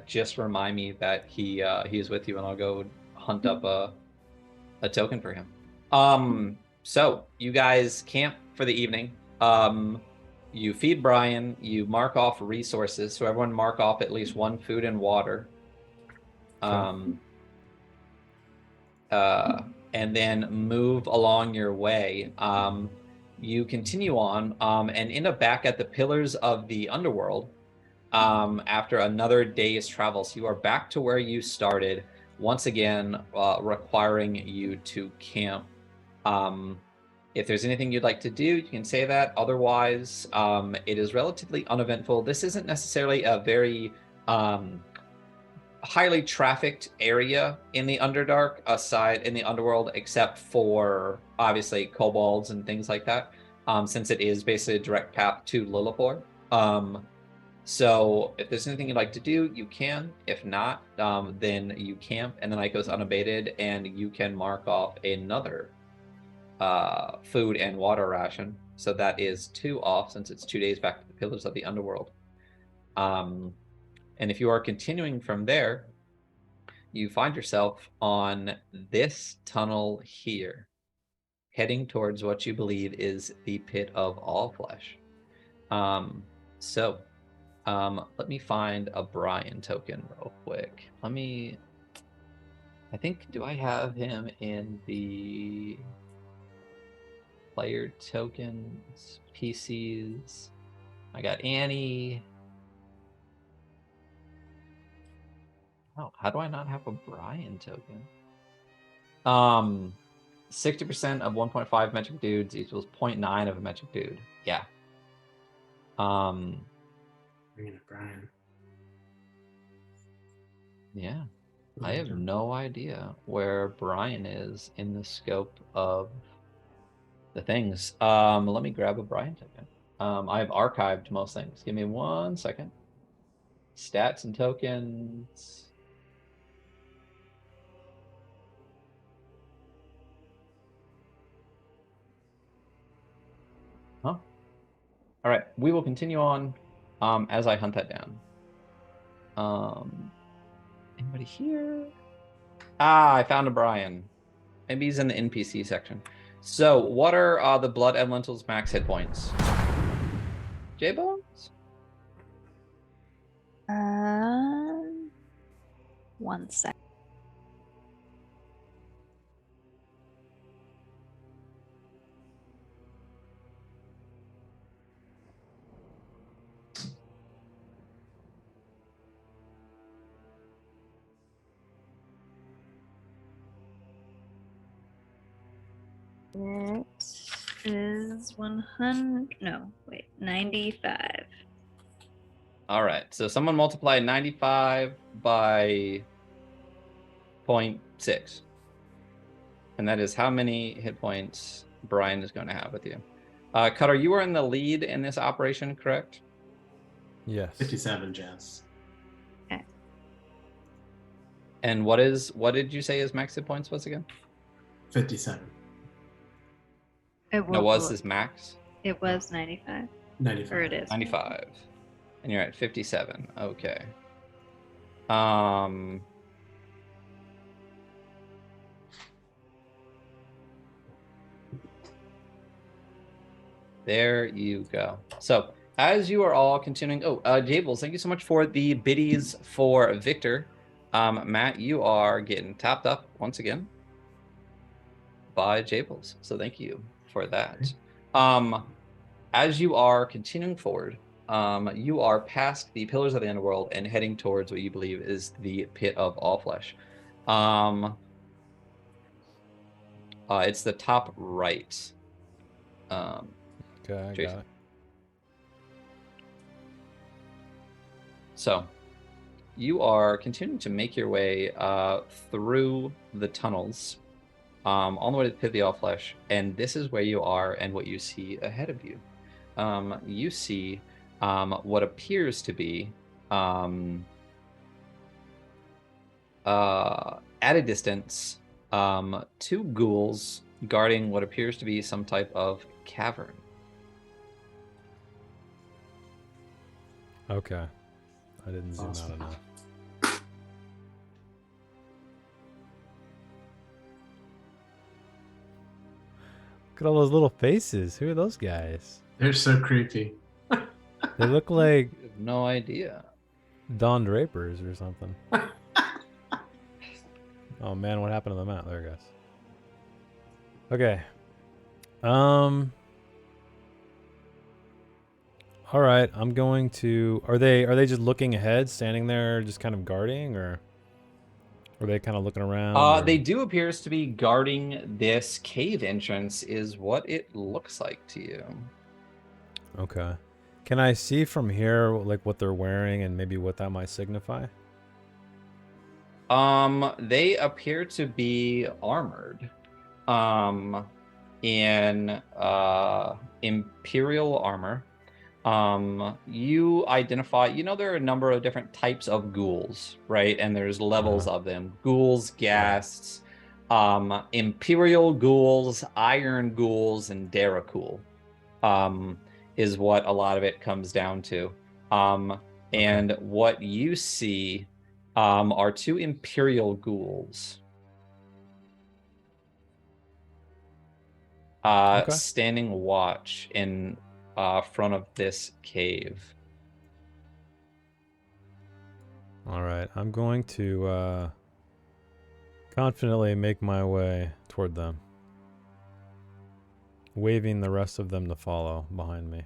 S2: just remind me that he is with you, and I'll go hunt up a token for him. So you guys camp for the evening. You feed Brian. You mark off resources. So everyone mark off at least 1 food and water. And then move along your way. You continue on and end up back at the Pillars of the Underworld after another day's travel. So you are back to where you started, once again requiring you to camp. If there's anything you'd like to do, you can say that. Otherwise, it is relatively uneventful. This isn't necessarily a very highly trafficked area in the Underdark, aside in the Underworld, except for obviously kobolds and things like that, since it is basically a direct path to Lillipor. So if there's anything you'd like to do, you can. If not, then you camp, and the night goes unabated, and you can mark off another food and water ration. So that is 2 off, since it's 2 days back to the Pillars of the Underworld. And if you are continuing from there, you find yourself on this tunnel here, heading towards what you believe is the Pit of All Flesh. Let me find a Brian token real quick. I think, do I have him in the player tokens, PCs? I got Annie. Oh, how do I not have a Brian token? 60% of 1.5 metric dudes equals 0.9 of a metric dude. Yeah.
S3: Bringing it, Brian.
S2: Yeah. I have no idea where Brian is in the scope of the things. Let me grab a Brian token. I have archived most things. Give me 1 second. Stats and tokens. Huh? All right, we will continue on as I hunt that down. Anybody here? I found a Brian. Maybe he's in the NPC section. So, what are the Blood Elemental's max hit points? J-Bones?
S4: 1 sec. It is 100. No, wait, 95.
S2: All right, so someone multiply 95 by 0.6. And that is how many hit points Brian is going to have with you. Cutter, you are in the lead in this operation, correct?
S1: Yes.
S3: 57, Jess.
S4: Okay.
S2: And what did you say his max hit points was again?
S3: 57.
S2: No, was his max?
S4: It was 95.
S3: 95.
S4: Or it is.
S2: 95. And you're at 57. Okay. There you go. So as you are all continuing, Jables, thank you so much for the biddies for Victor. Matt, you are getting tapped up once again by Jables, so thank you for that. As you are continuing forward, you are past the Pillars of the Underworld and heading towards what you believe is the Pit of All Flesh. It's the top right.
S1: Okay, I
S2: Jason.
S1: got it.
S2: So you are continuing to make your way through the tunnels on the way to the Pit of the All Flesh, and this is where you are and what you see ahead of you. You see what appears to be at a distance, two ghouls guarding what appears to be some type of cavern.
S1: Okay. I didn't zoom
S3: Awesome.
S1: out enough. Look at all those little faces. Who are those guys?
S3: They're so creepy.
S1: They look like
S2: You have no idea.
S1: Don Drapers or something. Oh man, what happened to the map? There it goes. Okay. All right, I'm going to. Are they just looking ahead, standing there, just kind of guarding, or are they kind of looking around? or-
S2: They do appears to be guarding this cave entrance, is what it looks like to you.
S1: Okay. Can I see from here like what they're wearing and maybe what that might signify?
S2: They appear to be armored. In Imperial armor. You identify, there are a number of different types of ghouls, right? And there's levels of them. Ghouls, ghasts, Imperial ghouls, Iron ghouls, and Daracool, is what a lot of it comes down to. And what you see are two Imperial ghouls. Standing watch in front of this cave.
S1: All right, I'm going to confidently make my way toward them, waving the rest of them to follow behind me.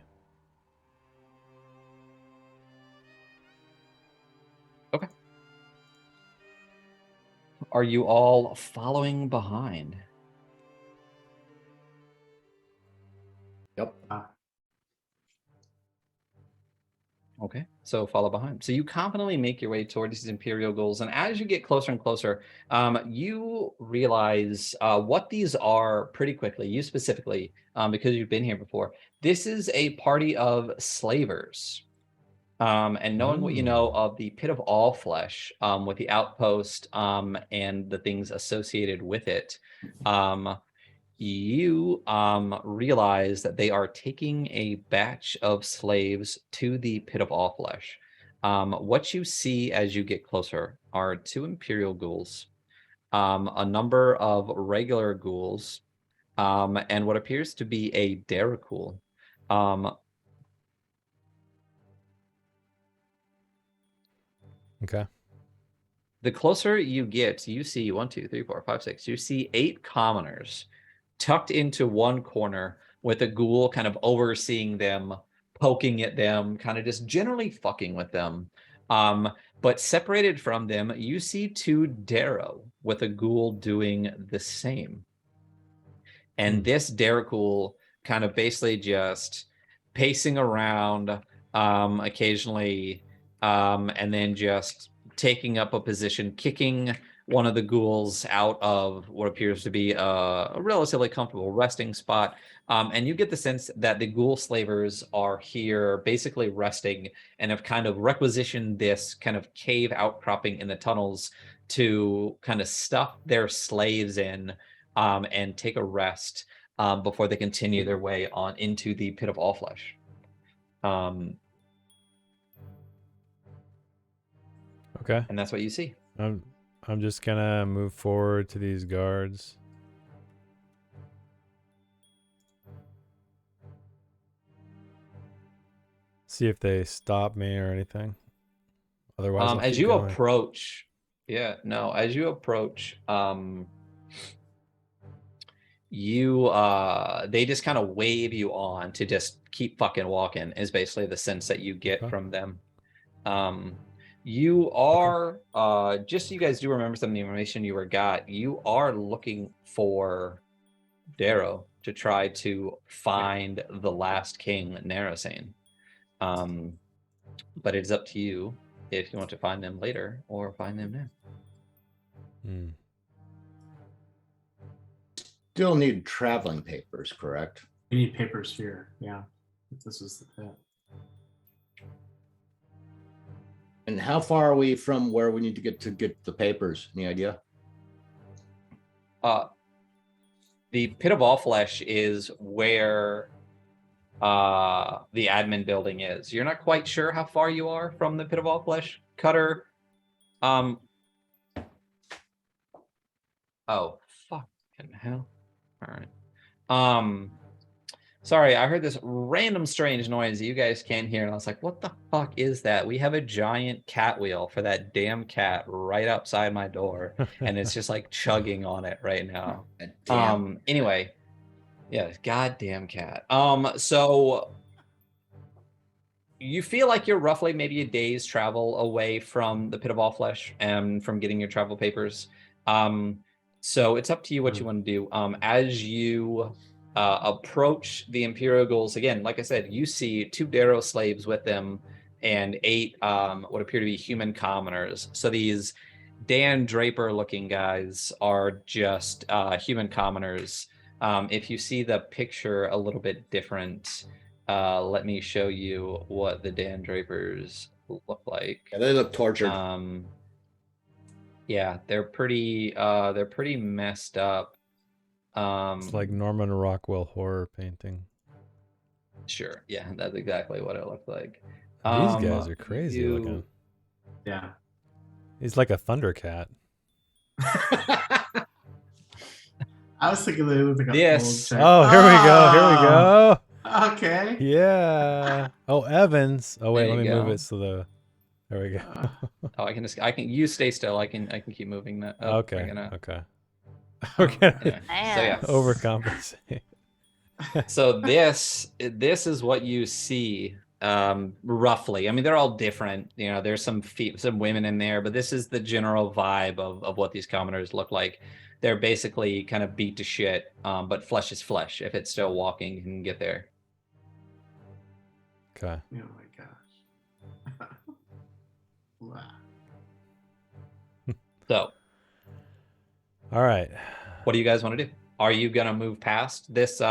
S2: Okay. Are you all following behind?
S5: Yep.
S2: Okay, so follow behind. So you confidently make your way towards these Imperial ghouls, and as you get closer and closer, you realize what these are pretty quickly. You specifically, because you've been here before. This is a party of slavers. And knowing what you know of the Pit of All Flesh, with the outpost and the things associated with it, you realize that they are taking a batch of slaves to the Pit of All Flesh. What you see as you get closer are two Imperial ghouls, a number of regular ghouls, and what appears to be a Daracool.
S1: Okay.
S2: The closer you get, you see 1, 2, 3, 4, 5, 6. You see 8 commoners tucked into one corner with a ghoul kind of overseeing them, poking at them, kind of just generally fucking with them. But separated from them, you see 2 Darrow with a ghoul doing the same. And this Daracool kind of basically just pacing around occasionally, and then just taking up a position, kicking one of the ghouls out of what appears to be a relatively comfortable resting spot. And you get the sense that the ghoul slavers are here basically resting and have kind of requisitioned this kind of cave outcropping in the tunnels to kind of stuff their slaves in, and take a rest before they continue their way on into the Pit of All Flesh.
S1: Okay.
S2: And that's what you see.
S1: I'm just gonna move forward to these guards. See if they stop me or anything. Otherwise, I'll
S2: As
S1: keep
S2: you
S1: going.
S2: approach, as you approach, they just kind of wave you on to just keep fucking walking, is basically the sense that you get
S1: Okay.
S2: from them. You are just so you guys do remember some of the information you were got, you are looking for Darrow to try to find the last king, Narasane. But it's up to you if you want to find them later or find them now.
S1: Hmm.
S5: Still need traveling papers, correct?
S3: We need papers here. Yeah. If this is the pit.
S5: And how far are we from where we need to get the papers? Any idea?
S2: The Pit of All Flesh is where the admin building is. You're not quite sure how far you are from the Pit of All Flesh, Cutter. Oh, fucking hell. All right. Sorry, I heard this random strange noise that you guys can't hear, and I was like, what the fuck is that? We have a giant cat wheel for that damn cat right outside my door, and it's just like chugging on it right now. Anyway, yeah, goddamn cat. So you feel like you're roughly maybe a day's travel away from the Pit of All Flesh and from getting your travel papers. So it's up to you what you want to do. As you approach the Imperial Ghouls, again, like I said, you see 2 Darrow slaves with them and 8 what appear to be human commoners. So these Dan Draper looking guys are just human commoners. If you see the picture a little bit different, let me show you what the Dan Drapers look like.
S5: Yeah, they look tortured.
S2: Yeah, they're pretty messed up.
S1: It's like Norman Rockwell horror painting.
S2: Sure, yeah, that's exactly what it looked like.
S1: These guys are crazy looking.
S3: Yeah.
S1: He's like a Thundercat.
S3: I was thinking they looked like
S2: Yes.
S1: Oh, here we go. Here we go.
S3: Okay.
S1: Yeah. Oh, Evans. Oh wait,
S2: There
S1: let
S2: you
S1: me move
S2: go.
S1: it so the. There we go.
S2: Oh, I can. You stay still. I can keep moving that. Oh,
S1: Okay.
S2: we're gonna-
S1: Okay. We're gonna
S2: Anyway, so yeah.
S4: Nice.
S1: overcompensate.
S2: So this is what you see roughly. I mean, they're all different. You know, there's some women in there, but this is the general vibe of what these commoners look like. They're basically kind of beat to shit, but flesh is flesh. If it's still walking, you can get there.
S1: Okay.
S3: Oh my gosh. Wow.
S2: So,
S1: All right.
S2: what do you guys want to do? Are you gonna move past this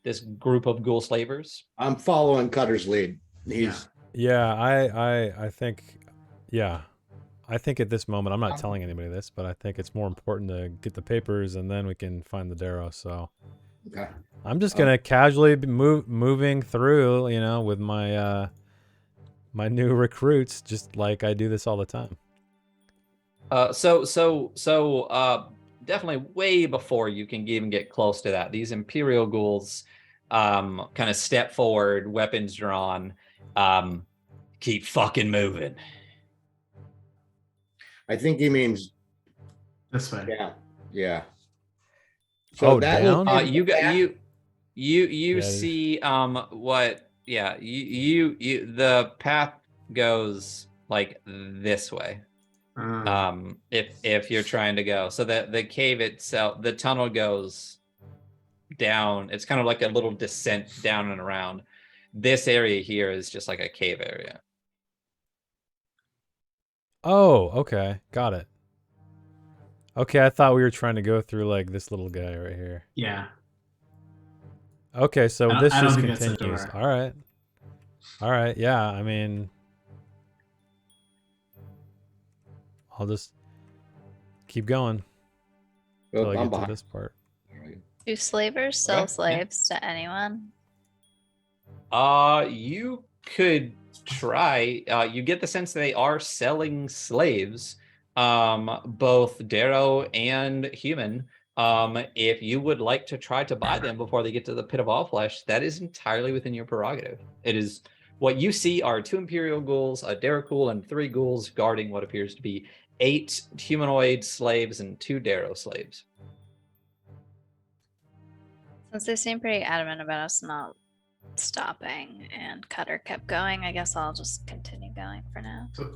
S2: this group of ghoul slavers?
S5: I'm following Cutter's lead. He's
S1: Yeah, I think, yeah, I think at this moment I'm not telling anybody this, but I think it's more important to get the papers and then we can find the Darrow. So
S5: okay.
S1: I'm just gonna casually be moving through, you know, with my my new recruits, just like I do this all the time.
S2: So definitely way before you can even get close to that, these Imperial ghouls kind of step forward, weapons drawn, keep fucking moving.
S5: I think he means
S3: This way.
S5: yeah. Yeah.
S1: Oh,
S5: that
S1: down?
S5: will
S2: You got you
S1: Yeah.
S2: see what you the path goes like this way. If you're trying to go, so that the cave itself, the tunnel goes down. It's kind of like a little descent down and around. This area here is just like a cave area.
S1: Oh, okay, got it. Okay, I thought we were trying to go through like this little guy right here.
S3: Yeah.
S1: Okay, so
S3: I
S1: this
S3: don't
S1: just
S3: think that's a
S1: continues.
S3: door.
S1: All right, yeah. I mean, I'll just keep going
S5: Well,
S1: until I
S5: I'm
S1: get to
S5: behind.
S1: this part.
S4: Do slavers sell
S5: Okay, yeah.
S4: slaves to anyone?
S2: You could try. You get the sense that they are selling slaves, both Darrow and human. If you would like to try to buy them before they get to the Pit of All Flesh, that is entirely within your prerogative. It is What you see are 2 Imperial ghouls, a Darrakul, and 3 ghouls guarding what appears to be 8 humanoid slaves and 2 Darrow slaves.
S4: Since they seem pretty adamant about us not stopping and Cutter kept going, I guess I'll just continue going for now.
S3: So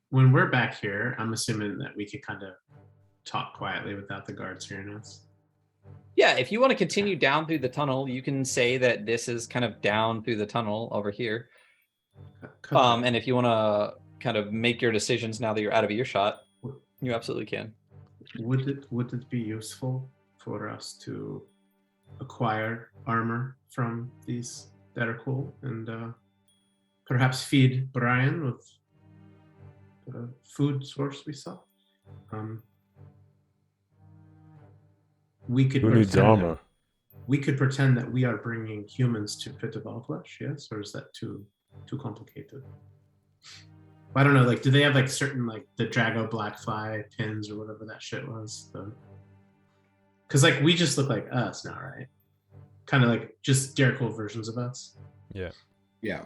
S3: when we're back here, I'm assuming that we could kind of talk quietly without the guards hearing us.
S2: Yeah, if you want to continue down through the tunnel, you can say that this is kind of down through the tunnel over here. And if you want to kind of make your decisions now that you're out of earshot, you absolutely can.
S3: Would it be useful for us to acquire armor from these that are cool and perhaps feed Brian with the food source we saw? We could
S1: Who needs armor?
S3: We could pretend that we are bringing humans to Pit of All Flesh, yes? Or is that too complicated? I don't know, like, do they have like certain, like, the Drago Blackfly pins or whatever that shit was? Because like we just look like us now, right? Kind of like just Jericho versions of us.
S1: Yeah.
S5: Yeah.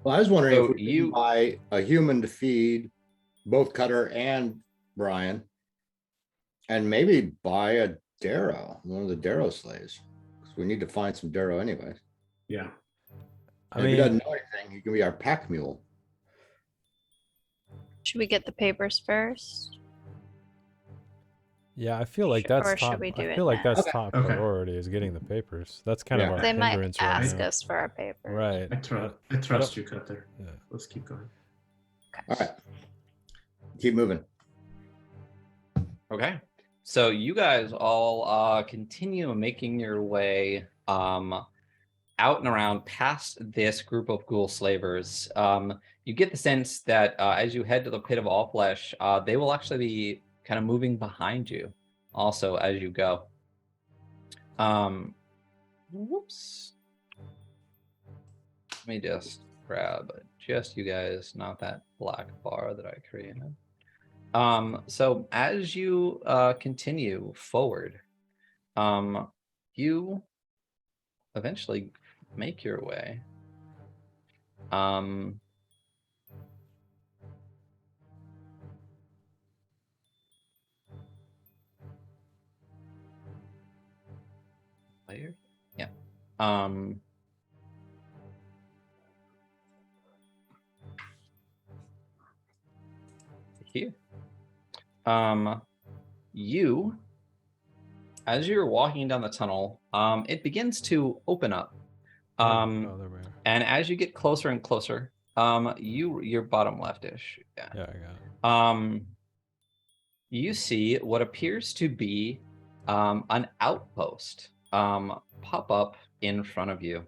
S5: Well, I was wondering
S2: So
S5: if we could buy a human to feed both Cutter and Brian, and maybe buy a Darrow, one of the Darrow slaves, because we need to find some Darrow anyway.
S3: Yeah.
S1: I
S5: If
S1: mean,
S5: he doesn't know anything, he can be our pack mule.
S4: Should we get the papers first?
S1: yeah, I feel like that's
S4: Or should
S1: top.
S4: we do
S1: I
S4: it
S1: feel like
S4: now?
S1: that's
S5: Okay.
S1: top
S3: Okay.
S1: priority is getting the papers. That's kind of
S5: Yeah.
S1: our
S4: They might
S1: hindrance right
S4: ask
S1: now.
S4: us for our papers.
S1: Right.
S3: I trust you, Cutter.
S1: Yeah.
S3: Let's keep going.
S5: All right. Keep moving.
S2: Okay. So you guys all continue making your way out and around past this group of ghoul slavers. You get the sense that as you head to the Pit of All Flesh, they will actually be kind of moving behind you also as you go. Whoops. Let me just grab just you guys, not that black bar that I created. So as you continue forward, you eventually make your way. Later? Yeah. Here. You, as you're walking down the tunnel, it begins to open up.
S1: There we are.
S2: And as you get closer and closer, you're bottom leftish. Yeah.
S1: Yeah, I got it.
S2: You see what appears to be an outpost pop up in front of you.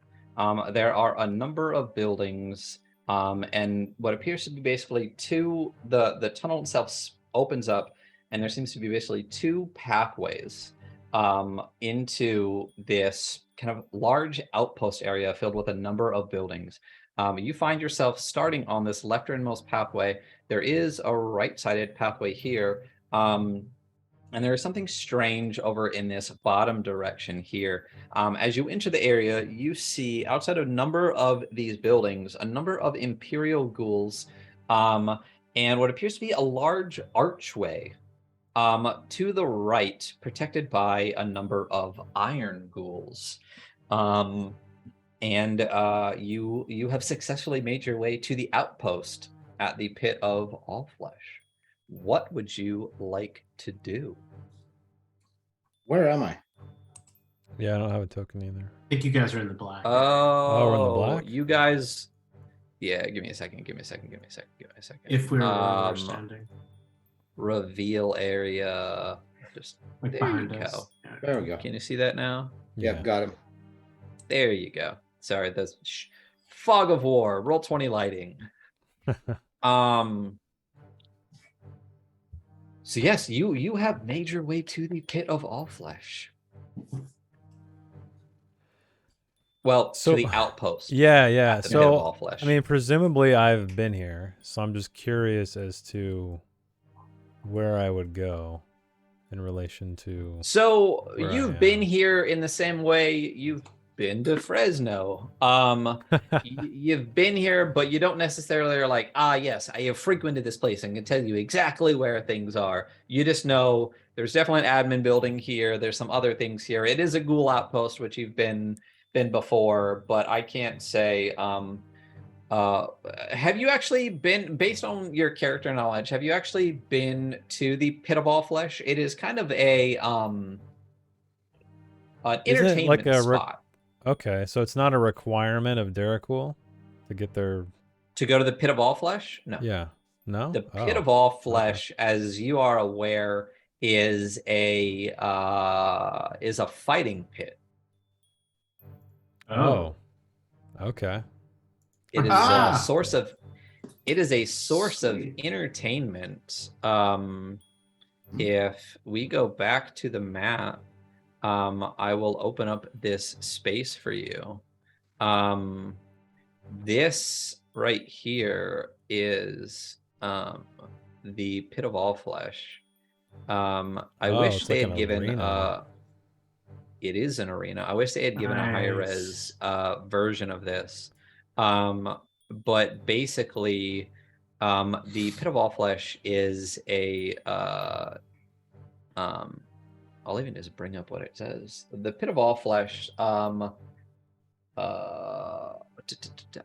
S2: There are a number of buildings, and what appears to be basically the tunnel itself opens up, and there seems to be basically 2 pathways into this kind of large outpost area filled with a number of buildings. You find yourself starting on this lefternmost pathway. There is a right-sided pathway here, and there is something strange over in this bottom direction here. As you enter the area, you see outside a number of these buildings, a number of Imperial ghouls, and what appears to be a large archway to the right, protected by a number of iron ghouls. And you have successfully made your way to the outpost at the Pit of All Flesh. What would you like to do?
S5: Where am I?
S1: Yeah, I don't have a token either.
S3: I think you guys are in the black.
S1: we're in the black?
S2: You guys. Yeah, give me a second.
S3: If we were where we're standing.
S2: Reveal area. Just
S3: Like
S2: there
S3: behind
S2: you
S3: us.
S2: go.
S3: Yeah.
S5: There we go.
S2: Can you see that now?
S5: Yep, got him.
S2: There you go. Sorry, that's fog of war. Roll 20 lighting. So yes, you have made your way to the Pit of All Flesh. Well,
S1: So-
S2: to the outpost.
S1: Yeah.
S2: at the Pit of
S1: So,
S2: All Flesh.
S1: I mean, presumably I've been here, so I'm just curious as to where I would go in relation to.
S2: So
S1: where I
S2: you've been
S1: am.
S2: here in the same way you've been to Fresno. You've been here, but you don't necessarily are like, yes, I have frequented this place and can tell you exactly where things are. You just know there's definitely an admin building here. There's some other things here. It is a ghoul outpost, which you've been before, but I can't say. Have you actually been, based on your character knowledge, have you actually been to the Pit of All Flesh? It is kind of an
S1: Isn't it like
S2: entertainment
S1: a
S2: spot.
S1: Okay, so it's not a requirement of Daracool to get their...
S2: To go to the Pit of All Flesh? No.
S1: Yeah. No?
S2: The Pit
S1: Oh,
S2: of All
S1: okay.
S2: Flesh, as you are aware, is a fighting pit.
S1: Oh. Okay.
S2: It is
S3: Ah.
S2: a source of
S3: Sweet.
S2: entertainment. If we go back to the map, I will open up this space for you. This right here is the Pit of All Flesh. I wish
S1: it's
S2: they
S1: like
S2: had
S1: an
S2: given
S1: arena.
S2: it is an arena. I wish they had given a higher res version of this. But basically, the Pit of All Flesh is a I'll even just bring up what it says. The Pit of All Flesh,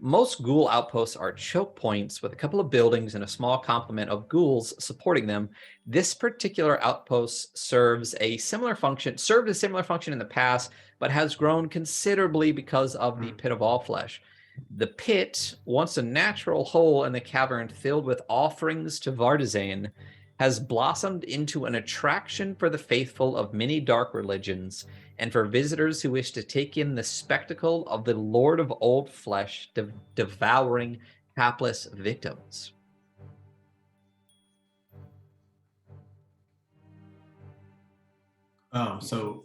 S2: most ghoul outposts are choke points with a couple of buildings and a small complement of ghouls supporting them. This particular outpost served a similar function in the past, but has grown considerably because of the Pit of All Flesh. The pit, once a natural hole in the cavern filled with offerings to Vardazane, has blossomed into an attraction for the faithful of many dark religions and for visitors who wish to take in the spectacle of the Lord of Old Flesh devouring hapless victims.
S3: Oh, so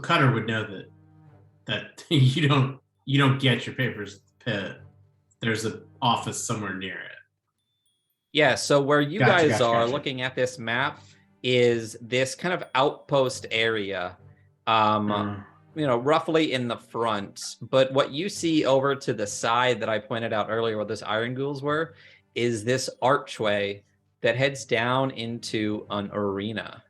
S3: Cutter would know that you don't get your papers at the pit. There's an office somewhere near it.
S2: Yeah, so where you
S3: Gotcha,
S2: guys are
S3: gotcha.
S2: looking at this map is this kind of outpost area, roughly in the front. But what you see over to the side that I pointed out earlier where those iron ghouls were is this archway that heads down into an arena.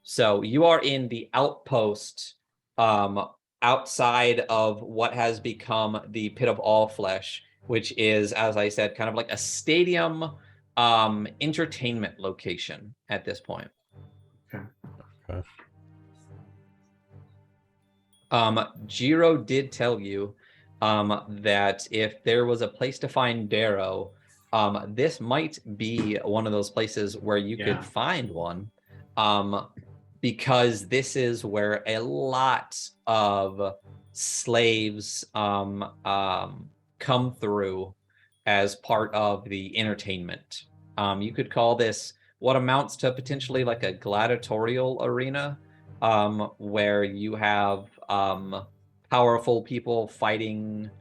S2: So you are in the outpost outside of what has become the Pit of All Flesh, which is, as I said, kind of like a stadium entertainment location at this point.
S1: Okay.
S2: Jiro did tell you that if there was a place to find Darrow, this might be one of those places where you could find one. Because this is where a lot of slaves come through as part of the entertainment. You could call this what amounts to potentially like a gladiatorial arena, where you have powerful people fighting,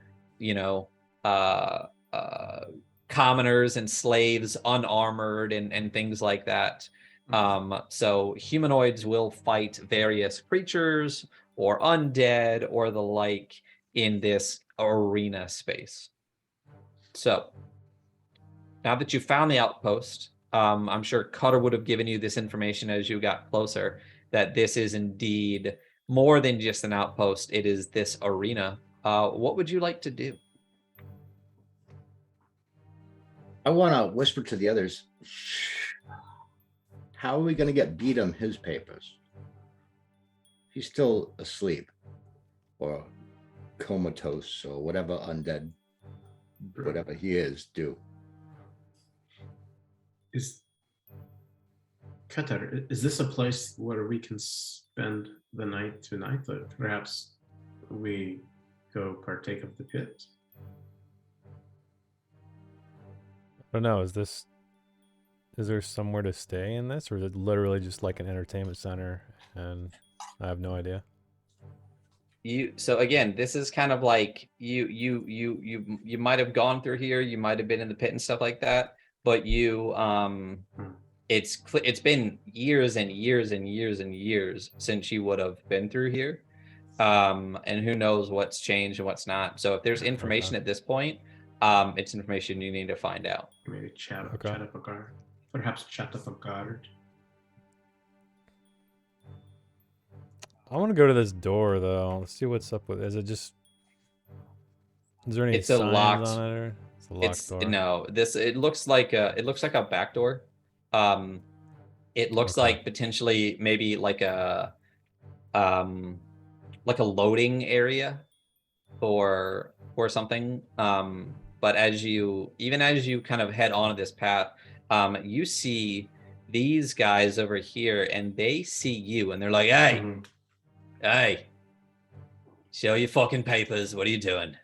S2: commoners and slaves unarmored and things like that. So humanoids will fight various creatures or undead or the like in this arena space. So now that you found the outpost, I'm sure Cutter would have given you this information as you got closer, that this is indeed more than just an outpost. It is this arena. What would you like to do?
S5: I want to whisper to the others. How are we going to get Beatum his papers? He's still asleep or comatose or whatever undead, whatever he is, do.
S3: Is this a place where we can spend the night tonight? Like perhaps we go partake of the pit?
S1: I don't know. Is there somewhere to stay in this, or is it literally just like an entertainment center? And I have no idea.
S2: So again, this is kind of like you might have gone through here, you might have been in the pit and stuff like that, but it's been years and years and years and years since you would have been through here. And who knows what's changed and what's not. So if there's information at this point, it's information you need to find out.
S3: Maybe chat up a guard. Perhaps chat up a guard.
S1: I want to go to this door though. Let's see what's up with. Is it just? Is there any
S2: It's a
S1: signs
S2: locked.
S1: on it? Or it's a locked door.
S2: No. It looks like a back door. It looks like potentially maybe like a loading area or something. But as you kind of head onto this path, you see these guys over here, and they see you, and they're like, "Hey, hey, show your fucking papers. What are you doing?"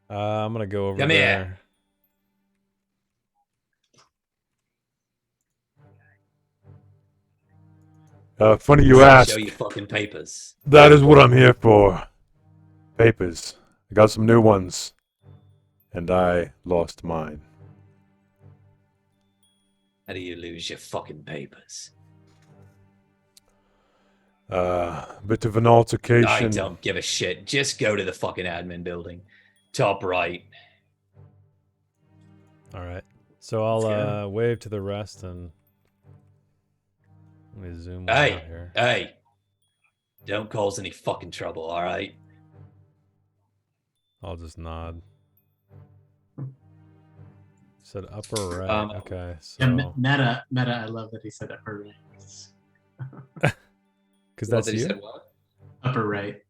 S1: I'm gonna go over
S2: Come
S1: there.
S6: Funny you ask.
S2: Show your fucking papers.
S6: That is what I'm here for. Papers. I got some new ones. And I lost mine.
S2: How do you lose your fucking papers?
S6: Bit of an altercation.
S2: I don't give a shit. Just go to the fucking admin building. Top right.
S1: All right. So I'll wave to the rest and let me zoom out here.
S2: Hey. Don't cause any fucking trouble, all right?
S1: I'll just nod. Said upper right. Okay. So
S3: Meta, I love that he said upper right.
S1: Because that's you?
S2: Said what?
S3: Upper right.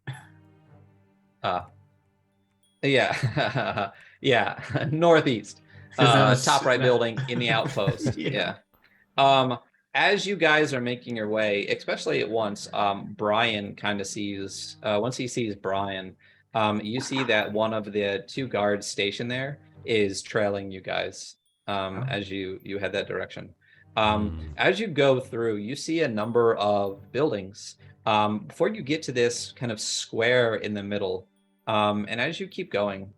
S2: Yeah. Yeah. Northeast. Top right building in the outpost. Yeah. As you guys are making your way, especially at once, Brian kind of sees, once he sees Brian, you see that one of the two guards stationed there is trailing you guys as you head that direction. As you go through, you see a number of buildings. Before you get to this kind of square in the middle, and as you keep going,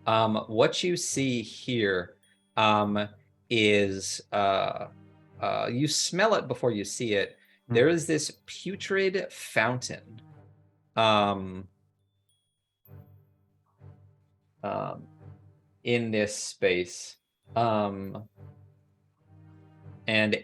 S2: what you see here is you smell it before you see it. There is this putrid fountain in this space. And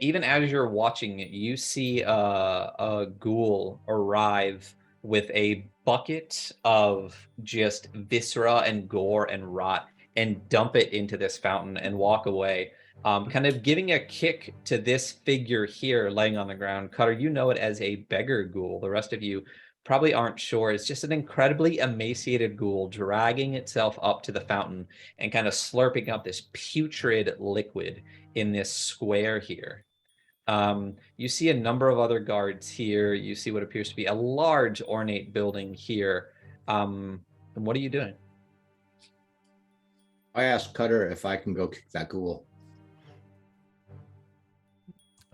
S2: even as you're watching it, you see a ghoul arrive with a bucket of just viscera and gore and rot and dump it into this fountain and walk away. Kind of giving a kick to this figure here laying on the ground. Cutter, you know it as a beggar ghoul. The rest of you probably aren't sure. It's just an incredibly emaciated ghoul dragging itself up to the fountain and kind of slurping up this putrid liquid in this square here. You see a number of other guards here. You see what appears to be a large ornate building here. And what are you doing?
S5: I asked Cutter if I can go kick that ghoul.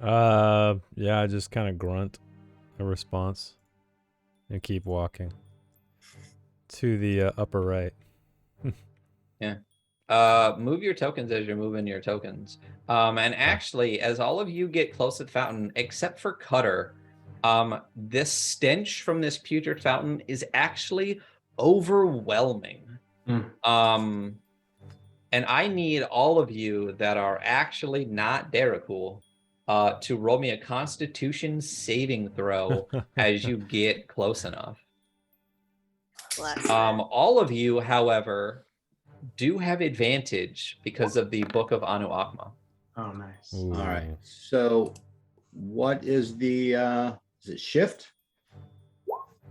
S1: Yeah, I just kind of grunt a response and keep walking to the upper right.
S2: Yeah. Move your tokens as you're moving your tokens. And actually, as all of you get close to the fountain, except for Cutter, this stench from this putrid fountain is actually overwhelming. And I need all of you that are actually not Daracool to roll me a Constitution saving throw as you get close enough. All of you, however, do have advantage because of the Book of Anu Akma.
S3: Oh, nice.
S1: Ooh.
S5: All right. So what is the is it shift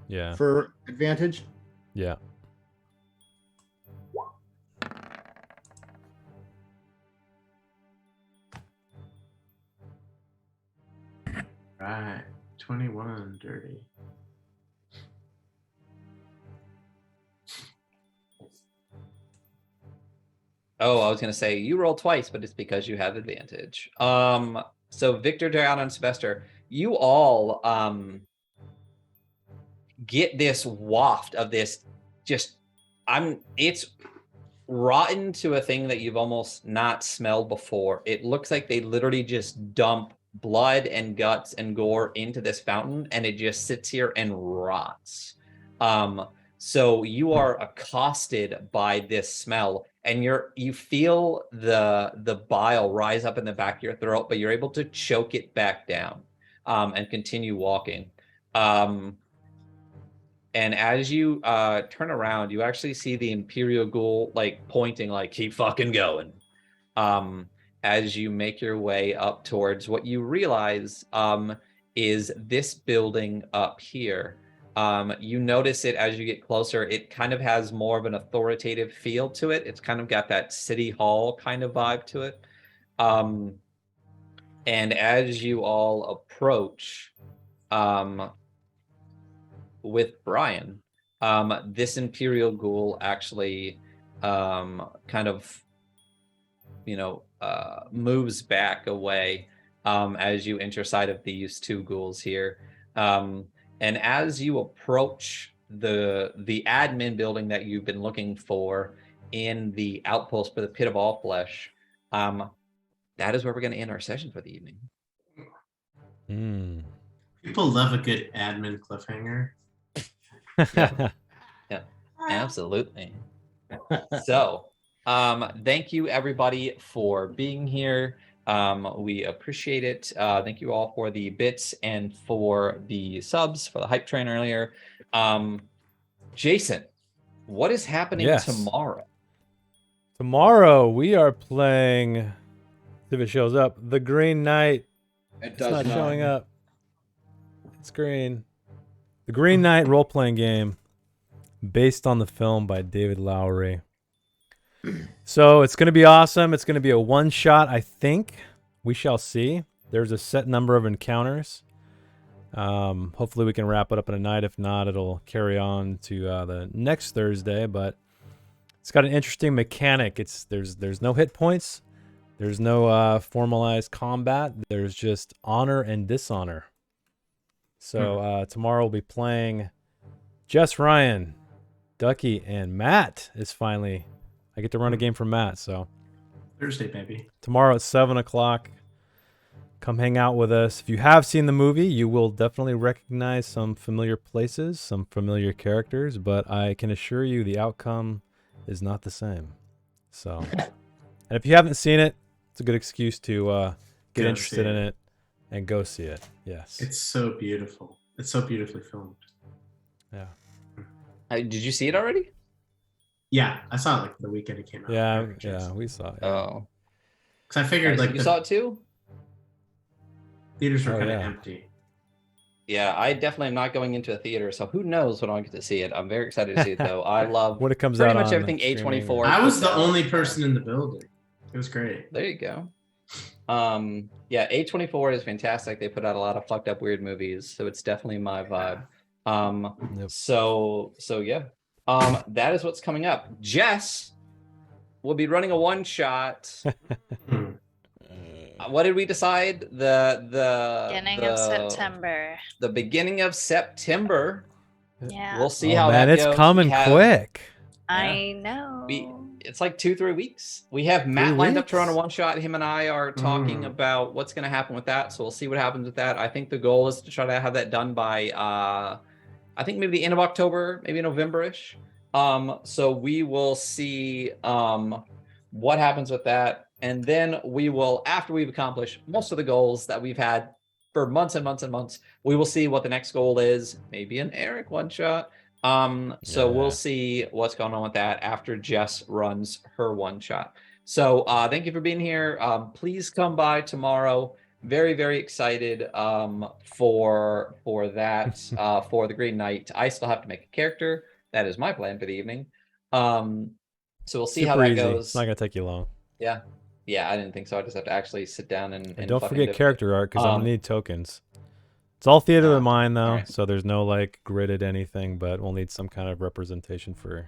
S1: Yeah.
S5: for advantage?
S1: Yeah.
S3: Right. 21 dirty.
S2: Oh, I was going to say you roll twice, but it's because you have advantage. So Victor, Diana, and Sylvester, you all get this waft of this it's rotten to a thing that you've almost not smelled before. It looks like they literally just dump blood and guts and gore into this fountain, and it just sits here and rots. So you are accosted by this smell, and you feel the bile rise up in the back of your throat, but you're able to choke it back down, and continue walking. And as you turn around, you actually see the Imperial Ghoul like pointing, like, keep fucking going. As you make your way up towards what you realize is this building up here. You notice it as you get closer. It kind of has more of an authoritative feel to it. It's kind of got that city hall kind of vibe to it. And as you all approach with Brian, this Imperial Ghoul actually kind of, moves back away as you enter sight of these two ghouls here. And as you approach the admin building that you've been looking for in the outpost for the Pit of All Flesh, that is where we're going to end our session for the evening.
S3: People love a good admin cliffhanger.
S2: Yeah, absolutely. So, thank you everybody for being here. We appreciate it. Thank you all for the bits and for the subs, for the hype train earlier. Jason, what is happening tomorrow?
S1: Tomorrow we are playing, if it shows up, The Green Knight.
S2: It's
S1: not showing up. It's green. The Green Knight role-playing game based on the film by David Lowery. So it's going to be awesome. It's going to be a one-shot, I think. We shall see. There's a set number of encounters. Hopefully we can wrap it up in a night. If not, it'll carry on to the next Thursday. But it's got an interesting mechanic. There's no hit points. There's no formalized combat. There's just honor and dishonor. So tomorrow we'll be playing Jess, Ryan, Ducky, and Matt is finally... I get to run a game for Matt, so...
S3: Thursday, baby.
S1: Tomorrow at 7 o'clock. Come hang out with us. If you have seen the movie, you will definitely recognize some familiar places, some familiar characters, but I can assure you the outcome is not the same. So, and if you haven't seen it, it's a good excuse to get interested in it and go see it. Yes.
S3: It's so beautiful. It's so beautifully filmed.
S1: Yeah.
S2: Did you see it already?
S3: Yeah, I saw it like the weekend it came out.
S1: Yeah, we saw it.
S2: Oh.
S3: Because I figured
S2: you saw it too?
S3: Theaters were kind of empty.
S2: Yeah, I definitely am not going into a theater, so who knows when I'll get to see it. I'm very excited to see it, though. I love
S1: when it comes
S2: pretty
S1: out
S2: much
S1: on
S2: everything A24.
S3: I was the only person in the building. It was great.
S2: There you go. Yeah, A24 is fantastic. They put out a lot of fucked up weird movies, so it's definitely my vibe. So yeah. That is what's coming up. Jess will be running a one-shot. What did we decide? The
S4: beginning of September.
S2: The beginning of September.
S4: Yeah.
S2: We'll see how that
S1: goes. It's coming quick.
S4: I know.
S2: It's like 2-3 weeks. We have Matt lined up to run a one-shot. Him and I are talking about what's going to happen with that. So we'll see what happens with that. I think the goal is to try to have that done by, I think maybe the end of October, maybe November-ish. So we will see what happens with that. And then we will, after we've accomplished most of the goals that we've had for months and months and months, we will see what the next goal is. Maybe an Eric one-shot. So we'll see what's going on with that after Jess runs her one-shot. So thank you for being here. Please come by tomorrow. Very, very excited for that, for the Green Knight. I still have to make a character. That is my plan for the evening. So we'll see how that goes.
S1: It's not going to take you long.
S2: Yeah. Yeah, I didn't think so. I just have to actually sit down and
S1: don't forget character art, because I'm going to need tokens. It's all theater of mine, though, right. So there's no, like, gridded anything, but we'll need some kind of representation for,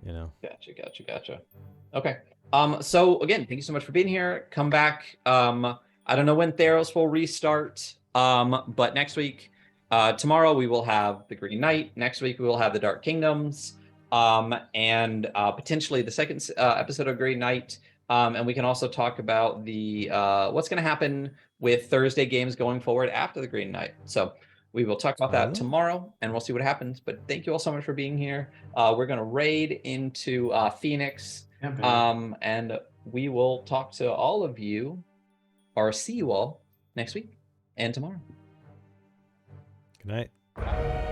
S2: Gotcha. Okay. So, again, thank you so much for being here. Come back. I don't know when Theros will restart, but next week, tomorrow we will have the Green Knight. Next week we will have the Dark Kingdoms, and potentially the second episode of Green Knight And we can also talk about the what's going to happen with Thursday games going forward after the Green Knight. So we will talk about that tomorrow, and we'll see what happens. But thank you all so much for being here. We're going to raid into Phoenix, and we will talk to all of you, or see you all next week and tomorrow.
S1: Good night.